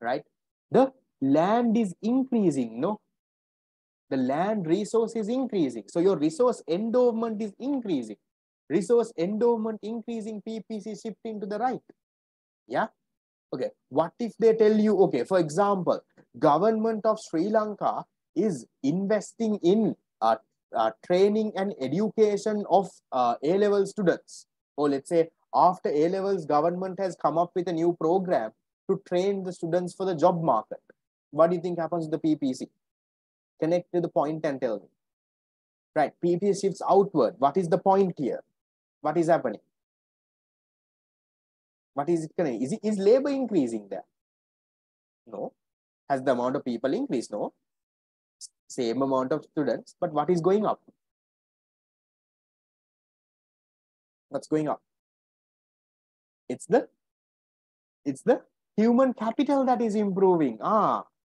right? The land is increasing, no? The land resource is increasing. So your resource endowment is increasing. Resource endowment increasing, PPC shifting to the right. Yeah. Okay, what if they tell you, okay, for example, government of Sri Lanka is investing in training and education of A-level students. Or let's say after A-levels, government has come up with a new program to train the students for the job market. What do you think happens to the PPC? Connect to the point and tell me. Right, PPC shifts outward. What is the point here? What is happening? What is it going to? Is labor increasing there? No. Has the amount of people increased? No. Same amount of students, but what is going up? What's going up? It's the human capital that is improving.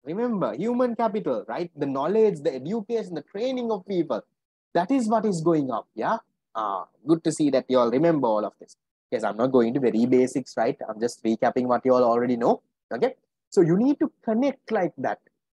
Remember, human capital, right? The knowledge, the education, the training of people. That is what is going up. Yeah. Good to see that you all remember all of this. Because I'm not going to very basics, right? I'm just recapping what you all already know. Okay. So you need to connect like that.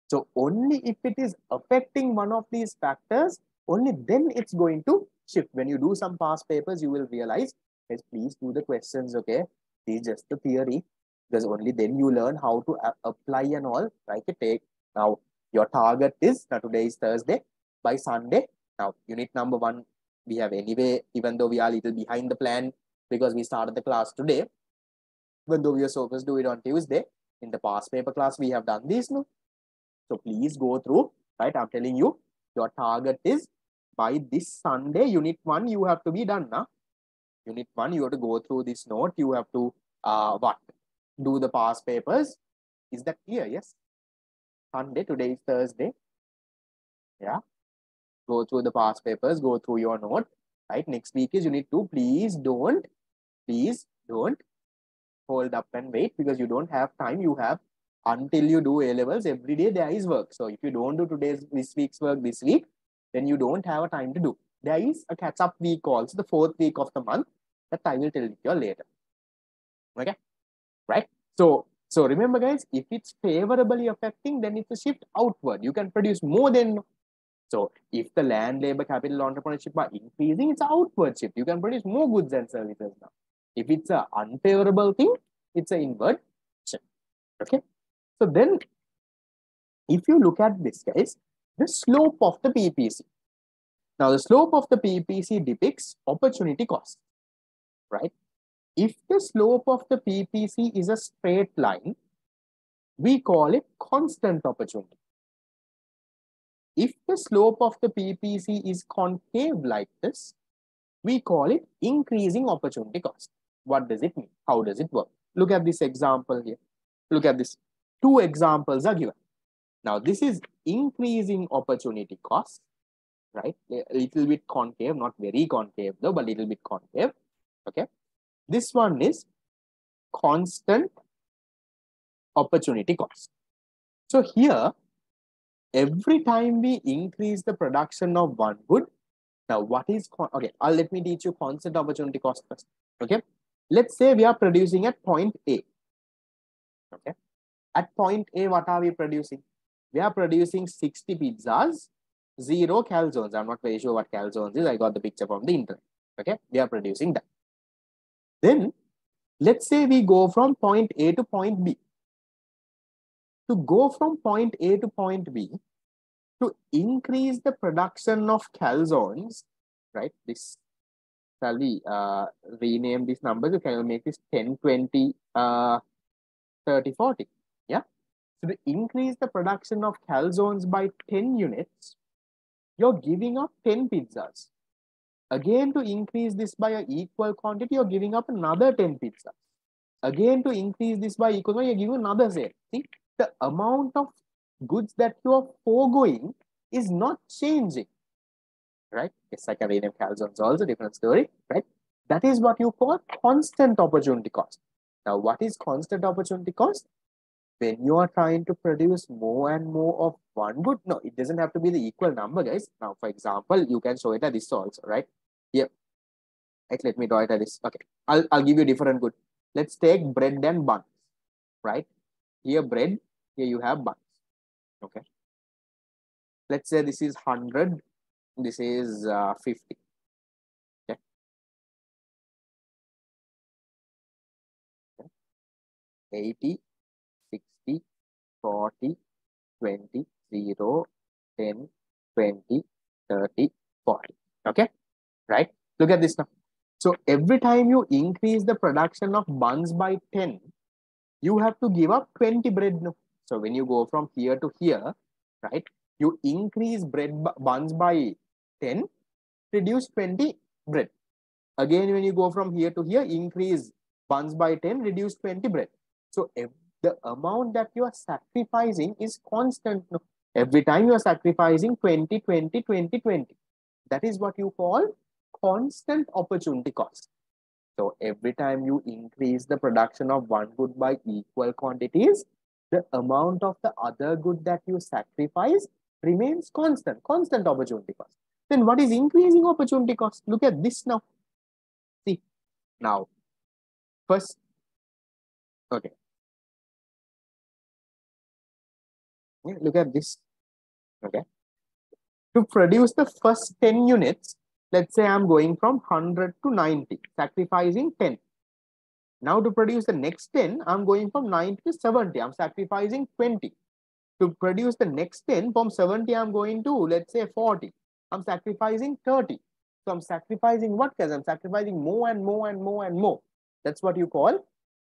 So only if it is affecting one of these factors, only then it's going to shift. When you do some past papers, you will realize, yes, please do the questions, okay? This is just the theory, because only then you learn how to apply and all, right? Take now your target is, now today is Thursday, by Sunday. Now unit number 1, we have anyway, even though we are a little behind the plan because we started the class today, even though we are supposed to do it on Tuesday, in the past paper class, we have done this, no? So please go through, right? I'm telling you, your target is by this Sunday, unit 1, you have to be done, now. Unit 1, you have to go through this note. You have to, do the past papers. Is that clear? Yes. Sunday, today is Thursday. Yeah. Go through the past papers, go through your note, right? Next week is unit 2. Please don't hold up and wait, because you don't have time. You have until you do A-levels, every day there is work. So if you don't do this week's work this week, then you don't have a time to do. There is a catch-up week also, the 4th week of the month, that I will tell you later. Okay, right? So remember, guys, if it's favorably affecting, then it's a shift outward. You can produce more than. So if the land, labor, capital, entrepreneurship are increasing, it's an outward shift. You can produce more goods and services now. If it's an unfavorable thing, it's an inward shift. Okay. So then, if you look at this, guys, the slope of the PPC. Now, the slope of the PPC depicts opportunity cost, right? If the slope of the PPC is a straight line, we call it constant opportunity. If the slope of the PPC is concave like this, we call it increasing opportunity cost. What does it mean? How does it work? Look at this example here. Look at this. 2 examples are given. Now, this is increasing opportunity cost, right? A little bit concave, not very concave though, but a little bit concave. Okay. This one is constant opportunity cost. So here, every time we increase the production of one good, now what is, okay, let me teach you constant opportunity cost first. Okay. Let's say we are producing at point A. Okay. At point A, what are we producing? We are producing 60 pizzas, 0 calzones. I'm not very sure what calzones is. I got the picture from the internet. Okay. We are producing that. Then let's say we go from point A to point B. To go from point A to point B, to increase the production of calzones, right? This, shall we rename these numbers? You can make this 10, 20, 30, 40. Yeah. So to increase the production of calzones by 10 units, you're giving up 10 pizzas. Again, to increase this by an equal quantity, you're giving up another 10 pizzas. Again, to increase this by equal quantity, you're giving another set. See, the amount of goods that you are foregoing is not changing, right? Yes, I can rename calzones also, different story, right? That is what you call constant opportunity cost. Now, what is constant opportunity cost? When you are trying to produce more and more of one good, no, it doesn't have to be the equal number, guys. Now, for example, you can show it as this also, right? Here, right, let me draw it as this. Okay, I'll give you different good. Let's take bread and buns, right? Here bread, here you have buns. Okay. Let's say this is 100, this is 50. Okay. 80, 60, 40, 20, 0, 10, 20, 30, 40. Okay, right? Look at this now. So every time you increase the production of buns by 10, you have to give up 20 bread now. So when you go from here to here, right, you increase buns by 10, reduce 20 bread. Again, when you go from here to here, increase buns by 10, reduce 20 bread. So the amount that you are sacrificing is constant. No? Every time you are sacrificing 20, 20, 20, 20. That is what you call constant opportunity cost. So every time you increase the production of one good by equal quantities, the amount of the other good that you sacrifice remains constant, constant opportunity cost. Then what is increasing opportunity cost? Look at this now. See, now, first, okay. Yeah, look at this, okay. To produce the first 10 units, let's say I'm going from 100 to 90, sacrificing 10. Now to produce the next 10, I'm going from 90 to 70, I'm sacrificing 20. To produce the next 10, from 70, I'm going to, let's say 40. I'm sacrificing 30. So I'm sacrificing what, guys? I'm sacrificing more and more and more and more. That's what you call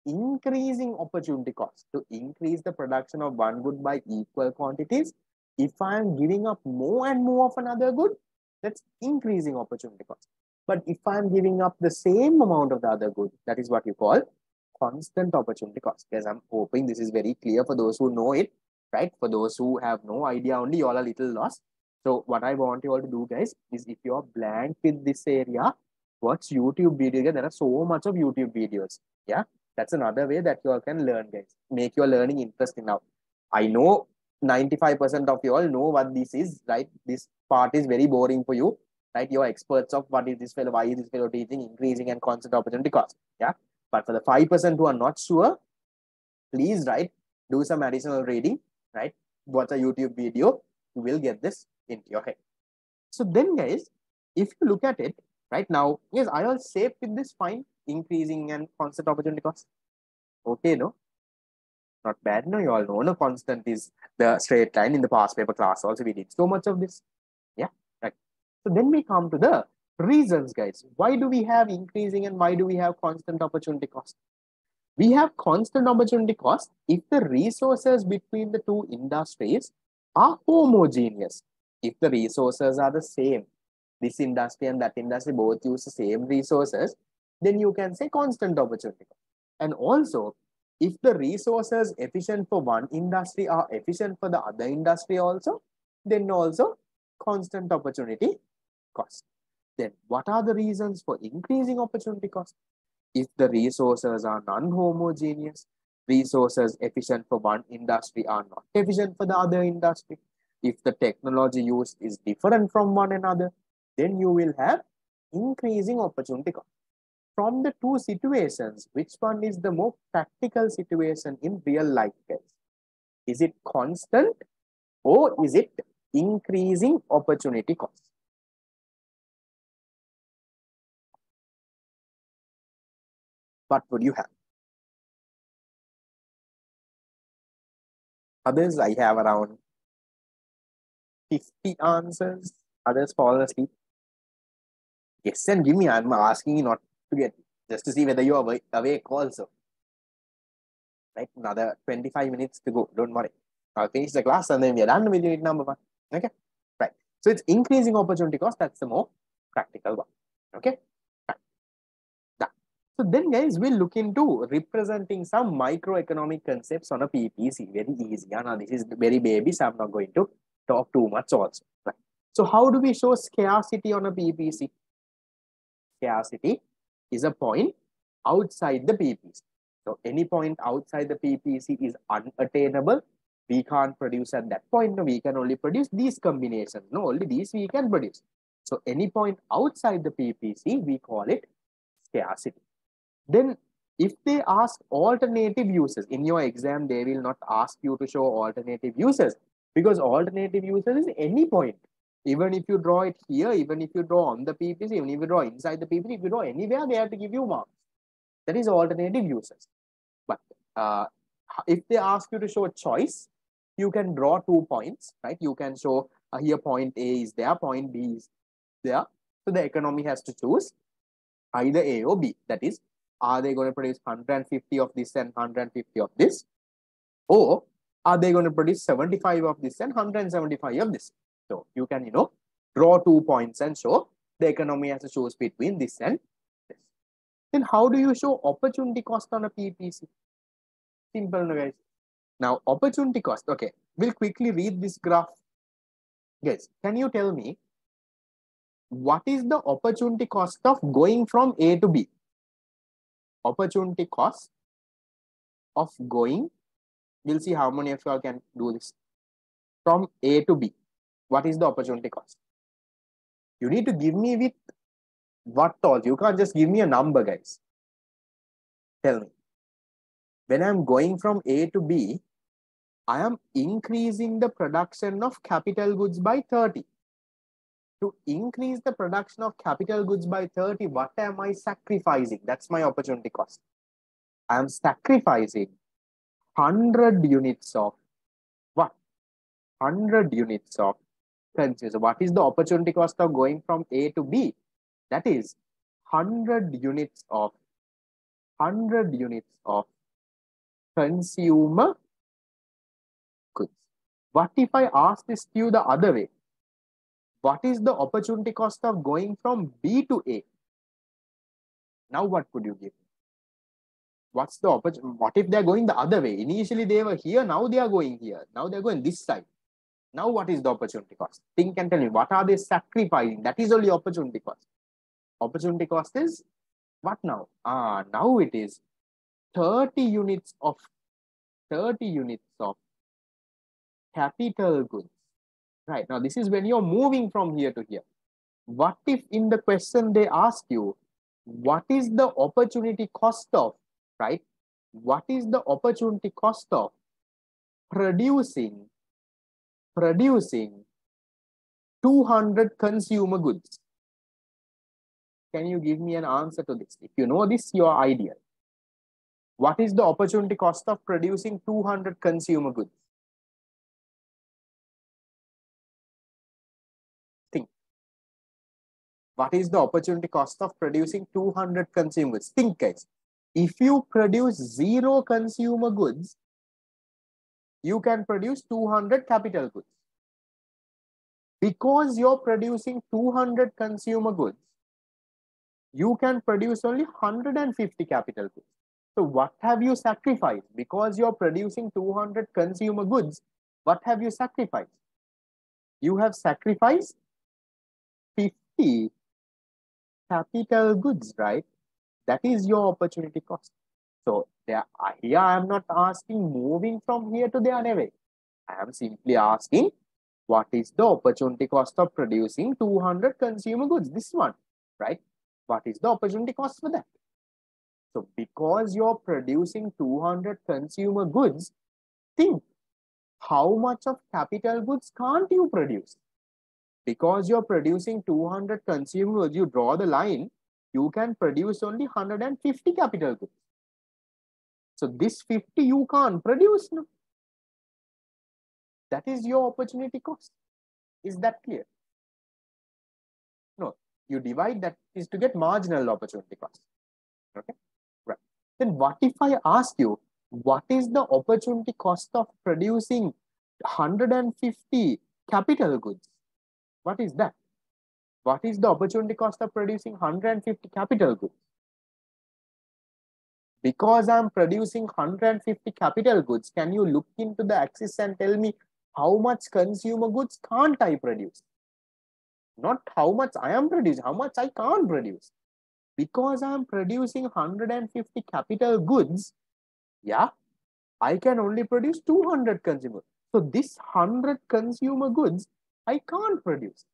increasing opportunity cost. To increase the production of one good by equal quantities, if I'm giving up more and more of another good, that's increasing opportunity cost. But if I'm giving up the same amount of the other good, that is what you call constant opportunity cost. Guys, I'm hoping this is very clear for those who know it, right? For those who have no idea, only you all are a little lost. So what I want you all to do, guys, is if you're blank with this area, watch YouTube videos. There are so much of YouTube videos. Yeah, that's another way that you all can learn, guys. Make your learning interesting. Now, I know 95% of you all know what this is, right? This part is very boring for you, right? You're experts of what is this fellow, why is this fellow teaching, increasing and constant opportunity cost. Yeah, but for the 5% who are not sure, please, right, do some additional reading, right? Watch a YouTube video, you will get this into your head. So then, guys, if you look at it, right now, yes, I all safe with this, fine, increasing and constant opportunity cost. Okay, no? Not bad, no? You all know, no? Constant is the straight line. In the past paper class also, we did so much of this. Yeah, right. So then we come to the reasons, guys. Why do we have increasing and why do we have constant opportunity cost? We have constant opportunity cost if the resources between the two industries are homogeneous. If the resources are the same, this industry and that industry both use the same resources, then you can say constant opportunity cost. And also, if the resources efficient for one industry are efficient for the other industry also, then also constant opportunity cost. Then what are the reasons for increasing opportunity cost? If the resources are non-homogeneous, resources efficient for one industry are not efficient for the other industry, if the technology used is different from one another, then you will have increasing opportunity cost. From the two situations, which one is the more practical situation in real life, guys? Is it constant or is it increasing opportunity cost? What would you have? Others, I have around 50 answers. Others fall asleep. Yes, and give me, I'm asking you not to get, just to see whether you are awake also. Right, another 25 minutes to go. Don't worry. I'll finish the class and then we are done with unit number 1. Okay, right. So it's increasing opportunity cost. That's the more practical one. Okay, right. That. So then, guys, we'll look into representing some microeconomic concepts on a PPC. Very easy. Now, this is very baby, so I'm not going to talk too much also. Right. So how do we show scarcity on a PPC? Scarcity is a point outside the PPC. So any point outside the PPC is unattainable. We can't produce at that point. No, we can only produce these combinations. No, only these we can produce. So any point outside the PPC, we call it scarcity. Then if they ask alternative uses, in your exam, they will not ask you to show alternative uses because alternative uses is any point. Even if you draw it here, even if you draw on the PPC, even if you draw inside the PPC, if you draw anywhere, they have to give you marks. That is alternative uses. But if they ask you to show a choice, you can draw 2 points, right? You can show here point A is there, point B is there. So the economy has to choose either A or B. That is, are they going to produce 150 of this and 150 of this? Or are they going to produce 75 of this and 175 of this? So you can, draw 2 points and show the economy has to choose between this and this. Then how do you show opportunity cost on a PPC? Simple, guys. Now, opportunity cost. Okay, we'll quickly read this graph. Guys, can you tell me what is the opportunity cost of going from A to B? Opportunity cost of going, we'll see how many of you all can do this. From A to B, what is the opportunity cost? You need to give me with what all. You can't just give me a number, guys. Tell me. When I'm going from A to B, I am increasing the production of capital goods by 30. To increase the production of capital goods by 30, what am I sacrificing? That's my opportunity cost. I am sacrificing 100 units of what? 100 units of consumer. So what is the opportunity cost of going from A to B? That is 100 units of consumer goods. What if I ask this to you the other way? What is the opportunity cost of going from B to A? Now what could you give? What's the opportunity? What if they're going the other way? Initially they were here, now they are going here. Now they're going this side. Now what is the opportunity cost? Think and tell me, what are they sacrificing? That is only opportunity cost. Opportunity cost is what now? Now it is 30 units of capital goods. Right, now this is when you're moving from here to here. What if in the question they ask you, what is the opportunity cost of, right? What is the opportunity cost of producing 200 consumer goods? Can you give me an answer to this? If you know this, you are ideal. What is the opportunity cost of producing 200 consumer goods? Think. What is the opportunity cost of producing 200 consumer goods? Think, guys. If you produce 0 consumer goods, you can produce 200 capital goods. Because you're producing 200 consumer goods, you can produce only 150 capital goods. So what have you sacrificed? Because you're producing 200 consumer goods, what have you sacrificed? You have sacrificed 50 capital goods, right? That is your opportunity cost. So here I am not asking moving from here to there anyway. I am simply asking, what is the opportunity cost of producing 200 consumer goods? This one, right? What is the opportunity cost for that? So because you're producing 200 consumer goods, think how much of capital goods can't you produce? Because you're producing 200 consumer goods, you draw the line, you can produce only 150 capital goods. So this 50 you can't produce. No? That is your opportunity cost. Is that clear? No, you divide that is to get marginal opportunity cost. Okay, right. Then what if I ask you, what is the opportunity cost of producing 150 capital goods? What is that? What is the opportunity cost of producing 150 capital goods? Because I'm producing 150 capital goods, can you look into the axis and tell me how much consumer goods can't I produce? Not how much I am producing, how much I can't produce. Because I'm producing 150 capital goods, yeah, I can only produce 200 consumer. So this 100 consumer goods, I can't produce.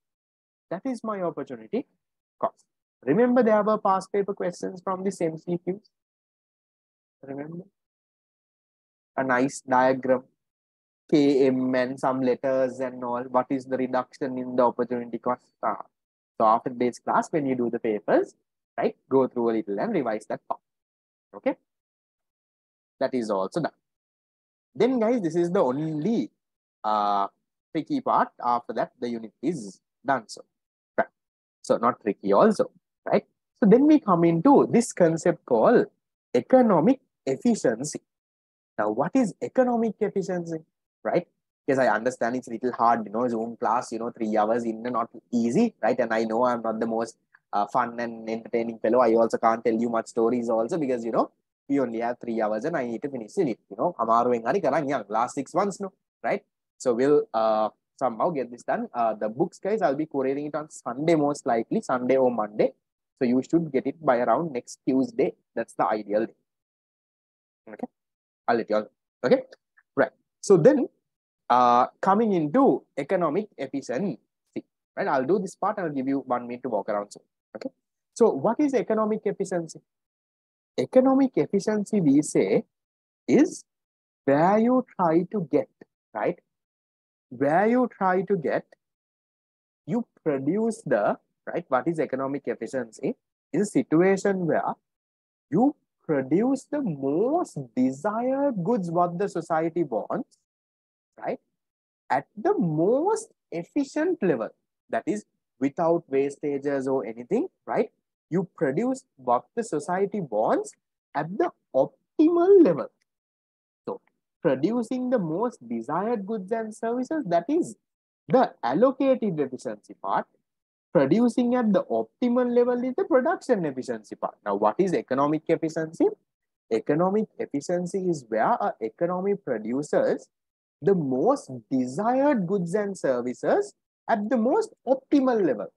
That is my opportunity cost. Remember, there were past paper questions from this MCQs. Remember? A nice diagram, KM and some letters and all. What is the reduction in the opportunity cost? So after today's class, when you do the papers, right, go through a little and revise that part. Okay. That is also done. Then guys, this is the only tricky part. After that, the unit is done. So, right. So not tricky also, right? So then we come into this concept called economic efficiency. Now, what is economic efficiency, right? Because I understand it's a little hard, Zoom class, 3 hours in, not easy, right? And I know I'm not the most fun and entertaining fellow. I also can't tell you much stories also because, we only have 3 hours and I need to finish it, last 6 months, no, right? So we'll somehow get this done. The books, guys, I'll be couriering it on Sunday, most likely, Sunday or Monday. So you should get it by around next Tuesday. That's the ideal day. Okay. I'll let you all know. Okay, right. So then coming into economic efficiency, right? I'll do this part and I'll give you 1 minute to walk around. So, okay. So what is economic efficiency? Economic efficiency, we say, is where you try to get, right? Where you try to get, you produce the, right? What is economic efficiency? Is a situation where you produce the most desired goods what the society wants, right? At the most efficient level, that is without wastages or anything, right? You produce what the society wants at the optimal level. So producing the most desired goods and services, that is the allocated efficiency part. Producing at the optimal level is the production efficiency part. Now, what is economic efficiency? Economic efficiency is where an economy produces the most desired goods and services at the most optimal level,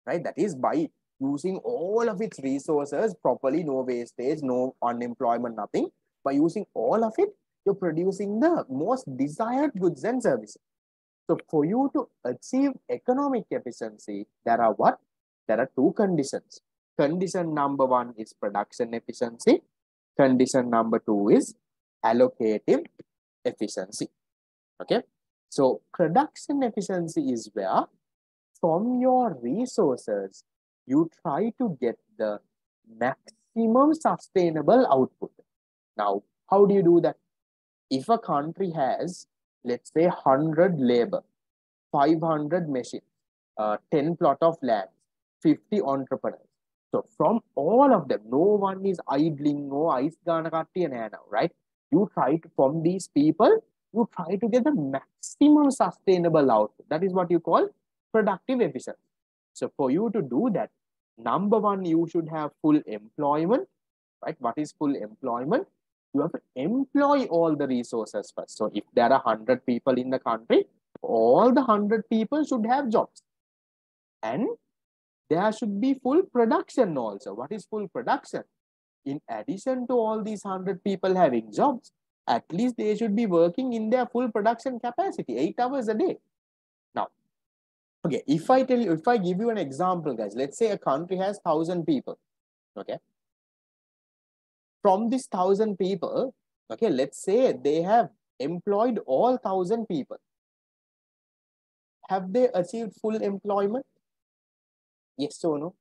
right? That is by using all of its resources properly, no wastage, no unemployment, nothing. By using all of it, you're producing the most desired goods and services. So for you to achieve economic efficiency, there are what? There are 2 conditions. Condition number 1 is production efficiency. Condition number 2 is allocative efficiency. Okay. So production efficiency is where from your resources, you try to get the maximum sustainable output. Now, how do you do that? If a country has, let's say, 100 labor, 500 machines, 10 plot of land, 50 entrepreneurs. So from all of them, no one is idling, no ice gana kattiya now, right? You try to, from these people, you try to get the maximum sustainable output. That is what you call productive efficiency. So for you to do that, number 1, you should have full employment, right? What is full employment? You have to employ all the resources first. So if there are 100 people in the country, all the 100 people should have jobs. And there should be full production also. What is full production? In addition to all these 100 people having jobs, at least they should be working in their full production capacity, 8 hours a day. Now, okay, if I give you an example, guys, let's say a country has 1,000 people, okay? From this 1,000 people, okay, let's say they have employed all 1,000 people. Have they achieved full employment? Yes or no?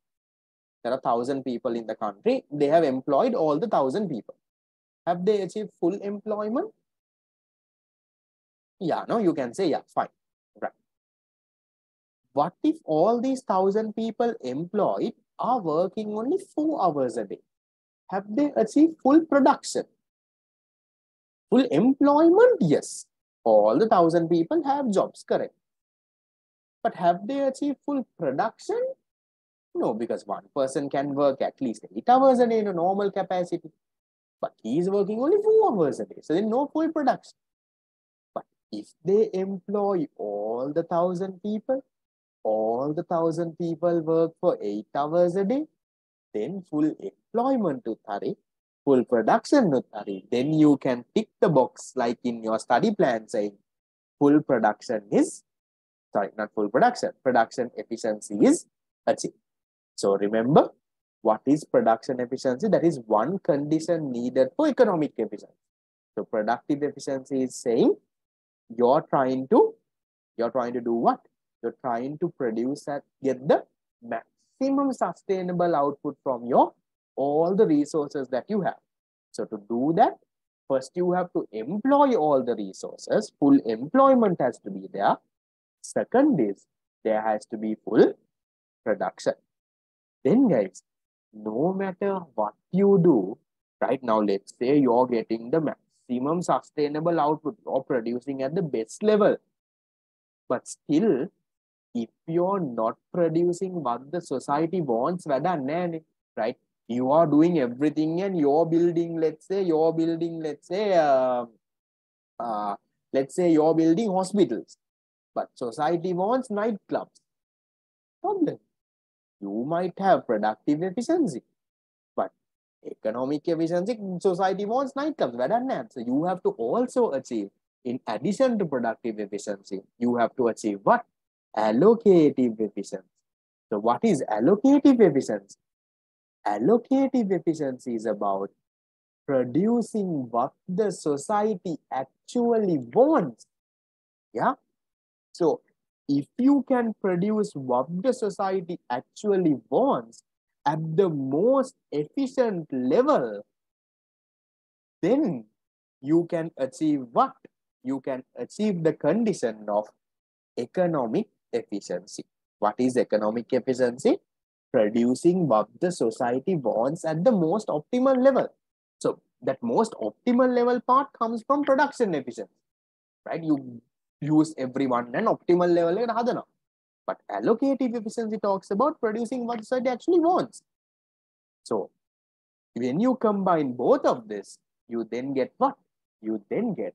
There are 1,000 people in the country. They have employed all the 1,000 people. Have they achieved full employment? Yeah, no, you can say, yeah, fine. Right. What if all these 1,000 people employed are working only 4 hours a day? Have they achieved full production? Full employment? Yes. All the 1,000 people have jobs, correct. But have they achieved full production? No, because one person can work at least 8 hours a day in a normal capacity. But he is working only 4 hours a day. So then no full production. But if they employ all the 1,000 people, all the 1,000 people work for 8 hours a day, then full employment to Thari, full production to Thari. Then you can tick the box like in your study plan saying full production is, sorry, not full production, production efficiency is achieved. So remember, what is production efficiency? That is one condition needed for economic efficiency. So productive efficiency is saying you're trying to do what? You're trying to produce and get the maximum sustainable output from your all the resources that you have. So to do that, First, you have to employ all the resources. Full employment has to be there. Second is there has to be full production. Then guys, no matter what you do, right now, let's say you're getting the maximum sustainable output, you're producing at the best level. But still, if you're not producing what the society wants, right? You are doing everything and you're building, let's say you're building hospitals, but society wants nightclubs. Problem. You might have productive efficiency, but economic efficiency, society wants nightclubs. So you have to also achieve, in addition to productive efficiency, you have to achieve what? Allocative efficiency. So what is allocative efficiency? Allocative efficiency is about producing what the society actually wants. Yeah. So if you can produce what the society actually wants at the most efficient level, then you can achieve what? You can achieve the condition of economic efficiency. What is economic efficiency? Producing what the society wants at the most optimal level. So that most optimal level part comes from production efficiency, right? You use everyone and optimal level. But allocative efficiency talks about producing what society actually wants. So when you combine both of this, you then get what? You then get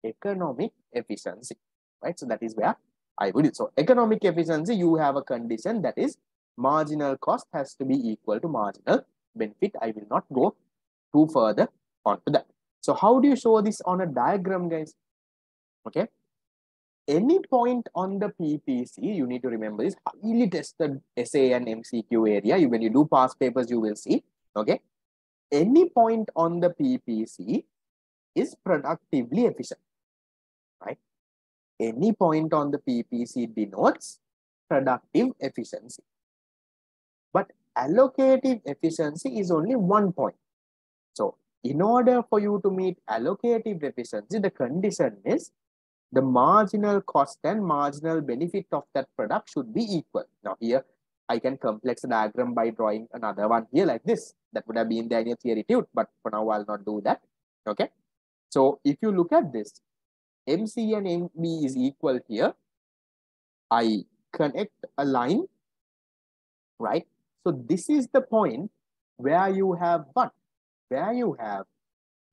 economic efficiency, right? So that is where I would. So economic efficiency, you have a condition that is marginal cost has to be equal to marginal benefit. I will not go too further onto that. So how do you show this on a diagram, guys? Okay. Any point on the PPC, you need to remember this highly tested essay and MCQ area. When you do past papers, you will see. Okay. Any point on the PPC is productively efficient, right? Any point on the PPC denotes productive efficiency. But allocative efficiency is only one point. So in order for you to meet allocative efficiency, the condition is the marginal cost and marginal benefit of that product should be equal. Now here, I can complex the diagram by drawing another one here like this. That would have been there in your theory too, but for now I'll not do that. Okay. So if you look at this, MC and MB is equal here. I connect a line, right? So this is the point where you have what? Where you have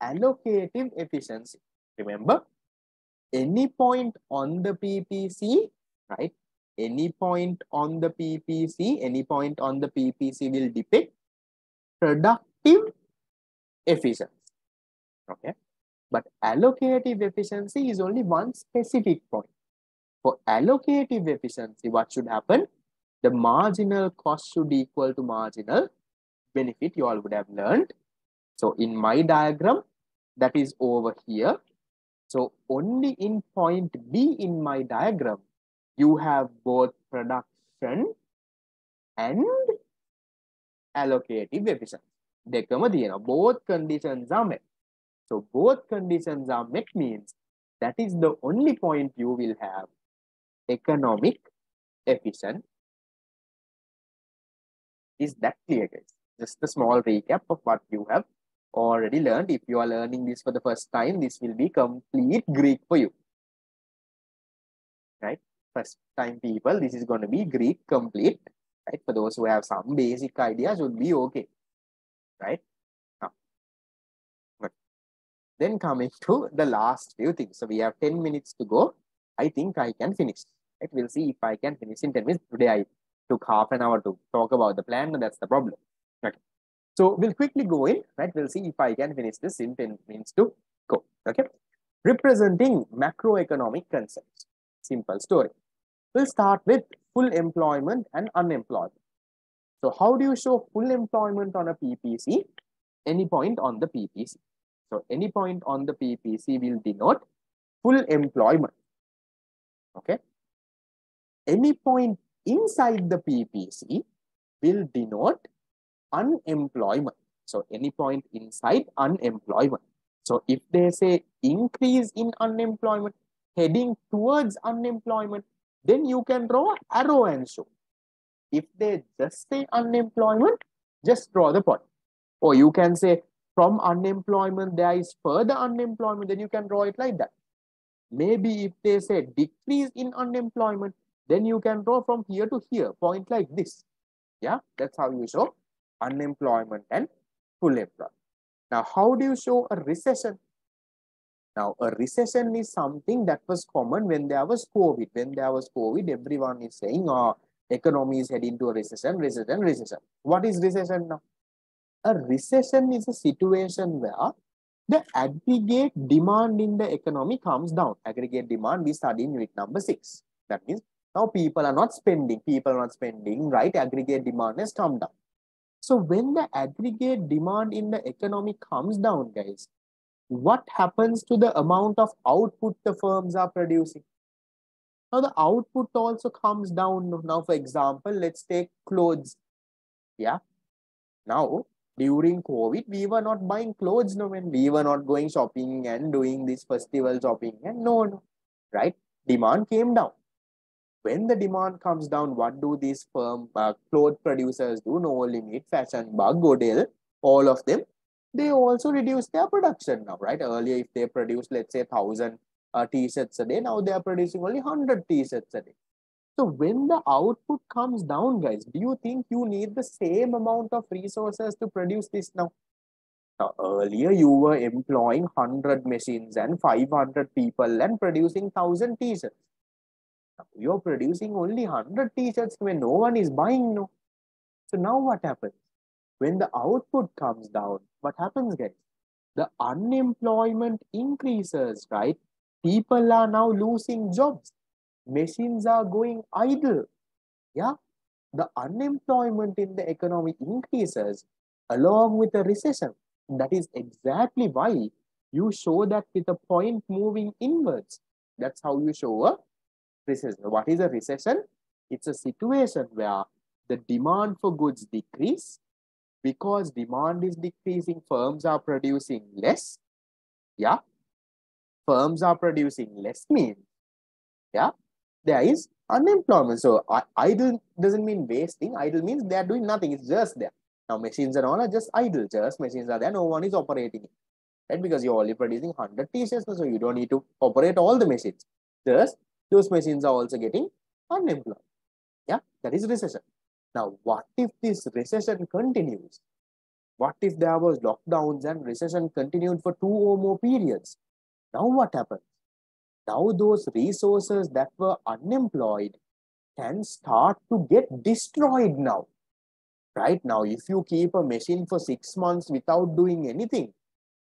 allocative efficiency. Remember, any point on the PPC, right? Any point on the PPC will depict productive efficiency. Okay. But allocative efficiency is only one specific point. For allocative efficiency, what should happen? The marginal cost should equal to marginal benefit. You all would have learned. So in my diagram, that is over here. So only in point B in my diagram, you have both production and allocative efficiency. Both conditions are met. So both conditions are met means that is the only point you will have economic efficient. Is that clear, guys? Just a small recap of what you have already learned. If you are learning this for the first time, this will be complete Greek for you. Right? First time people, this is going to be Greek complete. Right? For those who have some basic ideas, would be okay. Right? Then coming to the last few things. So we have 10 minutes to go. I think I can finish. Right? We'll see if I can finish in 10 minutes. Today I took half an hour to talk about the plan, and that's the problem. Okay. So we'll quickly go in, right? We'll see if I can finish this in 10 minutes to go. Okay. Representing macroeconomic concepts. Simple story. We'll start with full employment and unemployment. So how do you show full employment on a PPC? Any point on the PPC. So any point on the PPC will denote full employment. Okay. Any point inside the PPC will denote unemployment. So any point inside unemployment. So if they say increase in unemployment, heading towards unemployment, then you can draw arrow and show. If they just say unemployment, just draw the point. Or you can say from unemployment, there is further unemployment, then you can draw it like that. Maybe if they say decrease in unemployment, then you can draw from here to here, point like this. Yeah, that's how you show unemployment and full employment. Now, how do you show a recession? Now, a recession is something that was common when there was COVID. When there was COVID, everyone is saying, oh, economy is heading to a recession, recession, recession. What is recession now? A recession is a situation where the aggregate demand in the economy comes down. Aggregate demand we study in unit number 6. That means now people are not spending, right? Aggregate demand has come down. So when the aggregate demand in the economy comes down, guys, what happens to the amount of output the firms are producing? Now the output also comes down. Now, for example, let's take clothes. Yeah. Now, during COVID, we were not buying clothes, no, when we were not going shopping and doing this festival shopping, and no, right? Demand came down. When the demand comes down, what do these clothes producers do? No Limit, Fashionbug, Godel, all of them, they also reduce their production now, right? Earlier, if they produced, let's say, 1,000 t-shirts a day, now they are producing only 100 t-shirts a day. So when the output comes down, guys, do you think you need the same amount of resources to produce this now? Now, earlier, you were employing 100 machines and 500 people and producing 1,000 t-shirts. You're producing only 100 t-shirts when no one is buying, no. So now what happens? When the output comes down, what happens, guys? The unemployment increases, right? People are now losing jobs. Machines are going idle. Yeah. The unemployment in the economy increases along with the recession. That is exactly why you show that with a point moving inwards. That's how you show a recession. What is a recession? It's a situation where the demand for goods decrease. Because demand is decreasing, firms are producing less. Yeah. Firms are producing less means, yeah, there is unemployment. So idle doesn't mean wasting. Idle means they are doing nothing. It's just there. Now machines and all are just idle. Just machines are there. No one is operating it. Right? Because you're only producing 100 t-shirts, so you don't need to operate all the machines. Just those machines are also getting unemployed. Yeah, that is recession. Now, what if this recession continues? What if there was lockdowns and recession continued for 2 or more periods? Now what happens? Now those resources that were unemployed can start to get destroyed now. Right now, if you keep a machine for 6 months without doing anything,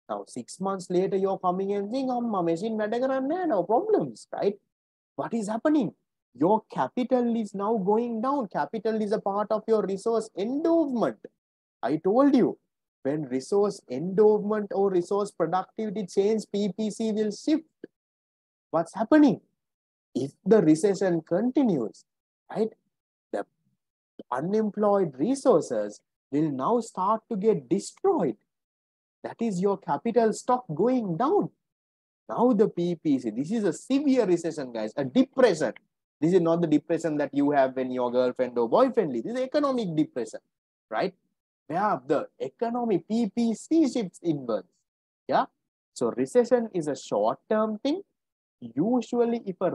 now 6 months later you're coming and saying, my machine no problems, right? What is happening? Your capital is now going down. Capital is a part of your resource endowment. I told you, when resource endowment or resource productivity change, PPC will shift. What's happening? If the recession continues, right, the unemployed resources will now start to get destroyed. That is your capital stock going down. Now the PPC, this is a severe recession, guys, a depression. This is not the depression that you have when your girlfriend or boyfriend leaves. This is economic depression, right? Where the economy PPC shifts inwards. Yeah. So recession is a short-term thing. Usually, if a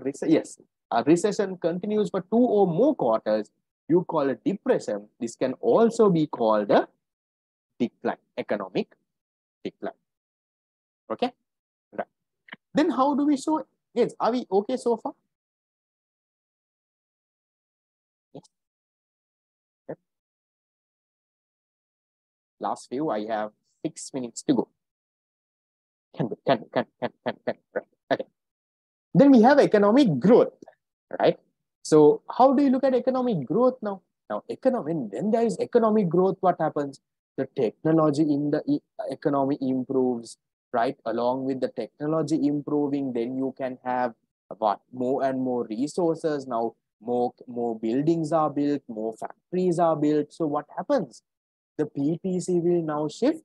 recession continues for 2 or more quarters, you call it depression. This can also be called a decline, economic decline. Okay. Right. Then how do we show? Yes. Are we okay so far? Yes. Yep. Last few, I have 6 minutes to go. Can. Right. Okay. Then we have economic growth, right? So how do you look at economic growth now? Now, when there is economic growth, what happens? The technology in the economy improves, right? Along with the technology improving, then you can have what? More and more resources. Now, more buildings are built, more factories are built. So what happens? The PPC will now shift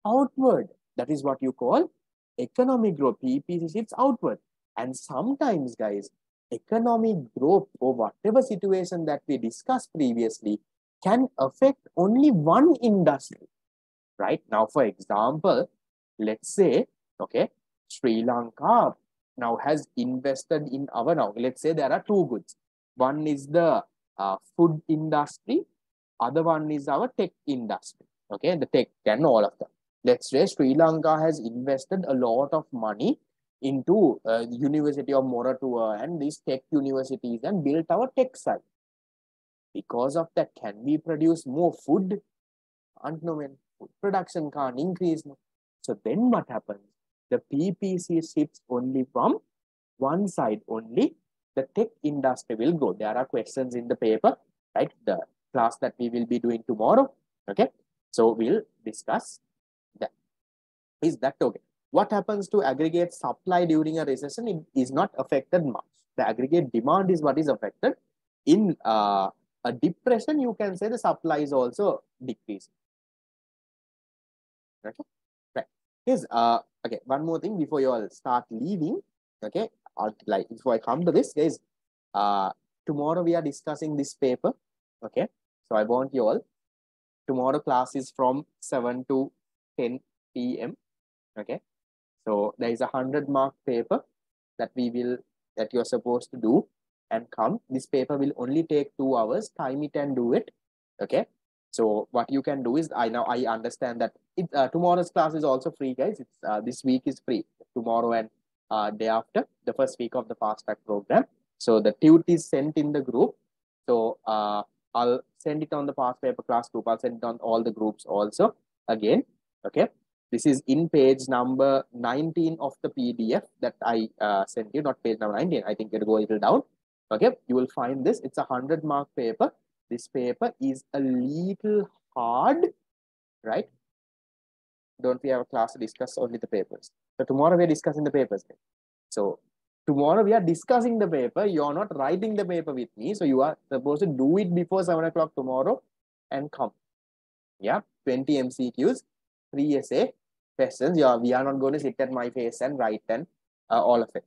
outward. That is what you call economic growth, PPC shifts outward. And sometimes, guys, economic growth or whatever situation that we discussed previously can affect only one industry, right? Now, for example, let's say, okay, Sri Lanka now has invested in our, now let's say there are two goods. One is the food industry, other one is our tech industry, okay, the tech and all of them. Let's say Sri Lanka has invested a lot of money into University of Moratuwa and these tech universities and built our tech side. Because of that, can we produce more food? Can't know when. Food production can't increase. So then what happens? The PPC shifts only from one side only. The tech industry will grow. There are questions in the paper, right? The class that we will be doing tomorrow. Okay. So we'll discuss that. Is that okay? What happens to aggregate supply during a recession? It is not affected much. The aggregate demand is what is affected. In a depression, you can say the supply is also decreasing. Okay, right. Here's okay, one more thing before you all start leaving. Okay, like before I come to this, guys, tomorrow we are discussing this paper. Okay, so I want you all, tomorrow class is from 7 to 10 p.m. Okay, so there is a 100-mark paper that you're supposed to do and come. This paper will only take 2 hours. Time it and do it. Okay, so what you can do is, I understand that tomorrow's class is also free, guys. It's this week is free. Tomorrow and day after, the first week of the fast track program. So the tut is sent in the group. So I'll send it on the past paper class group. I'll send it on all the groups also again. Okay. This is in page number 19 of the PDF that I sent you, not page number 19. I think it'll go a little down. Okay, you will find this. It's a 100-mark paper. This paper is a little hard, right? Don't we have a class to discuss only the papers? So tomorrow we are discussing the papers. So tomorrow we are discussing the paper. You're not writing the paper with me. So you are supposed to do it before 7 o'clock tomorrow and come. Yeah, 20 MCQs, 3 essay questions. Yeah, we are not going to sit at my face and write and all of it.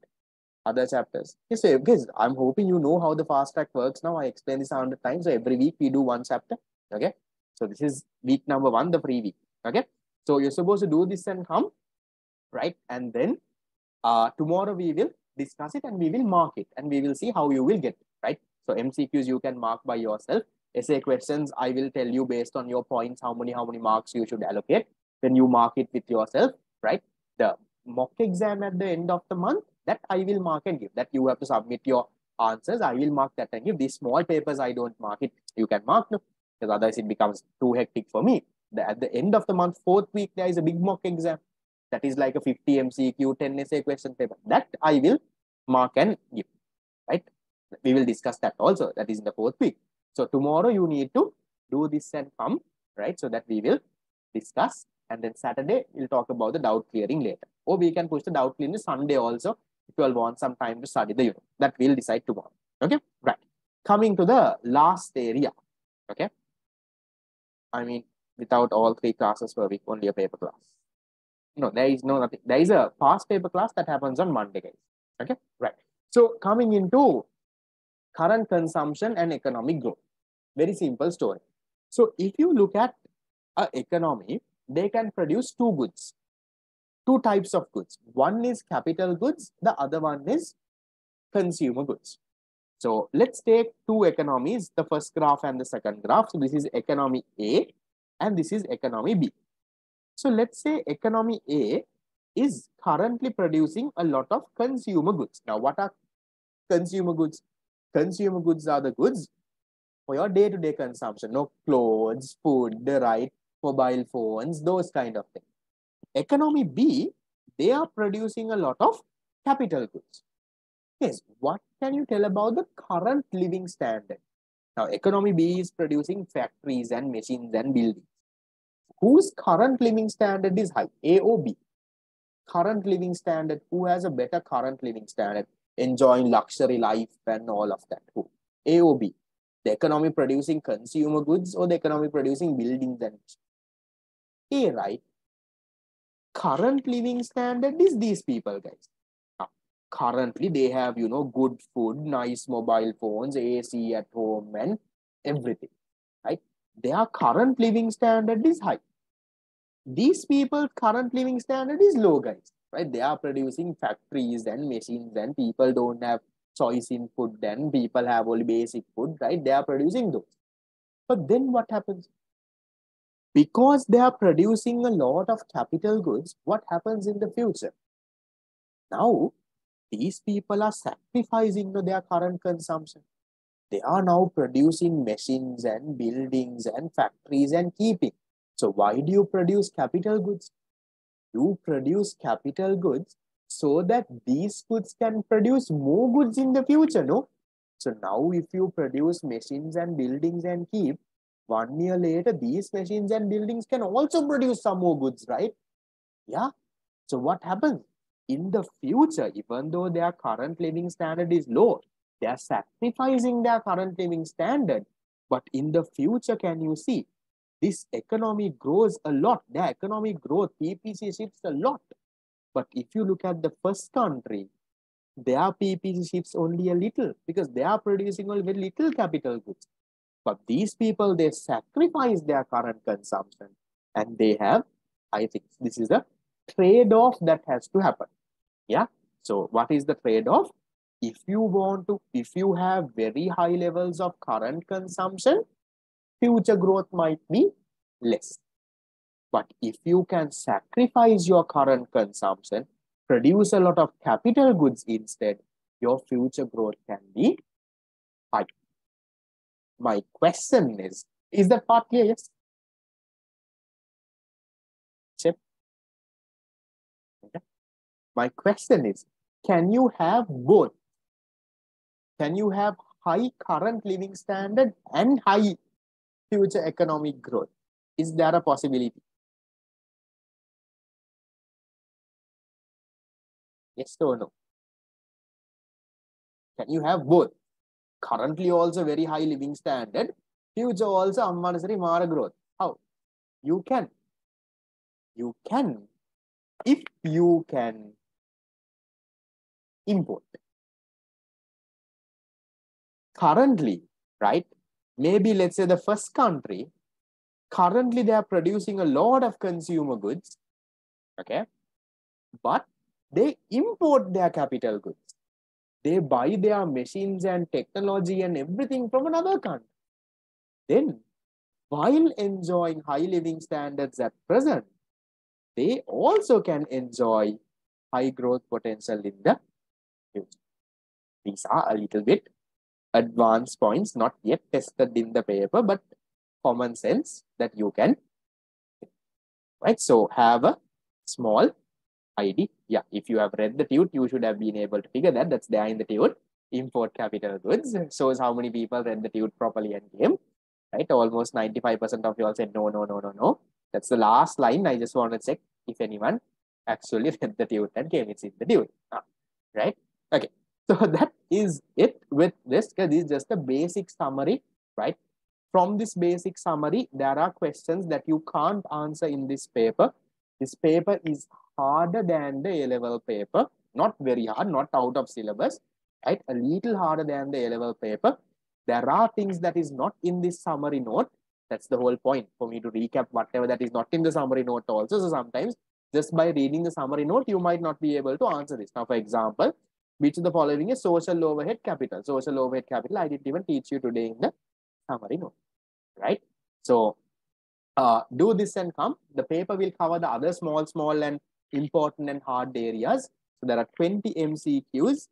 Other chapters. So guys, I'm hoping you know how the fast track works now. I explained this 100 times. So every week we do one chapter. Okay. So this is week number 1, the free week. Okay. So you're supposed to do this and come, right? And then tomorrow we will discuss it and we will mark it and we will see how you will get it, right? So MCQs you can mark by yourself. Essay questions, I will tell you based on your points, how many marks you should allocate. Then you mark it with yourself, right? The mock exam at the end of the month, that I will mark and give. That you have to submit your answers. I will mark that and give. These small papers, I don't mark it. You can mark them because otherwise it becomes too hectic for me. At the end of the month, 4th week, there is a big mock exam. That is like a 50 MCQ, 10 essay question paper. That I will mark and give, right? We will discuss that also. That is in the 4th week. So tomorrow you need to do this and come, right? So that we will discuss. And then Saturday, we'll talk about the doubt clearing later. Or we can push the doubt clearing Sunday also if you all want some time to study the unit. That we'll decide tomorrow. Okay, right. Coming to the last area. Okay. I mean, without all 3 classes per week, only a paper class. No, there is no nothing. There is a past paper class that happens on Monday, guys. Okay, right. So coming into current consumption and economic growth. Very simple story. So if you look at an economy, they can produce 2 goods, 2 types of goods. One is capital goods, the other one is consumer goods. So let's take 2 economies, the first graph and the second graph. So this is economy A and this is economy B. So let's say economy A is currently producing a lot of consumer goods. Now, what are consumer goods? Consumer goods are the goods for your day-to-day consumption. No, clothes, food, right? Mobile phones, those kind of things. Economy B, they are producing a lot of capital goods. Yes, what can you tell about the current living standard? Now, economy B is producing factories and machines and buildings. Whose current living standard is high, A or B? Current living standard, who has a better current living standard, enjoying luxury life and all of that? Who? A or B? The economy producing consumer goods or the economy producing buildings and A, right? current living standard is these people, guys. Now, currently, they have, good food, nice mobile phones, AC at home, and everything, right? Their current living standard is high. These people current living standard is low, guys, right? They are producing factories and machines, and people don't have choice in food, and people have only basic food, right? They are producing those. But then what happens? Because they are producing a lot of capital goods, what happens in the future? Now, these people are sacrificing their current consumption. They are now producing machines and buildings and factories and keeping. So why do you produce capital goods? You produce capital goods so that these goods can produce more goods in the future, no? So now if you produce machines and buildings and keep, 1 year later, these machines and buildings can also produce some more goods, right? Yeah. So what happens? In the future, even though their current living standard is low, they are sacrificing their current living standard. But in the future, can you see? This economy grows a lot. Their economic growth, PPC shifts a lot. But if you look at the first country, their PPC shifts only a little because they are producing only very little capital goods. But these people, they sacrifice their current consumption and they have, I think this is the trade-off that has to happen. Yeah. So what is the trade-off? If you have very high levels of current consumption, future growth might be less. But if you can sacrifice your current consumption, produce a lot of capital goods instead, your future growth can be high. My question is that part clear? Yes. Chip. Okay. My question is, can you have both? Can you have high current living standard and high future economic growth? Is there a possibility? Yes or no? Can you have both? Currently also very high living standard, future also unnecessary mara growth. How? You can. You can. If you can import. Currently, right? Maybe let's say the first country, currently they are producing a lot of consumer goods, okay? But they import their capital goods. They buy their machines and technology and everything from another country. Then, while enjoying high living standards at present, they also can enjoy high growth potential in the future. These are a little bit advanced points, not yet tested in the paper, but common sense that you can, right? So have a small idea. Yeah, if you have read the TUT, you should have been able to figure that. That's there in the TUT. Import capital goods shows how many people read the TUT properly and came, right? Almost 95% of you all said no, no, no, no, no. That's the last line. I just want to check if anyone actually read the TUT and came. It's in the TUT, right? Okay. So that is it with this, because this is just a basic summary, right? From this basic summary, there are questions that you can't answer in this paper. This paper is harder than the A-level paper. Not very hard, not out of syllabus, right? A little harder than the A-level paper. There are things that is not in this summary note. That's the whole point for me to recap whatever that is not in the summary note also. So sometimes just by reading the summary note, you might not be able to answer this. Now, for example, which of the following is social overhead capital? Social overhead capital, I didn't even teach you today in the summary note, right? So do this and come. The paper will cover the other small and important and hard areas. So there are 20 MCQs,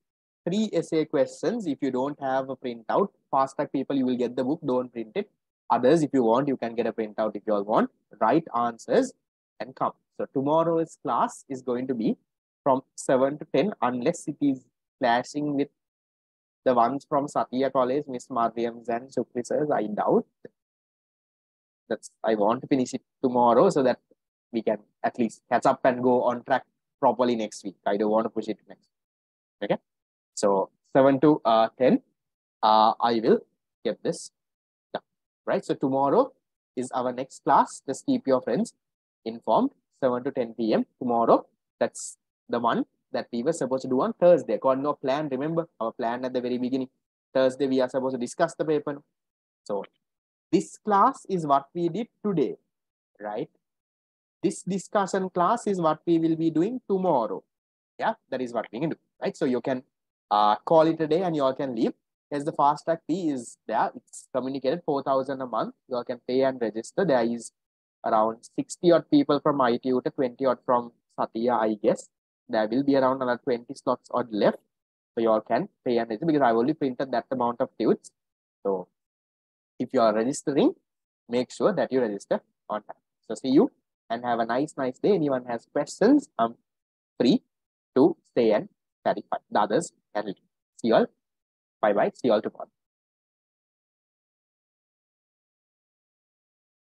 3 essay questions. If you don't have a printout, fast track people, you will get the book, don't print it. Others, if you want, you can get a printout if you all want. Write answers and come. So tomorrow's class is going to be from 7 to 10, unless it is clashing with the ones from Satya College, Miss Mariams and Sukrisers, I doubt. I want to finish it tomorrow so that we can at least catch up and go on track properly next week. I don't want to push it next. Okay. So 7 to 10, I will get this done. Right. So tomorrow is our next class. Just keep your friends informed. 7 to 10 p.m. tomorrow. That's the one that we were supposed to do on Thursday. Got no plan. Remember our plan at the very beginning. Thursday, we are supposed to discuss the paper. So this class is what we did today, right? This discussion class is what we will be doing tomorrow. Yeah, that is what we can do, right? So you can call it a day and you all can leave. As the fast track fee is there, it's communicated 4,000 a month. You all can pay and register. There is around 60 odd people from ITU to 20 odd from Satya, I guess. There will be around another 20 slots odd left. So you all can pay and register because I've only printed that amount of tudes. So if you are registering, make sure that you register on time. So see you and have a nice day. Anyone has questions, I'm free to stay and clarify. The others can leave. See you all. Bye-bye. See you all tomorrow.